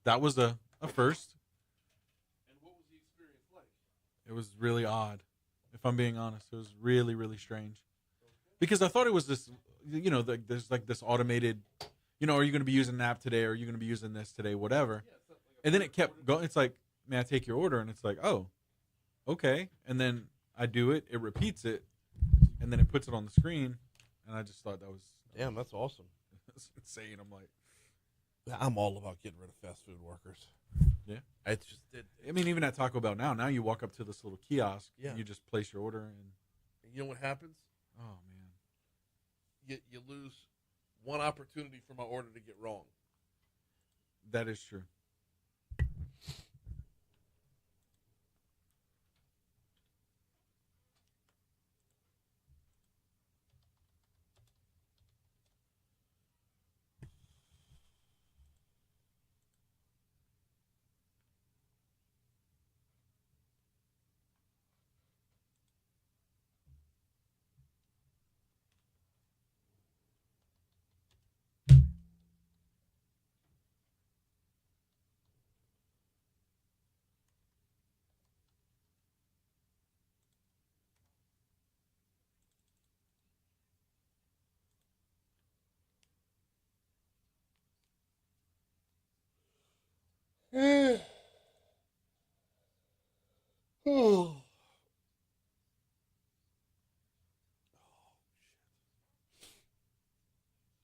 That was a first. It was really odd, if I'm being honest. It was really, really strange. Because I thought it was this, there's like this automated, are you going to be using an app today? Or are you going to be using this today? Whatever. And then it kept going. It's like, may I take your order? And it's like, oh, okay. And then I do it. It repeats it. And then it puts it on the screen. And I just thought that was... Damn, that's awesome. That's insane. I'm like... I'm all about getting rid of fast food workers. Yeah. I mean, even at Taco Bell now you walk up to this little kiosk. Yeah. You just place your order. And you know what happens? Oh, man. You lose one opportunity for my order to get wrong. That is true. Oh.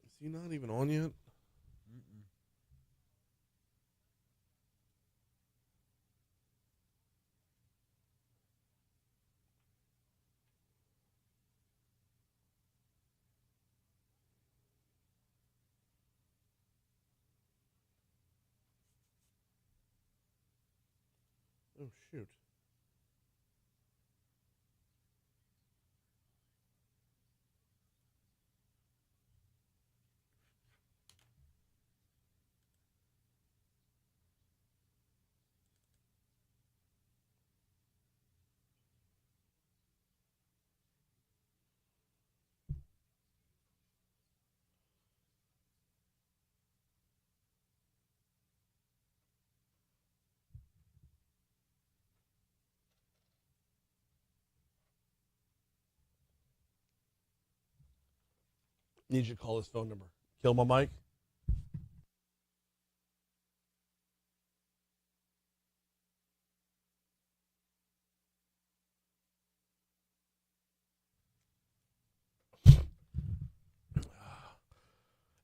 Is he not even on yet? Oh, shoot. Need you to call his phone number. Kill my mic.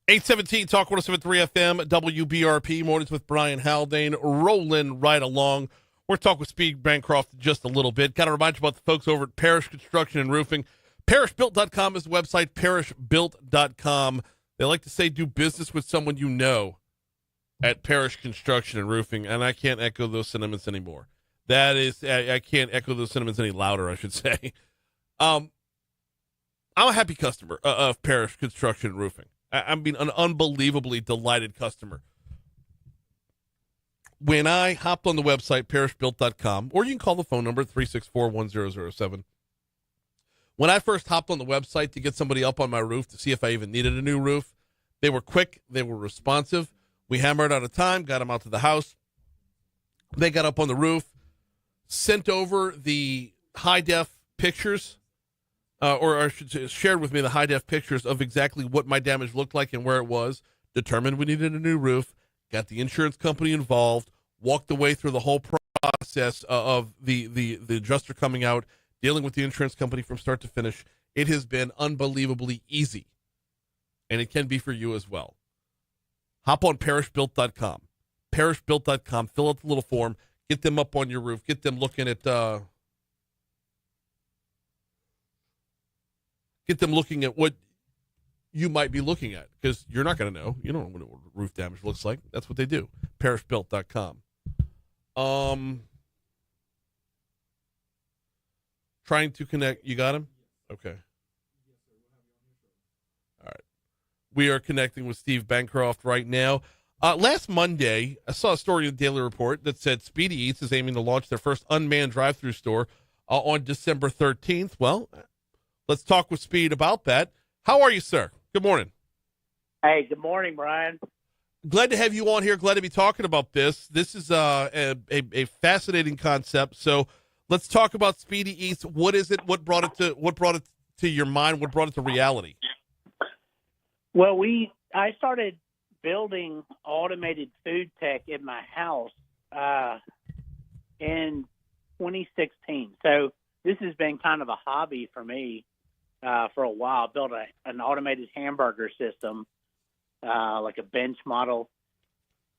$817 Talk 107.3 FM WBRP mornings with Brian Haldane rolling right along. We're talking with Speed Bankroft just a little bit. Got to remind you about the folks over at Parish Construction and Roofing. ParishBuilt.com is the website, ParishBuilt.com. They like to say do business with someone you know at Parish Construction and Roofing, and I can't echo those sentiments anymore. That is, I can't echo those sentiments any louder, I should say. I'm a happy customer of Parish Construction and Roofing. I'm being an unbelievably delighted customer. When I hopped on the website, ParishBuilt.com, or you can call the phone number, 364-1007. When I first hopped on the website to get somebody up on my roof to see if I even needed a new roof, they were quick. They were responsive. We hammered out a time, got them out to the house. They got up on the roof, sent over the high-def pictures, or I should say, shared with me the high-def pictures of exactly what my damage looked like and where it was, determined we needed a new roof, got the insurance company involved, walked away through the whole process of the adjuster coming out, dealing with the insurance company from start to finish. It has been unbelievably easy, and it can be for you as well. Hop on ParishBuilt.com. ParishBuilt.com. Fill out the little form. Get them up on your roof. Get them looking at what you might be looking at, because you're not going to know. You don't know what roof damage looks like. That's what they do. ParishBuilt.com. Trying to connect. You got him? Okay. All right. We are connecting with Steve Bankroft right now. Last Monday, I saw a story in the Daily Report that said Speedy Eats is aiming to launch their first unmanned drive-thru store on December 13th. Well, let's talk with Speed about that. How are you, sir? Good morning. Hey, good morning, Brian. Glad to have you on here. Glad to be talking about this. This is a fascinating concept. So Let's talk about Speedy Eats. What is it? What brought it to your mind? What brought it to reality? Well, I started building automated food tech in my house in 2016. So this has been kind of a hobby for me for a while. I built an automated hamburger system, like a bench model.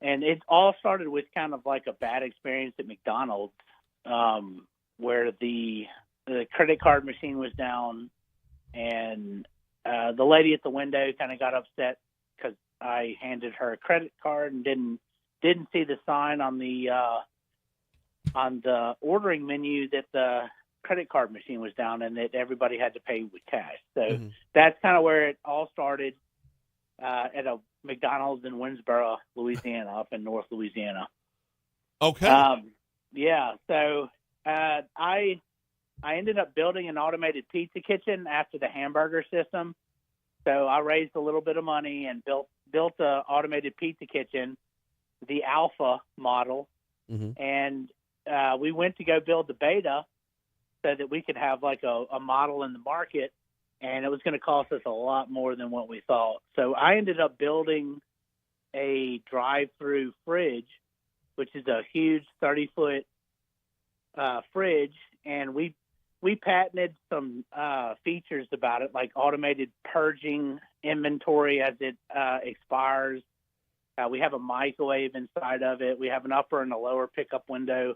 And it all started with kind of like a bad experience at McDonald's, where the credit card machine was down, and the lady at the window kind of got upset because I handed her a credit card and didn't see the sign on the ordering menu that the credit card machine was down and that everybody had to pay with cash. So that's kind of where it all started, at a McDonald's in Winsboro, Louisiana, up in North Louisiana. Okay. Yeah. So I ended up building an automated pizza kitchen after the hamburger system. So I raised a little bit of money and built an automated pizza kitchen, the Alpha model, and we went to go build the beta so that we could have like a model in the market, and it was going to cost us a lot more than what we thought. So I ended up building a drive-through fridge, which is a huge 30-foot fridge, and we patented some features about it, like automated purging inventory as it expires. We have a microwave inside of it. We have an upper and a lower pickup window.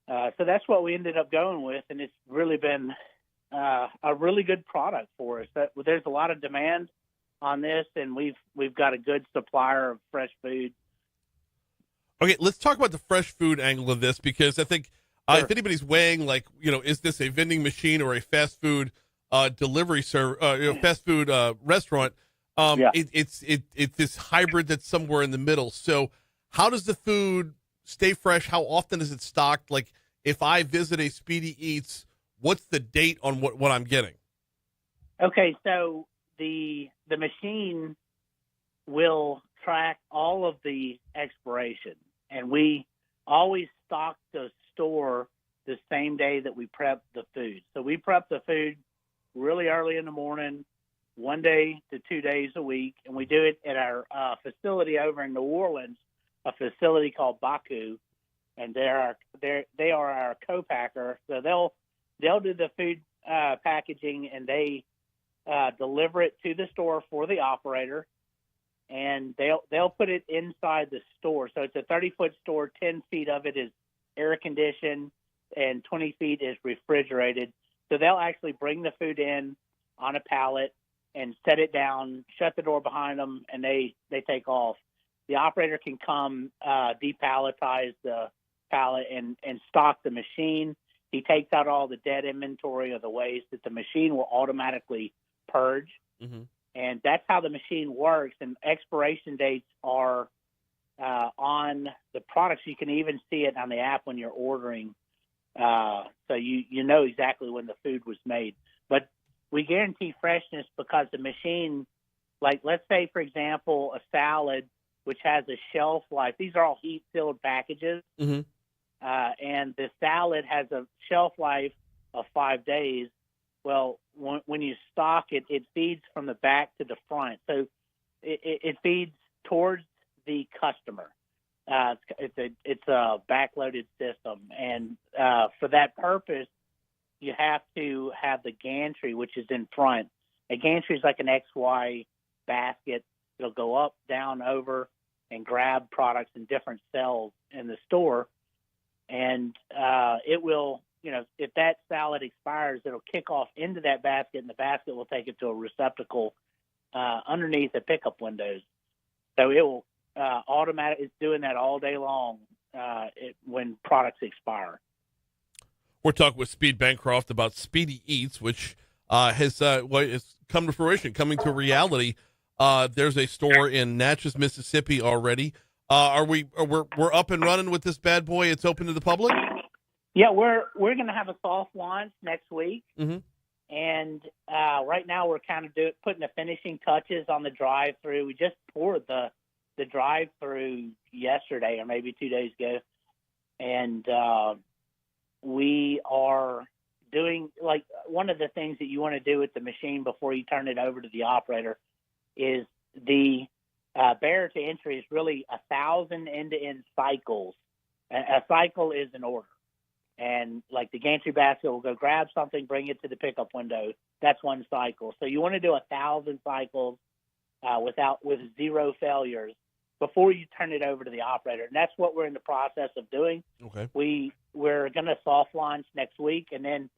So that's what we ended up going with, and it's really been a really good product for us. There's a lot of demand on this, and we've got a good supplier of fresh food. Okay, let's talk about the fresh food angle of this, because I think if anybody's weighing, like, is this a vending machine or a fast food delivery fast food restaurant? It's this hybrid that's somewhere in the middle. So how does the food stay fresh? How often is it stocked? Like, if I visit a Speedy Eats, what's the date on what I'm getting? Okay, so the machine will track all of the expiration, and we always stock the store the same day that we prep the food. So we prep the food really early in the morning, 1 day to 2 days a week, and we do it at our facility over in New Orleans, a facility called Baku, and they are our co-packer. So they'll do the food packaging, and they deliver it to the store for the operator, and they'll put it inside the store. So it's a 30-foot store. 10 feet of it is air conditioned, and 20 feet is refrigerated. So they'll actually bring the food in on a pallet and set it down, shut the door behind them, and they take off. The operator can come depalletize the pallet and stock the machine. He takes out all the dead inventory or the waste that the machine will automatically purge. And that's how the machine works. And expiration dates are on the products. You can even see it on the app when you're ordering. So you know exactly when the food was made. But we guarantee freshness because the machine, like, let's say, for example, a salad, which has a shelf life. These are all heat-sealed packages. And the salad has a shelf life of 5 days. Well, when you stock it, it feeds from the back to the front. So it feeds towards the customer. It's a backloaded system. And for that purpose, you have to have the gantry, which is in front. A gantry is like an XY basket. It'll go up, down, over, and grab products in different cells in the store. And it will, if that salad expires, it'll kick off into that basket, and the basket will take it to a receptacle underneath the pickup windows. So it will it's doing that all day long when products expire. We're talking with Speed Bankroft about Speedy Eats, which has come to fruition, coming to reality. There's a store in Natchez, Mississippi already. We're up and running with this bad boy? It's open to the public? Yeah, we're going to have a soft launch next week. And right now we're kind of putting the finishing touches on the drive-through. We just poured the drive-through yesterday or maybe 2 days ago. And we are doing, like, one of the things that you want to do with the machine before you turn it over to the operator is the barrier to entry is really 1,000 end-to-end cycles. A cycle is an order. And like the gantry basket will go grab something, bring it to the pickup window. That's one cycle. So you want to do 1,000 cycles with zero failures before you turn it over to the operator. And that's what we're in the process of doing. Okay. We're going to soft launch next week and then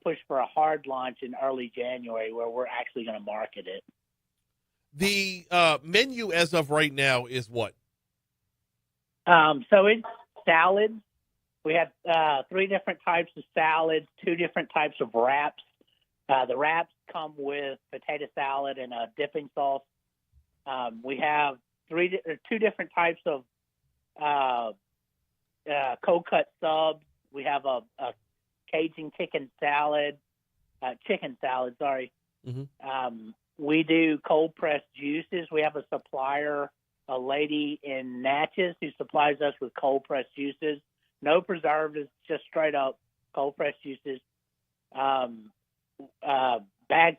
push for a hard launch in early January where we're actually going to market it. The menu as of right now is what? So it's salads. We have 3 different types of salads, 2 different types of wraps. The wraps come with potato salad and a dipping sauce. We have 2 different types of cold cut subs. We have a Cajun chicken salad. Mm-hmm. We do cold pressed juices. We have a supplier, a lady in Natchez, who supplies us with cold pressed juices. No preservatives, just straight up cold pressed juices. Bags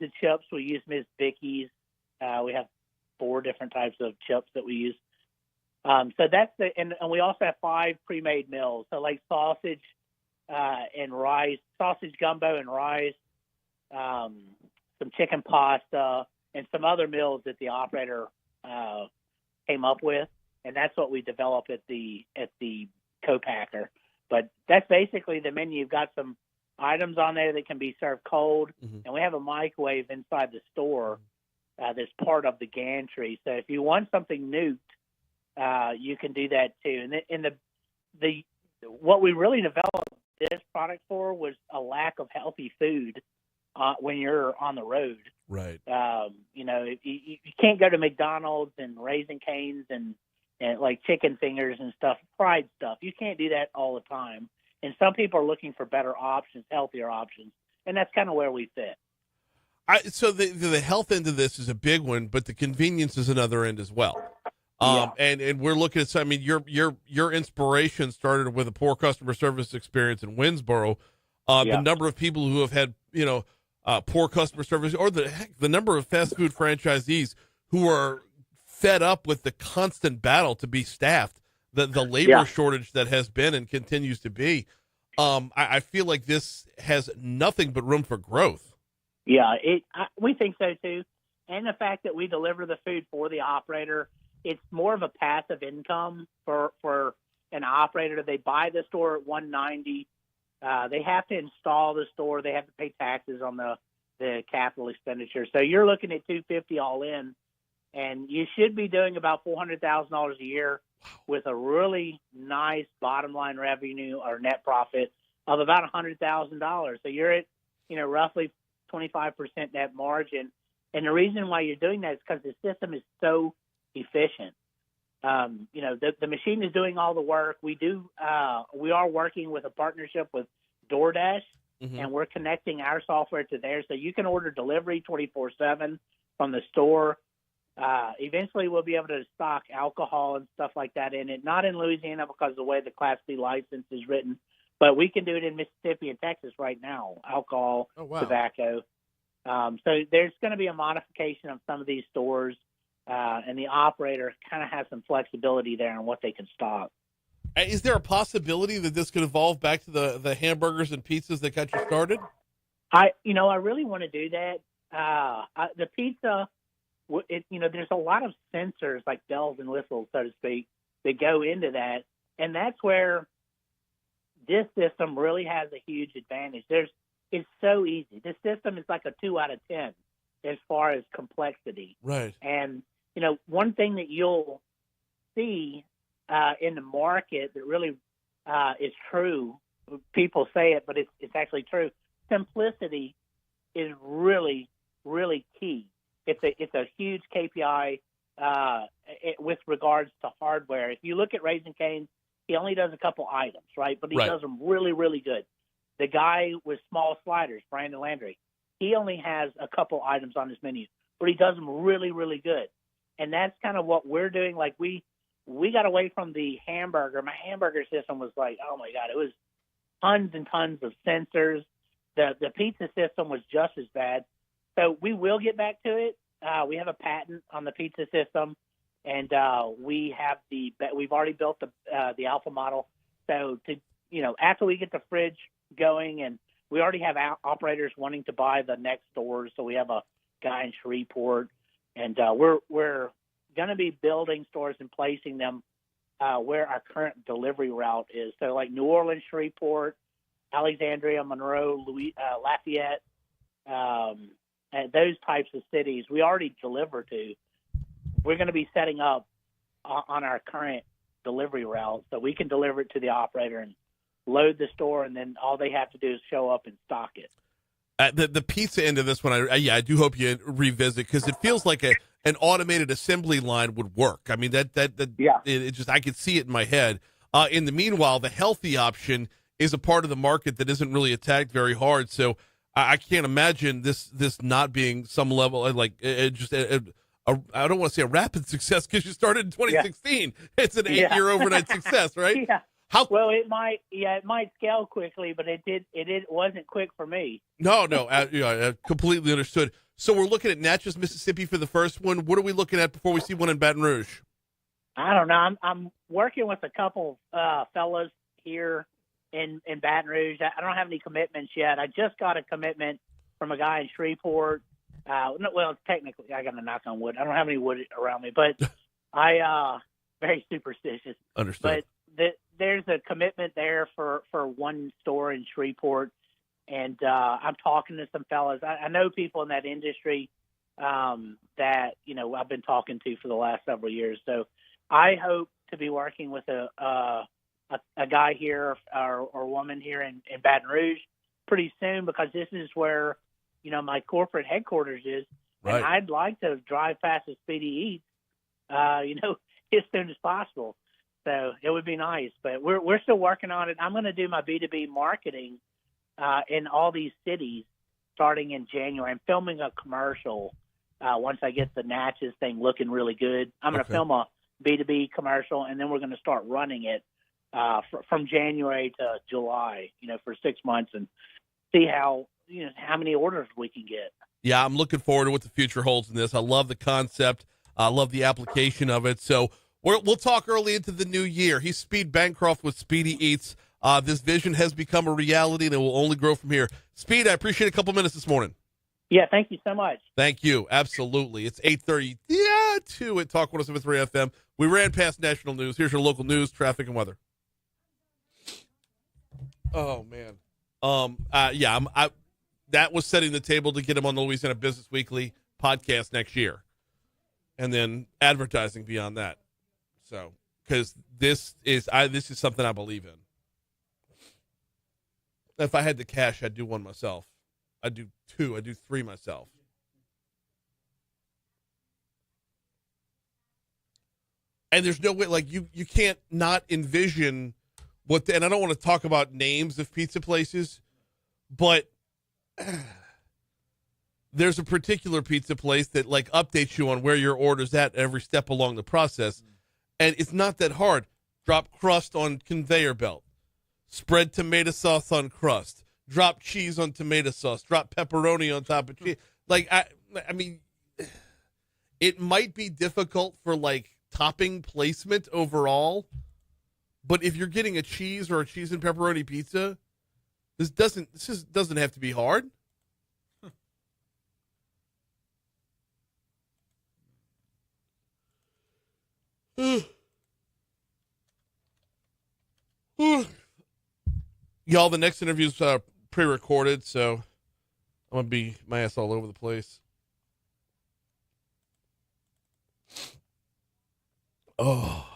of chips, we use Miss Vicky's. We have 4 different types of chips that we use. So that's and we also have 5 pre-made meals. So like sausage and rice, sausage gumbo and rice, some chicken pasta, and some other meals that the operator came up with, and that's what we develop at the co-packer. But that's basically the menu. You've got some items on there that can be served cold, mm-hmm. and we have a microwave inside the store that's part of the gantry. So if you want something nuked, you can do that too. And the what we really developed this product for was a lack of healthy food when you're on the road. Right. You can't go to McDonald's and Raising Cane's and like chicken fingers and stuff, fried stuff. You can't do that all the time. And some people are looking for better options, healthier options, and that's kind of where we fit. So the health end of this is a big one, but the convenience is another end as well. And we're looking at, I mean, your inspiration started with a poor customer service experience in Winsboro. The number of people who have had, poor customer service, or the number of fast food franchisees who are fed up with the constant battle to be staffed, the labor shortage that has been and continues to be. I feel like this has nothing but room for growth. Yeah, we think so too. And the fact that we deliver the food for the operator, it's more of a passive income for an operator. They buy the store at $190. They have to install the store. They have to pay taxes on the capital expenditure. So you're looking at $250 all in, and you should be doing about $400,000 a year with a really nice bottom line revenue or net profit of about $100,000. So you're at, roughly 25% net margin. And the reason why you're doing that is because the system is so efficient. The machine is doing all the work. We are working with a partnership with DoorDash, mm-hmm. and we're connecting our software to theirs, so you can order delivery 24/7 from the store. Eventually, we'll be able to stock alcohol and stuff like that in it. Not in Louisiana because of the way the Class C license is written, but we can do it in Mississippi and Texas right now. Alcohol, tobacco. So there's going to be a modification of some of these stores. And the operator kind of has some flexibility there on what they can stock. Is there a possibility that this could evolve back to the hamburgers and pizzas that got you started? I really want to do that. The pizza, there's a lot of sensors, like bells and whistles, so to speak, that go into that. And that's where this system really has a huge advantage. It's so easy. This system is like a 2 out of 10 as far as complexity. Right. And, one thing that you'll see in the market that really is true, people say it, but it's actually true. Simplicity is really, really key. It's a huge KPI with regards to hardware. If you look at Raising Cane's, he only does a couple items, right? But he does them really, really good. The guy with small sliders, Brandon Landry, he only has a couple items on his menu, but he does them really, really good. And that's kind of what we're doing. Like we got away from the hamburger. My hamburger system was like, oh my God, tons and tons of sensors. The pizza system was just as bad. So we will get back to it. We have a patent on the pizza system, and we've already built the alpha model. So after we get the fridge going, and we already have operators wanting to buy the next stores. So we have a guy in Shreveport, and we're going to be building stores and placing them where our current delivery route is. So like New Orleans, Shreveport, Alexandria, Monroe, Lafayette, and those types of cities we already deliver to. We're going to be setting up on our current delivery route so we can deliver it to the operator and load the store, and then all they have to do is show up and stock it. The pizza end of this one, I do hope you revisit, because it feels like an automated assembly line would work. I mean, it just, I could see it in my head. In the meanwhile, the healthy option is a part of the market that isn't really attacked very hard. So I can't imagine this not being some level of like I don't want to say a rapid success, because you started in 2016. Yeah. It's an 8-year overnight success, right? Yeah. Well, it might scale quickly, but it wasn't quick for me. No, I completely understood. So we're looking at Natchez, Mississippi for the first one. What are we looking at before we see one in Baton Rouge? I don't know. I'm working with a couple fellows here in Baton Rouge. I don't have any commitments yet. I just got a commitment from a guy in Shreveport. Well, technically, I got to knock on wood. I don't have any wood around me, but I very superstitious. Understood. But there's a commitment there for one store in Shreveport, and I'm talking to some fellas. I know people in that industry that I've been talking to for the last several years. So I hope to be working with a guy here or woman here in Baton Rouge pretty soon, because this is where my corporate headquarters is, right. And I'd like to drive past the Speedy Eats, as soon as possible. So it would be nice, but we're still working on it. I'm going to do my B2B marketing in all these cities starting in January. I'm filming a commercial once I get the Natchez thing looking really good. I'm going to film a B2B commercial, and then we're going to start running it from January to July, for 6 months, and see how many orders we can get. Yeah, I'm looking forward to what the future holds in this. I love the concept. I love the application of it. So we'll talk early into the new year. He's Speed Bankroft with Speedy Eats. This vision has become a reality, and it will only grow from here. Speed, I appreciate a couple minutes this morning. Yeah, thank you so much. Thank you. Absolutely. It's 8:32 at Talk 107.3 FM. We ran past national news. Here's your local news, traffic, and weather. Oh, man. That was setting the table to get him on the Louisiana Business Weekly podcast next year, and then advertising beyond that. So, because this is something I believe in. If I had the cash, I'd do one myself. I'd do 2. I'd do 3 myself. And there's no way, like, you can't not envision and I don't want to talk about names of pizza places, but there's a particular pizza place that like updates you on where your order's at every step along the process. And it's not that hard. Drop crust on conveyor belt. Spread tomato sauce on crust. Drop cheese on tomato sauce. Drop pepperoni on top of cheese. Like, I mean, it might be difficult for like topping placement overall, but if you're getting a cheese or a cheese and pepperoni pizza, this doesn't have to be hard. Y'all, the next interview's pre-recorded, so I'm gonna be my ass all over the place. Oh.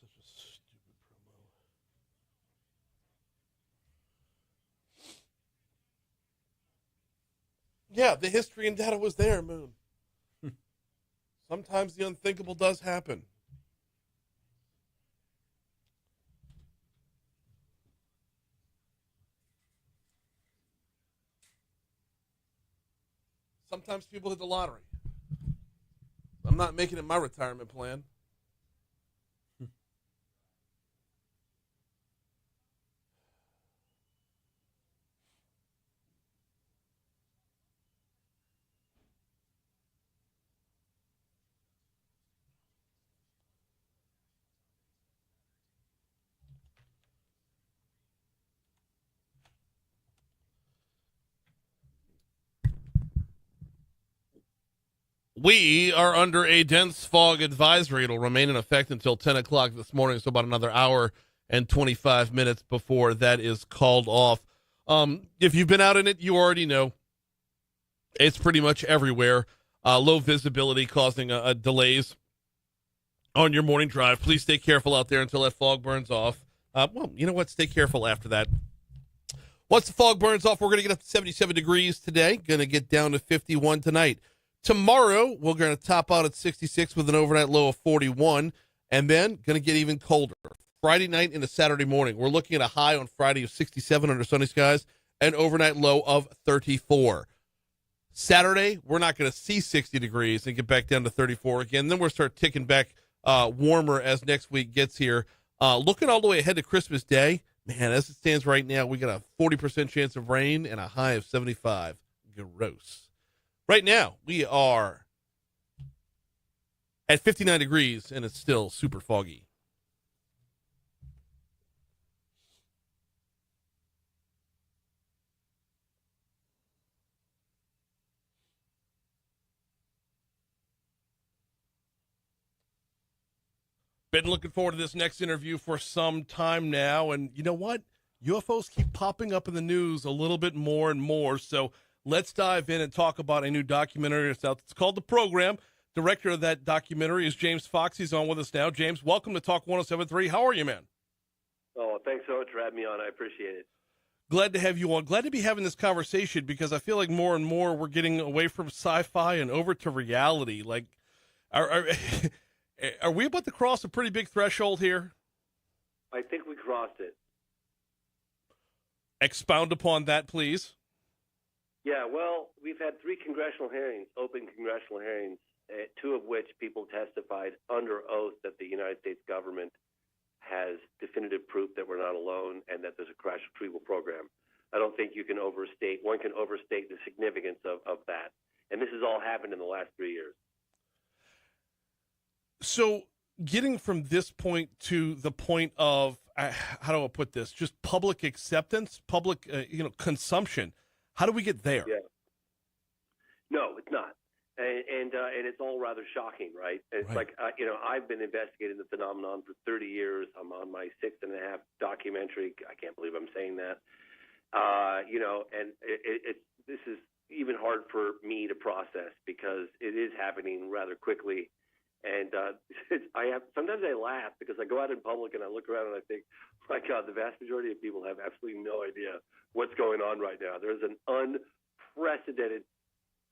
Such a stupid promo. Yeah, the history and data was there, Moon. Sometimes the unthinkable does happen. Sometimes people hit the lottery. I'm not making it my retirement plan. We are under a dense fog advisory. It'll remain in effect until 10 o'clock this morning, so about another hour and 25 minutes before that is called off. If you've been out in it, you already know it's pretty much everywhere. Low visibility causing delays on your morning drive. Please stay careful out there until that fog burns off. Well, you know what? Stay careful after that. Once the fog burns off, we're going to get up to 77 degrees today. Going to get down to 51 tonight. Tomorrow, we're going to top out at 66 with an overnight low of 41, and then going to get even colder. Friday night into Saturday morning, we're looking at a high on Friday of 67 under sunny skies, and overnight low of 34. Saturday, we're not going to see 60 degrees and get back down to 34 again. Then we'll start ticking back warmer as next week gets here. Looking all the way ahead to Christmas Day, man, as it stands right now, we got a 40% chance of rain and a high of 75. Gross. Right now, we are at 59 degrees, and it's still super foggy. Been looking forward to this next interview for some time now, and you know what? UFOs keep popping up in the news a little bit more and more, so let's dive in and talk about a new documentary that's out. It's called The Program. Director of that documentary is James Fox. He's on with us now. James, welcome to Talk 107.3. How are you, man? Oh, thanks so much for having me on. I appreciate it. Glad to have you on. Glad to be having this conversation because I feel like more and more we're getting away from sci-fi and over to reality. Like, Are we about to cross a pretty big threshold here? I think we crossed it. Expound upon that, please. Yeah, well, we've had 3 congressional hearings, open congressional hearings, 2 of which people testified under oath that the United States government has definitive proof that we're not alone and that there's a crash retrieval program. I don't think one can overstate the significance of that. And this has all happened in the last 3 years. So getting from this point to the point of, how do I put this, just public acceptance, public consumption, how do we get there? Yeah. No, it's not. And it's all rather shocking, right? It's like, I've been investigating the phenomenon for 30 years. I'm on my 6.5 documentary. I can't believe I'm saying that. And this is even hard for me to process because it is happening rather quickly. And sometimes I laugh because I go out in public and I look around and I think, my God, the vast majority of people have absolutely no idea what's going on right now. There's an unprecedented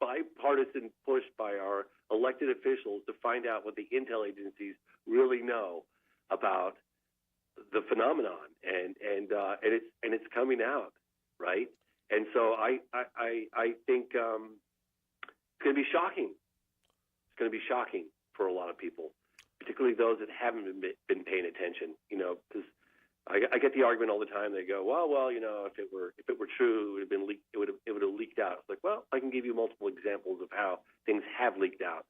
bipartisan push by our elected officials to find out what the intel agencies really know about the phenomenon, and it's coming out, right? And so I think it's going to be shocking. It's going to be shocking for a lot of people, particularly those that haven't been paying attention. Because I get the argument all the time. They go, well, if it were true, it would have been leaked. It would have leaked out. It's like, well, I can give you multiple examples of how things have leaked out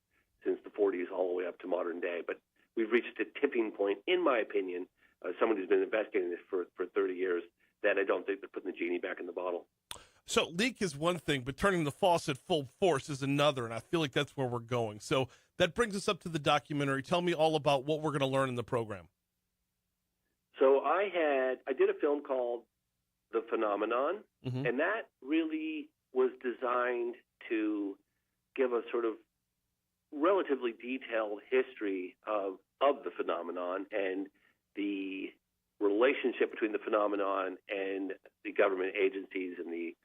since the 40s all the way up to modern day. But we've reached a tipping point, in my opinion. Someone who's been investigating this for 30 years, that I don't think they're putting the genie back in the bottle. So leak is one thing, but turning the faucet full force is another, and I feel like that's where we're going. So that brings us up to the documentary. Tell me all about what we're going to learn in the program. So I did a film called The Phenomenon, and that really was designed to give a sort of relatively detailed history of the phenomenon and the relationship between the phenomenon and the government agencies and the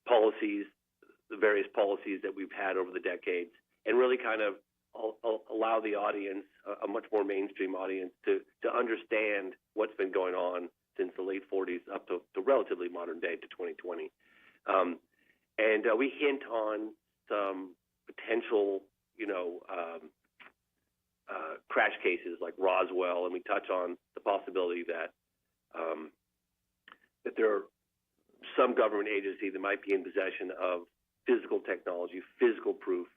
policies, the various policies that we've had over the decades, and really kind of allow the audience, a much more mainstream audience, to understand what's been going on since the late 40s up to relatively modern day, to 2020. And we hint on some potential, crash cases like Roswell, and we touch on the possibility that there are some government agency that might be in possession of physical technology, physical proof.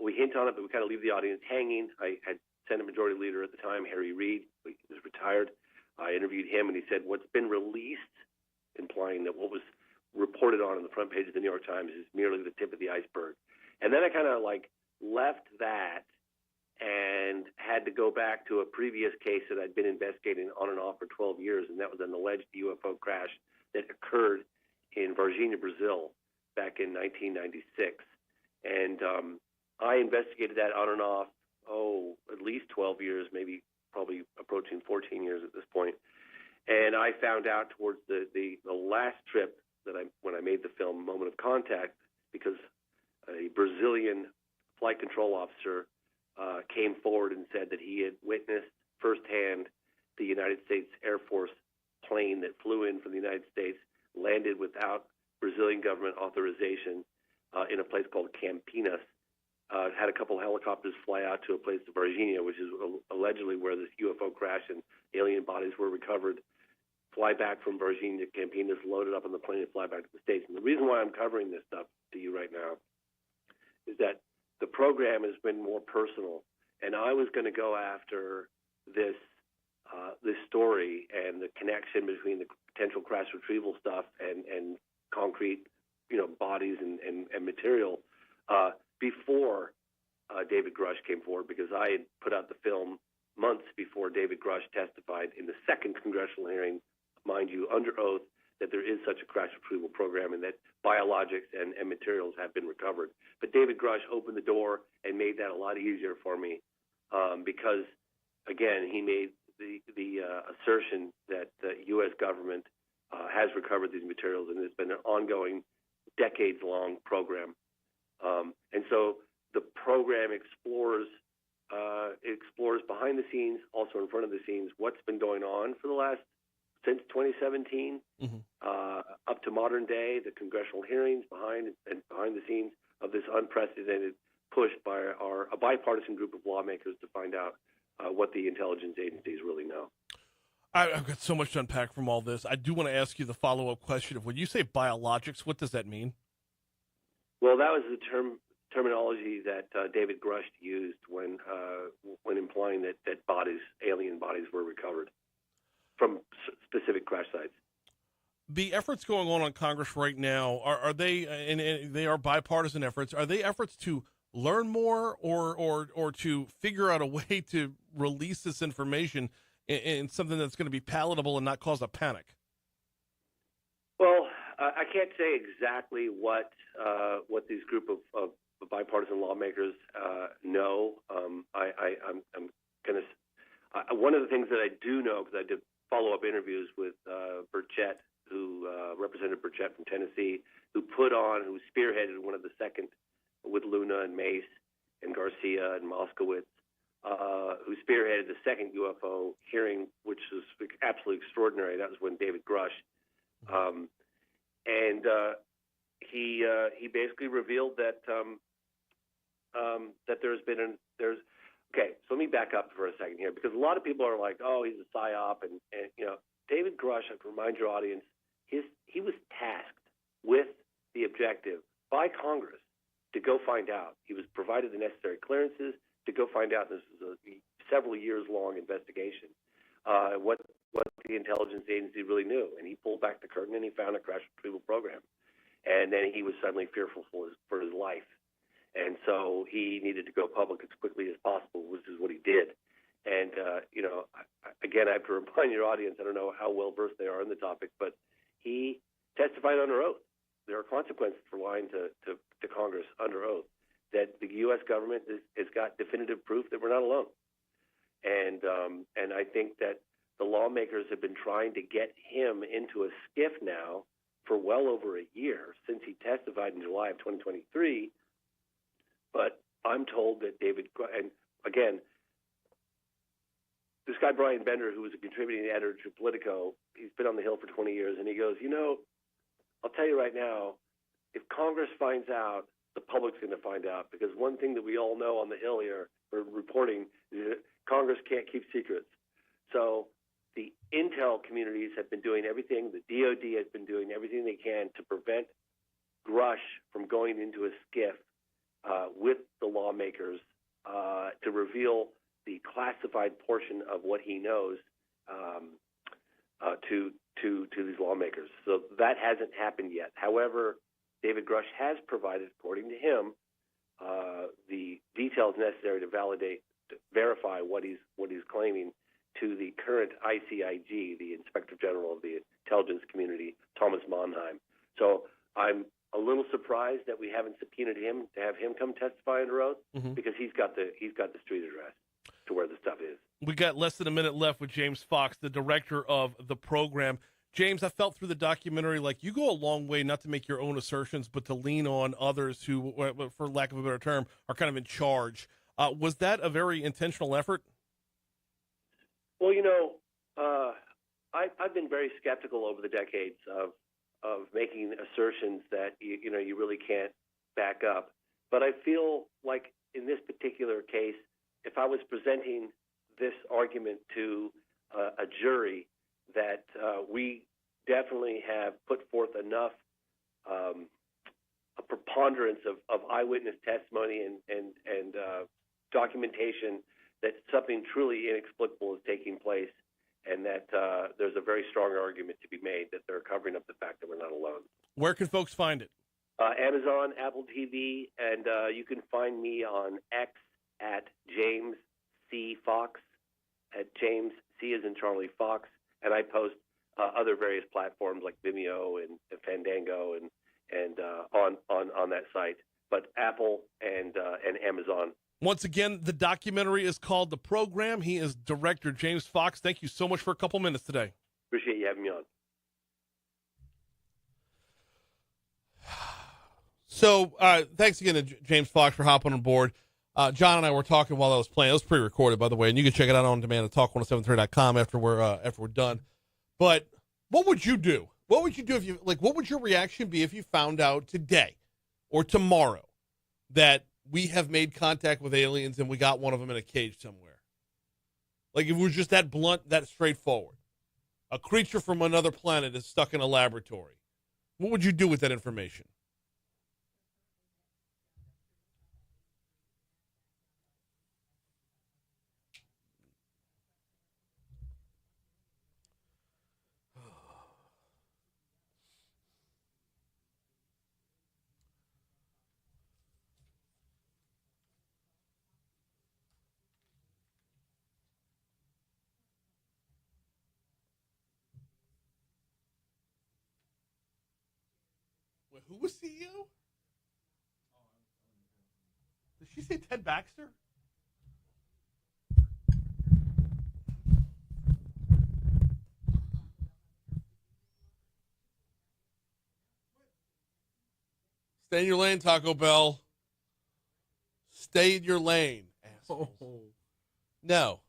We hint on it, but we kind of leave the audience hanging. I had Senate Majority Leader at the time, Harry Reid, he was retired. I interviewed him, and he said what's been released, implying that what was reported on the front page of the New York Times is merely the tip of the iceberg. And then I kind of left that and had to go back to a previous case that I'd been investigating on and off for 12 years, and that was an alleged UFO crash that occurred in Varginha, Brazil, back in 1996. And I investigated that on and off, at least 12 years, probably approaching 14 years at this point. And I found out towards the last trip when I made the film Moment of Contact, because a Brazilian flight control officer came forward and said that he had witnessed firsthand the United States Air Force plane that flew in from the United States, landed without Brazilian government authorization in a place called Campinas, had a couple of helicopters fly out to a place in Varginha, which is allegedly where this UFO crash and alien bodies were recovered, fly back from Varginha to Campinas, load it up on the plane and fly back to the States. And the reason why I'm covering this stuff to you right now is that the program has been more personal, and I was going to go after this story and the connection between the potential crash retrieval stuff and concrete, bodies and material before David Grush came forward, because I had put out the film months before David Grush testified in the second congressional hearing, mind you, under oath, that there is such a crash retrieval program and that biologics and materials have been recovered. But David Grush opened the door and made that a lot easier for me because, again, he made the assertion that the U.S. government has recovered these materials, and it's been an ongoing, decades-long program. And so the program explores it explores behind the scenes, also in front of the scenes, what's been going on for the last since 2017 up to modern day, the congressional hearings behind the scenes of this unprecedented push by a bipartisan group of lawmakers to find out what the intelligence agencies really know. I've got so much to unpack from all this. I do want to ask you the follow-up question of when you say biologics, what does that mean? Well, that was the terminology that David Grush used when implying that alien bodies were recovered from specific crash sites. The efforts going on Congress right now, are they, and they are bipartisan efforts, are they efforts to learn more or to figure out a way to release this information in something that's going to be palatable and not cause a panic? Well, I can't say exactly what these group of bipartisan lawmakers know. I'm going to. One of the things that I do know, because I did follow-up interviews with Burchett, Representative Burchett from Tennessee, who spearheaded one of the second with Luna and Mace and Garcia and Moskowitz, who spearheaded the second UFO hearing, which was absolutely extraordinary. That was when David Grush, and he basically revealed that that there's okay. So let me back up for a second here, because a lot of people are like, oh, he's a psyop, and David Grush. I can remind your audience, he was tasked with the objective by Congress to go find out. He was provided the necessary clearances to go find out. This is a several years long investigation. What the intelligence agency really knew, and he pulled back the curtain and he found a crash retrieval program, and then he was suddenly fearful for his life, and so he needed to go public as quickly as possible, which is what he did. And again, I have to remind your audience, I don't know how well versed they are in the topic, but he testified under oath. There are consequences for lying to Congress under oath, that the U.S. government has got definitive proof that we're not alone. And I think that the lawmakers have been trying to get him into a skiff now for well over a year, since he testified in July of 2023. But I'm told that and again, this guy Brian Bender, who was a contributing editor to Politico, he's been on the Hill for 20 years, and he goes, I'll tell you right now, if Congress finds out, the public's going to find out, because one thing that we all know on the Hill here, for reporting, is that Congress can't keep secrets. So the intel communities have been doing everything, the DOD has been doing everything they can to prevent Grush from going into a skiff with the lawmakers to reveal the classified portion of what he knows to these lawmakers. So that hasn't happened yet. However, David Grush has provided, according to him, the details necessary to verify what he's claiming to the current ICIG, the Inspector General of the Intelligence Community, Thomas Monheim. So I'm a little surprised that we haven't subpoenaed him to have him come testify under oath, because he's got the street address to where the stuff is. We got less than a minute left with James Fox, the director of the program. James, I felt through the documentary like you go a long way not to make your own assertions, but to lean on others who, for lack of a better term, are kind of in charge. Was that a very intentional effort? Well, I've been very skeptical over the decades of making assertions that you really can't back up. But I feel like in this particular case, if I was presenting this argument to a jury, that we definitely have put forth enough a preponderance of eyewitness testimony and documentation that something truly inexplicable is taking place, and that there's a very strong argument to be made that they're covering up the fact that we're not alone. Where can folks find it? Amazon, Apple TV, and you can find me on X at James C. Fox, at James C. as in Charlie Fox, and I post other various platforms like Vimeo and Fandango and on that site. But Apple and Amazon. Once again, the documentary is called The Program. He is director James Fox. Thank you so much for a couple minutes today. Appreciate you having me on. So thanks again to James Fox for hopping on board. John and I were talking while I was playing. It was pre-recorded, by the way, and you can check it out on demand at talk1073.com after we're done. But what would you do? What would you do if you what would your reaction be if you found out today or tomorrow that we have made contact with aliens and we got one of them in a cage somewhere? Like if it was just that blunt, that straightforward. A creature from another planet is stuck in a laboratory. What would you do with that information? Who was CEO? Did she say Ted Baxter? Stay in your lane, Taco Bell. Stay in your lane, assholes. No.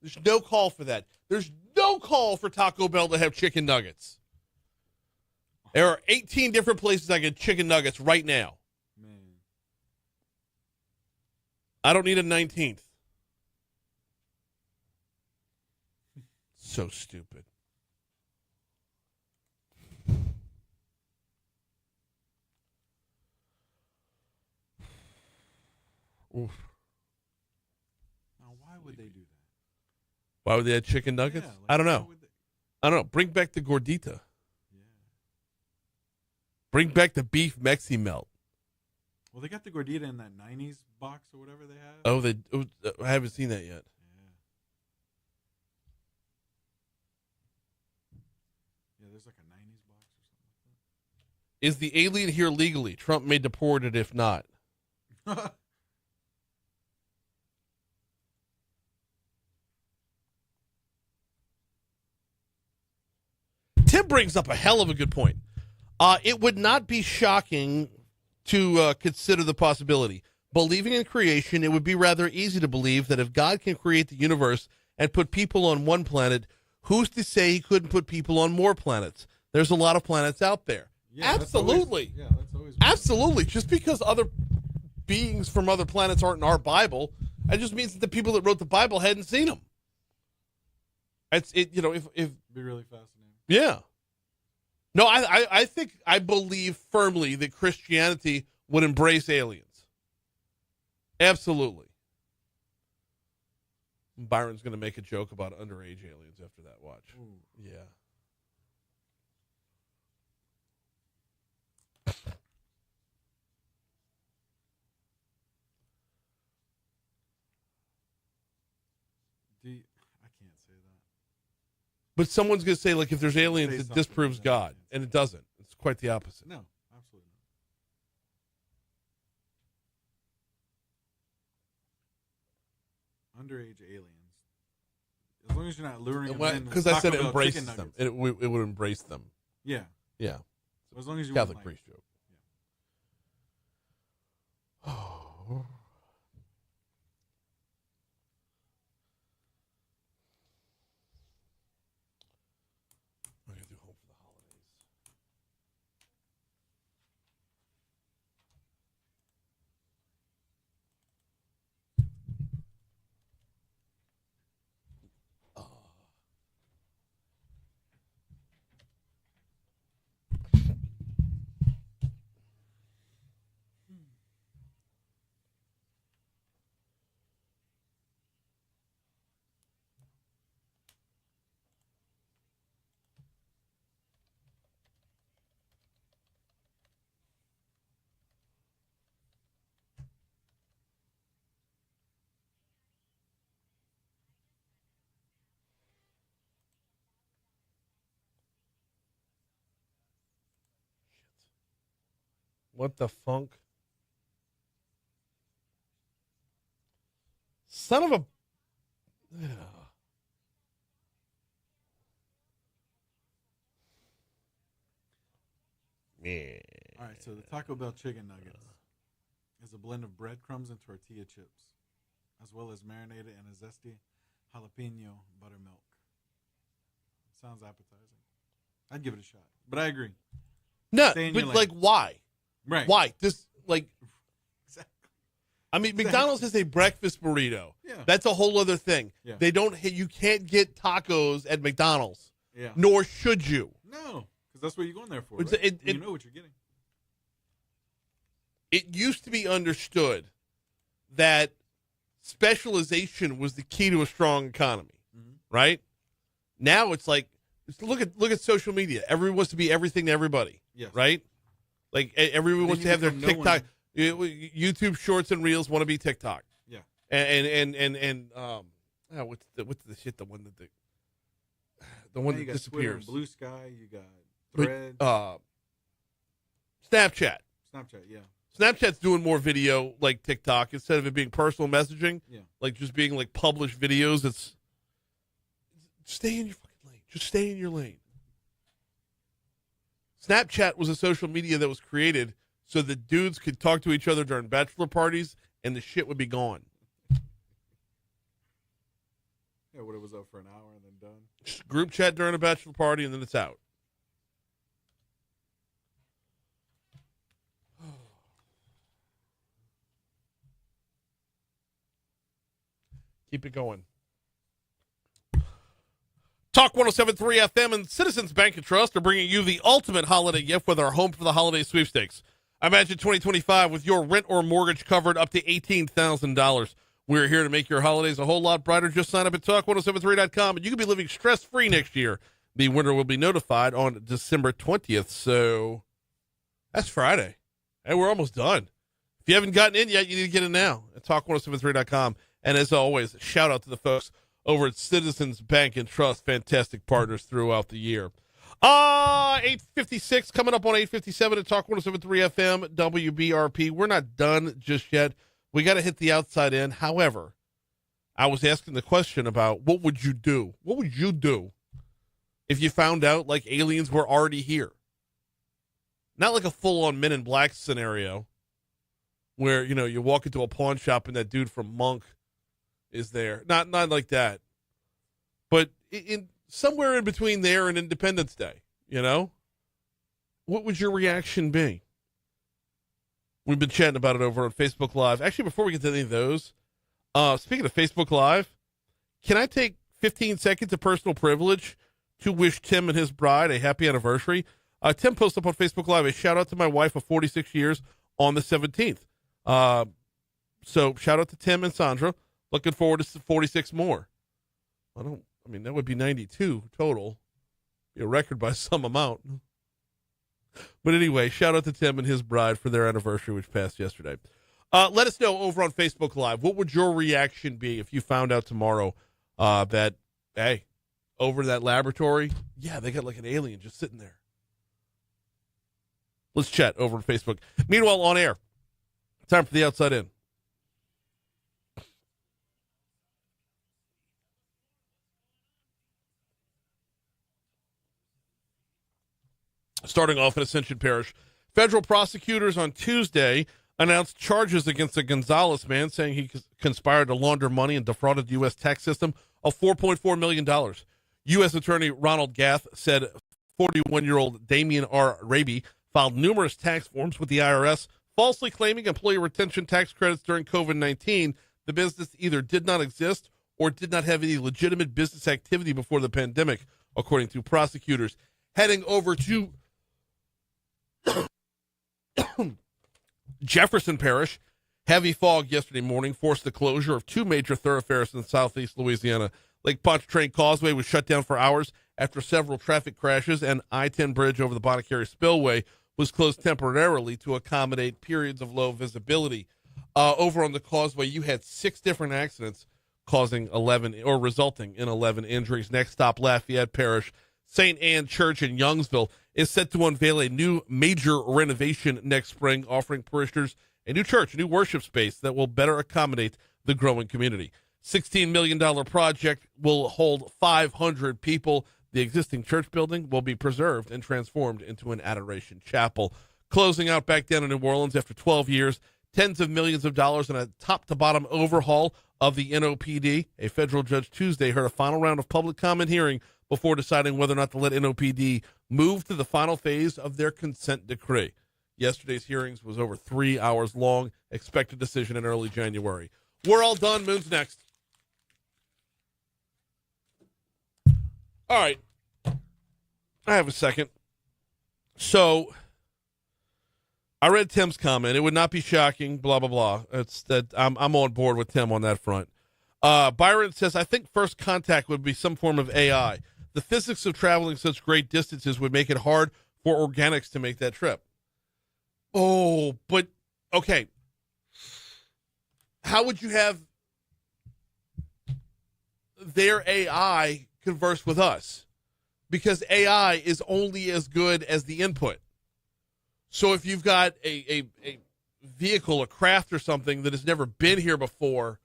There's no call for that. There's no call for Taco Bell to have chicken nuggets. There are 18 different places I get chicken nuggets right now. Man. I don't need a 19th. So stupid. Oof. Now, why would they do that? Why would they have chicken nuggets? Yeah, I don't know. I don't know. Bring back the gordita. Bring back the beef Mexi melt. Well, they got the gordita in that 90s box or whatever they have. Oh, I haven't seen that yet. Yeah, there's like a 90s box or something like that. Is the alien here legally? Trump may deport it if not. Tim brings up a hell of a good point. It would not be shocking to consider the possibility. Believing in creation, it would be rather easy to believe that if God can create the universe and put people on one planet, who's to say he couldn't put people on more planets? There's a lot of planets out there. Yeah, absolutely. That's always absolutely. Just because other beings from other planets aren't in our Bible, that just means that the people that wrote the Bible hadn't seen them. If It'd be really fascinating. Yeah. No, I believe firmly that Christianity would embrace aliens. Absolutely. Byron's going to make a joke about underage aliens after that watch. Ooh. Yeah. I can't say that. But someone's going to say, like, if there's aliens, it disproves God. And it doesn't. It's quite the opposite. No, absolutely not. Underage aliens. As long as you're not luring them in. Because I said it embraces them. It would embrace them. Yeah. Yeah. So as long as you Catholic priest joke. Yeah. Oh. What the funk? Son of a... Yeah. All right, so the Taco Bell chicken nuggets. is a blend of breadcrumbs and tortilla chips, as well as marinated in a zesty jalapeno buttermilk. Sounds appetizing. I'd give it a shot, but I agree. No, but like, why? Right? Why? This like. Exactly. I mean, McDonald's has a breakfast burrito. Yeah. That's a whole other thing. Yeah. They don't. You can't get tacos at McDonald's. Yeah. Nor should you. No, because that's what you're going there for. It's- Right? You know what you're getting. It used to be understood that specialization was the key to a strong economy, right? Now it's like, look at social media. Everyone wants to be everything to everybody, right? Like everyone wants to have their TikTok, YouTube Shorts and Reels want to be TikTok. Yeah, what's the shit? The one that got disappears. Twitter, Blue Sky. You got Threads. Snapchat. Snapchat. Yeah. Snapchat's doing more video like TikTok instead of it being personal messaging. Yeah. Like just being like published videos. It's stay in your fucking lane. Just stay in your lane. Snapchat was a social media that was created so that dudes could talk to each other during bachelor parties and the shit would be gone. Yeah, what, it was up for an hour and then done. Just group chat during a bachelor party and then it's out. Keep it going. Talk 107.3 FM and Citizens Bank and Trust are bringing you the ultimate holiday gift with our Home for the Holiday sweepstakes. Imagine 2025 with your rent or mortgage covered up to $18,000. We're here to make your holidays a whole lot brighter. Just sign up at talk1073.com and you can be living stress-free next year. The winner will be notified on December 20th, so that's Friday. Hey, we're almost done. If you haven't gotten in yet, you need to get in now at talk1073.com. And as always, shout out to the folks over at Citizens Bank and Trust, fantastic partners throughout the year. 8:56 coming up on 8:57 at Talk 107.3 FM WBRP. We're not done just yet. We got to hit the outside in. However, I was asking the question about what would you do? What would you do if you found out like aliens were already here? Not like a full-on Men in Black scenario where, you know, you walk into a pawn shop and that dude from Monk is there. Not like that. But in somewhere in between there and Independence Day, you know? What would your reaction be? We've been chatting about it over on Facebook Live. Actually, before we get to any of those, speaking of Facebook Live, can I take 15 seconds of personal privilege to wish Tim and his bride a happy anniversary? Tim posted up on Facebook Live a shout out to my wife of 46 years on the 17th. So shout out to Tim and Sandra. Looking forward to 46 more. I mean, that would be 92 total. Be a record by some amount. But anyway, shout out to Tim and his bride for their anniversary, which passed yesterday. Let us know over on Facebook Live. What would your reaction be if you found out tomorrow that, hey, over that laboratory, yeah, they got like an alien just sitting there. Let's chat over on Facebook. Meanwhile, on air, time for the Outside In. Starting off in Ascension Parish, federal prosecutors on Tuesday announced charges against a Gonzalez man saying he conspired to launder money and defrauded the U.S. tax system of $4.4 million. U.S. Attorney Ronald Gath said 41-year-old Damian R. Raby filed numerous tax forms with the IRS, falsely claiming employee retention tax credits during COVID-19. The business either did not exist or did not have any legitimate business activity before the pandemic, according to prosecutors. Heading over to Jefferson Parish, heavy fog yesterday morning forced the closure of two major thoroughfares in southeast Louisiana. Lake Pontchartrain Causeway was shut down for hours after several traffic crashes, and I-10 bridge over the Bonacary Spillway was closed temporarily to accommodate periods of low visibility. Over on the Causeway, you had 6 different accidents resulting in 11 injuries. Next stop, Lafayette Parish. St. Anne Church in Youngsville is set to unveil a new major renovation next spring, offering parishioners a new church, a new worship space that will better accommodate the growing community. $16 million project will hold 500 people. The existing church building will be preserved and transformed into an adoration chapel. Closing out back down in New Orleans after 12 years, tens of millions of dollars in a top-to-bottom overhaul of the NOPD. A federal judge Tuesday heard a final round of public comment hearing before deciding whether or not to let NOPD move to the final phase of their consent decree. Yesterday's hearings was over 3 hours long. Expect a decision in early January. We're all done. Moon's next. All right. I have a second. So I read Tim's comment. It would not be shocking, blah, blah, blah. It's that I'm on board with Tim on that front. Byron says, I think first contact would be some form of AI. The physics of traveling such great distances would make it hard for organics to make that trip. Oh, but, okay. How would you have their AI converse with us? Because AI is only as good as the input. So if you've got a vehicle, a craft or something that has never been here before,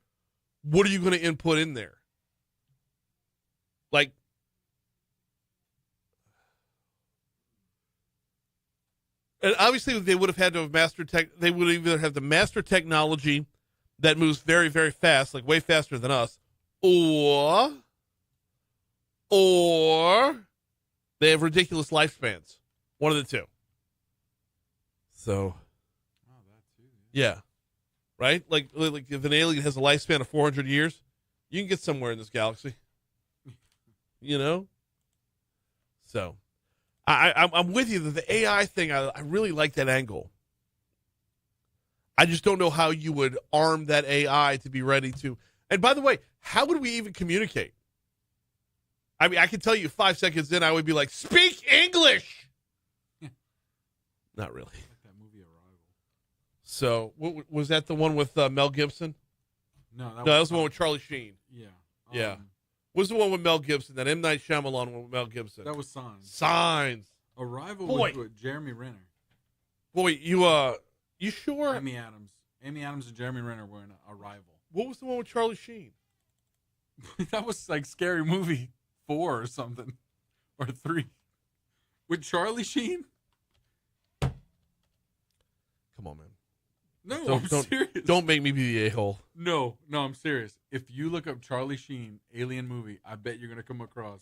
what are you going to input in there? Like, and obviously they would have had to have mastered tech. They would either have the master technology that moves very, very fast, like way faster than us, or they have ridiculous lifespans. One of the two. So, yeah, right? Like if an alien has a lifespan of 400 years, you can get somewhere in this galaxy. You know? So, I'm with you that the AI thing, I really like that angle. I just don't know how you would arm that AI to be ready to. And by the way, how would we even communicate? I mean, I can tell you 5 seconds in, I would be like, speak English. Not really. Like that movie Arrival. So, was that the one with Mel Gibson? No, that was the one with Charlie Sheen. Yeah. Yeah. What was the one with Mel Gibson? That M. Night Shyamalan one with Mel Gibson. That was Signs. Signs. Arrival was with Jeremy Renner. Boy, you sure? Amy Adams and Jeremy Renner were in Arrival. What was the one with Charlie Sheen? That was like Scary Movie 4 or something. Or 3. With Charlie Sheen? Come on, man. No, I'm serious. Don't make me be the a-hole. No, I'm serious. If you look up Charlie Sheen, Alien movie, I bet you're going to come across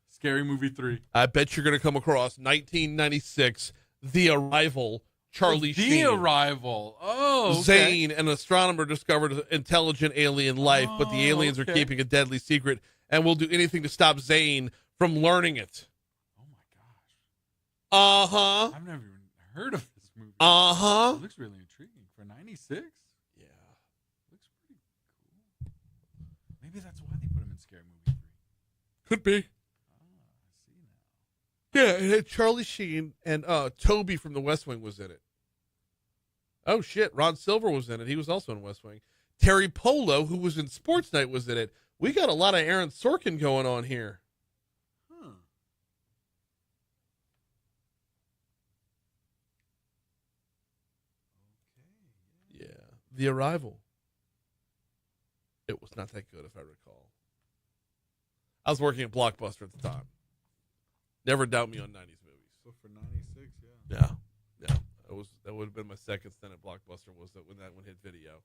Scary Movie 3. I bet you're going to come across 1996, The Arrival, Charlie Sheen. The Arrival. Oh, okay. Zane, an astronomer, discovered intelligent alien life, but the aliens are keeping a deadly secret and will do anything to stop Zane from learning it. Oh, my gosh. Uh-huh. I've never even heard of this movie. Uh-huh. It looks really intriguing. For 96? Yeah. Looks pretty cool. Maybe that's why they put him in Scary Movie 3. Could be. I see now. Yeah, it had Charlie Sheen and Toby from The West Wing was in it. Oh, shit. Ron Silver was in it. He was also in West Wing. Terry Polo, who was in Sports Night, was in it. We got a lot of Aaron Sorkin going on here. Huh. Yeah. The Arrival. It was not that good, if I recall. I was working at Blockbuster at the time. Never doubt me on 90s movies. So for 96, yeah. Yeah. That would have been my second stint at Blockbuster, was that when that one hit video.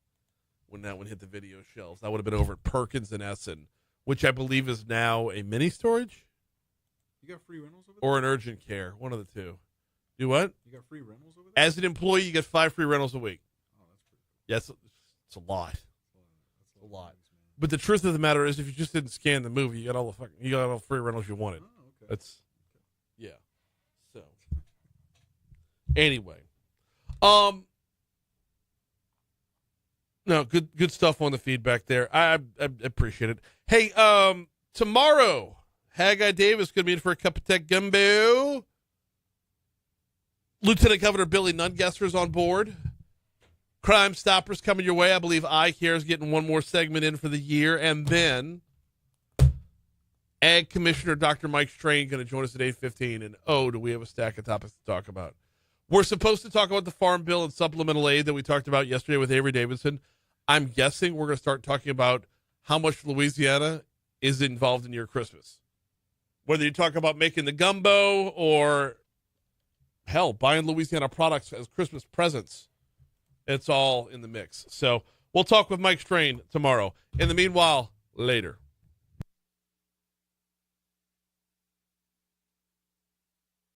When that one hit the video shelves. I would have been over at Perkins and Essen, which I believe is now a mini storage. You got free rentals over there? Or an urgent care. One of the two. Do what? You got free rentals over there? As an employee, you get 5 free rentals a week. Oh, that's pretty cool. Yes, it's a lot. That's a lot. But the truth of the matter is, if you just didn't scan the movie, you got all the free rentals you wanted. Oh, okay. That's, yeah. So, anyway, no, good stuff on the feedback there. I appreciate it. Hey, tomorrow, Haggai Davis going to be in for a cup of tech gumbo. Lieutenant Governor Billy Nungesser is on board. Crime Stoppers coming your way. I believe iCare is getting one more segment in for the year. And then Ag Commissioner Dr. Mike Strain going to join us at 8:15. And, do we have a stack of topics to talk about. We're supposed to talk about the Farm Bill and supplemental aid that we talked about yesterday with Avery Davidson. I'm guessing we're going to start talking about how much Louisiana is involved in your Christmas. Whether you talk about making the gumbo or, hell, buying Louisiana products as Christmas presents. It's all in the mix. So we'll talk with Mike Strain tomorrow. In the meanwhile, later.